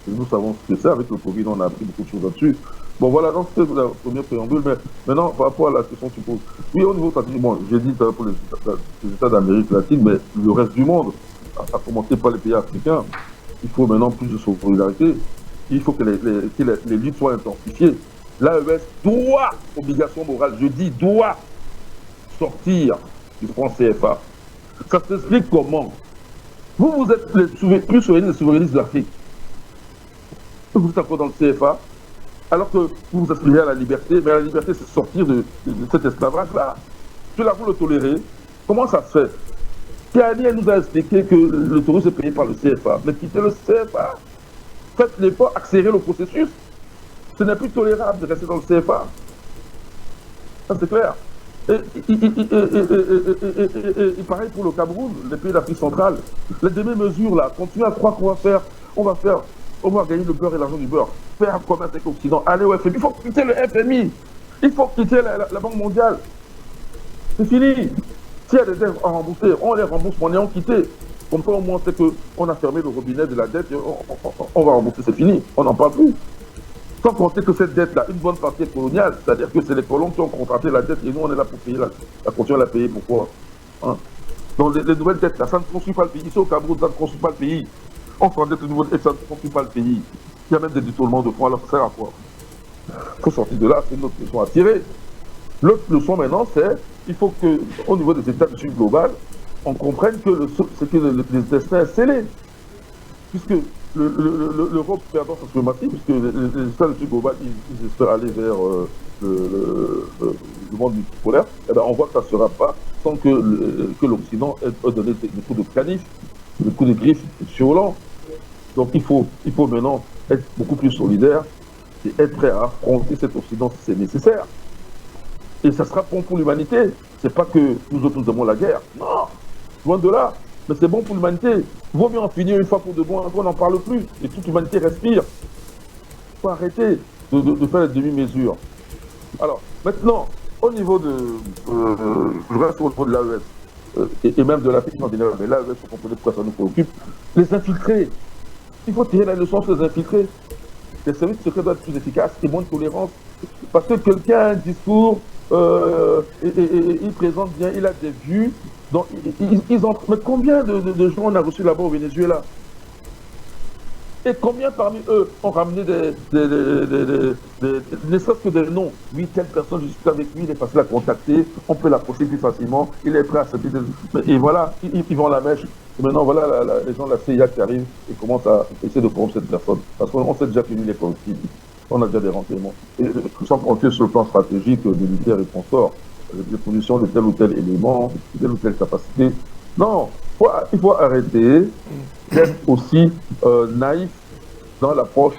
Et nous savons ce que c'est. Avec le Covid, on a appris beaucoup de choses là-dessus. Bon, voilà, donc c'était la première préambule. Mais maintenant, par rapport à la question que tu poses. Oui, au niveau stratégique, bon, j'ai dit pour les États d'Amérique latine, mais le reste du monde, à commencer par les pays africains, il faut maintenant plus de solidarité. Il faut que les luttes soient intensifiées. L'AES doit, obligation morale, je dis doit sortir du franc CFA. Ça s'explique comment? Vous êtes les plus souverainistes de l'Afrique. Vous êtes encore dans le CFA, alors que vous vous aspirez à la liberté, mais la liberté, c'est sortir de cet esclavage-là. Cela, vous le tolérez. Comment ça se fait? Tiani nous a expliqué que le tourisme est payé par le CFA, mais quittez le CFA. Faites l'effort, accélérez le processus. Ce n'est plus tolérable de rester dans le CFA. Ça, c'est clair. Et pareil pour le Cameroun, les pays d'Afrique centrale. Les demi-mesures, là, continuez à croire qu'on va faire, on va gagner le beurre et l'argent du beurre. Faire un commerce avec l'Occident. Allez au FMI. Il faut quitter le FMI. Il faut quitter la Banque mondiale. C'est fini. S'il y a des dettes à rembourser, on les rembourse, on est en quitté. Comme ça, au moins, c'est qu'on a fermé le robinet de la dette et on va rembourser, c'est fini. On n'en parle plus. Sans compter que cette dette-là, une bonne partie est coloniale, c'est-à-dire que c'est les colons qui ont contracté la dette et nous, on est là pour payer continuer à la payer. Pourquoi, hein? Donc, les nouvelles dettes, là, ça ne construit pas le pays. Ici, au Cameroun, ça ne construit pas le pays. On s'endette de nouveau et ça ne construit pas le pays. Il y a même des détournements de fonds, alors ça sert à quoi? Il faut sortir de là, c'est une autre leçon à tirer. L'autre leçon maintenant, c'est il faut qu'au niveau des États du Sud global, on comprenne que le destin est scellé. Puisque l'Europe perdant sa suprématie, puisque les États du Sud global, ils espèrent aller vers le monde multipolaire, eh ben, on voit que ça ne sera pas sans que l'Occident ait donné des coups de canif, des coups de griffe violents. Donc il faut maintenant être beaucoup plus solidaire et être prêt à affronter cet Occident si c'est nécessaire. Et ça sera bon pour l'humanité. C'est pas que nous autres nous aimons la guerre. Non, loin de là. Mais c'est bon pour l'humanité. Il vaut mieux en finir une fois pour de bon, on n'en parle plus. Et toute l'humanité respire. Il faut arrêter de faire les demi-mesures. Alors, maintenant, au niveau je reste au niveau de l'AES, et même de l'Afrique en général, mais l'AES, vous comprenez pourquoi ça nous préoccupe. Les infiltrés. Il faut tirer la leçon sur les infiltrés. Les services secrets doivent être plus efficaces et moins de tolérance. Parce que quelqu'un a un discours, il présente bien, il a des vues. Donc, mais combien de gens on a reçus là-bas au Venezuela? Et combien parmi eux ont ramené ne serait-ce que des noms? Oui, telle personne, je suis avec lui, il est facile à contacter, on peut l'approcher plus facilement, il est prêt à s'appuyer. Et voilà, ils vont à la mèche. Et maintenant, voilà les gens de la CIA qui arrivent et commencent à essayer de corrompre cette personne. Parce qu'on sait déjà qu'il est corruptible. On a déjà des renseignements. Et sans compter sur le plan stratégique, militaire et consort, les positions de tel ou tel élément, de telle ou telle capacité. Non, il faut arrêter d'être aussi naïf dans l'approche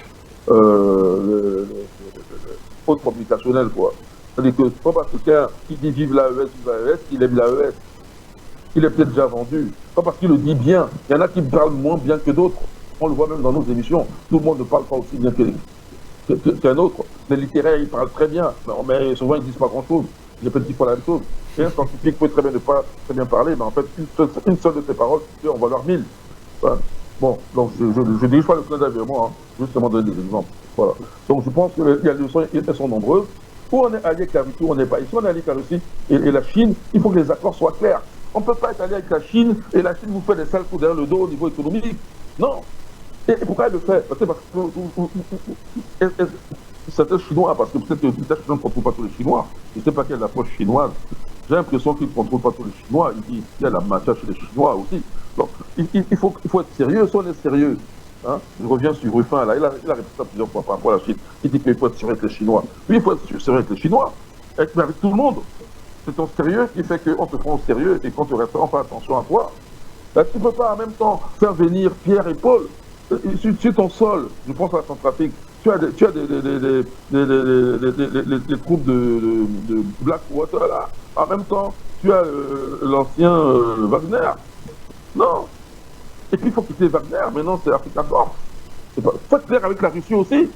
haute communicationnelle, quoi. C'est-à-dire que pas parce que quelqu'un qui dit vive l'AES, il aime l'AES. Il est peut-être déjà vendu. Pas parce qu'il le dit bien. Il y en a qui parlent moins bien que d'autres. On le voit même dans nos émissions. Tout le monde ne parle pas aussi bien qu'un autre. Les littéraires, ils parlent très bien. Mais souvent, ils ne disent pas grand-chose. Ils répètent 10 fois la même chose. Et un scientifique peut très bien ne pas très bien parler, mais en fait, une seule de ses paroles, on va leur 1000. Voilà. Bon, donc je dirige pas le clin d'œil vers moi, hein, justement donner des exemples. Voilà. Donc je pense que les leçons, elles sont nombreuses. Où on est allié avec la Russie, où on n'est pas. Ici, on est allié avec la Russie et la Chine, il faut que les accords soient clairs. On ne peut pas être allié avec la Chine et la Chine vous fait des sales coups derrière le dos au niveau économique. Non. Et pourquoi elle le fait? Parce que certains Chinois, parce que peut-être que les Chinois ne contrôlent pas tous les Chinois. Je ne sais pas quelle est l'approche chinoise. J'ai l'impression qu'ils ne contrôlent pas tous les Chinois. Il y a la matière chez les Chinois aussi. Donc, il faut être sérieux. Si on est sérieux, Hein, je reviens sur Ruffin, là, il a répété ça plusieurs fois par rapport à la Chine. Il dit qu'il faut être sérieux avec les Chinois. Oui, il faut être sérieux avec les Chinois, mais avec tout le monde. C'est ton sérieux qui fait qu'on te prend au sérieux et qu'on te reste, on fait attention à toi. Là, tu ne peux pas en même temps faire venir Pierre et Paul sur ton sol. Je pense à la Centrafrique. Tu as des troupes de Blackwater là. En même temps, tu as l'ancien Wagner. Non. Et puis il faut quitter Wagner. Maintenant, c'est Africa Corps. Il faut être clair avec la Russie aussi.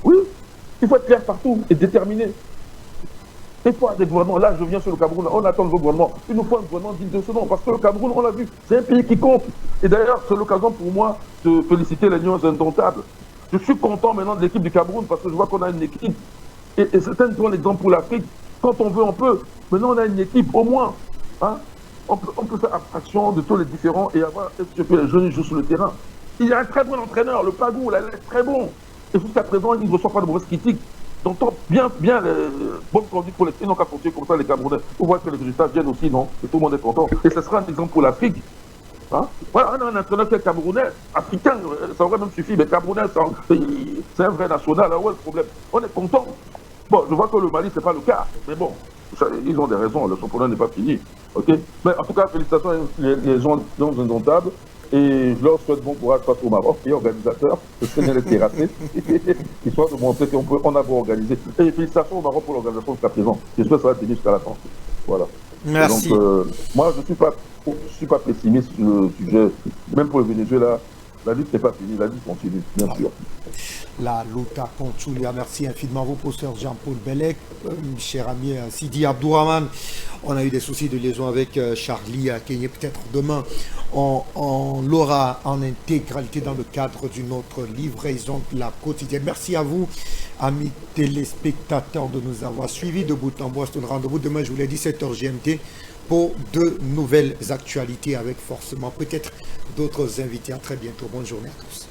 Oui. Il faut être clair partout et déterminé. Il faut des gouvernements. Là, je viens sur le Cameroun. On attend le gouvernement. Il nous faut un gouvernement digne de ce nom. Parce que le Cameroun, on l'a vu, c'est un pays qui compte. Et d'ailleurs, c'est l'occasion pour moi de féliciter les Lions indomptables. Je suis content maintenant de l'équipe du Cameroun parce que je vois qu'on a une équipe. Et c'est un bon exemple pour l'Afrique. Quand on veut, on peut. Maintenant, on a une équipe, au moins. Hein? On peut faire abstraction de tous les différents et avoir ce que les jeunes jouent sur le terrain. Il y a un très bon entraîneur, le Pagou, là, il est très bon. Et jusqu'à présent, il ne reçoit pas de mauvaises critiques. Donc, bien bonne conduite pour les ils n'ont qu'à continuer comme ça, les Camerounais. Vous voyez que les résultats viennent aussi, non? Et tout le monde est content. Et ce sera un exemple pour l'Afrique. Hein? Voilà, on a un entraîneur qui est Camerounais, africain, ça aurait même suffi, mais Camerounais, c'est un vrai national. Là, où est le problème? On est content. Bon, je vois que le Mali, ce n'est pas le cas. Mais bon, ils ont des raisons, le championnat n'est pas fini. Okay? Mais en tout cas, félicitations les gens indomptables. Et je leur souhaite bon courage face au Maroc, et organisateurs, le Sénégal terrassé, histoire de montrer qu'on a beau organiser. Et félicitations au Maroc pour l'organisation jusqu'à présent. J'espère que ça va tenir jusqu'à la fin. Voilà. Merci. Et donc, moi, je ne suis pas pessimiste sur le sujet. Même pour le Venezuela, la lutte n'est pas finie, la lutte continue, bien sûr. La lutte continue. Merci infiniment à vous, professeur Jean-Paul Bellec, cher ami Sidi Abdourahmane. On a eu des soucis de liaison avec Charlie Kenyé. Peut-être demain, on l'aura en intégralité dans le cadre d'une autre livraison de la quotidienne. Merci à vous, amis téléspectateurs, de nous avoir suivis de bout en bout. C'est un rendez-vous demain, je vous l'ai dit, 7h GMT, pour de nouvelles actualités avec forcément peut-être d'autres invités. À très bientôt. Bonne journée à tous.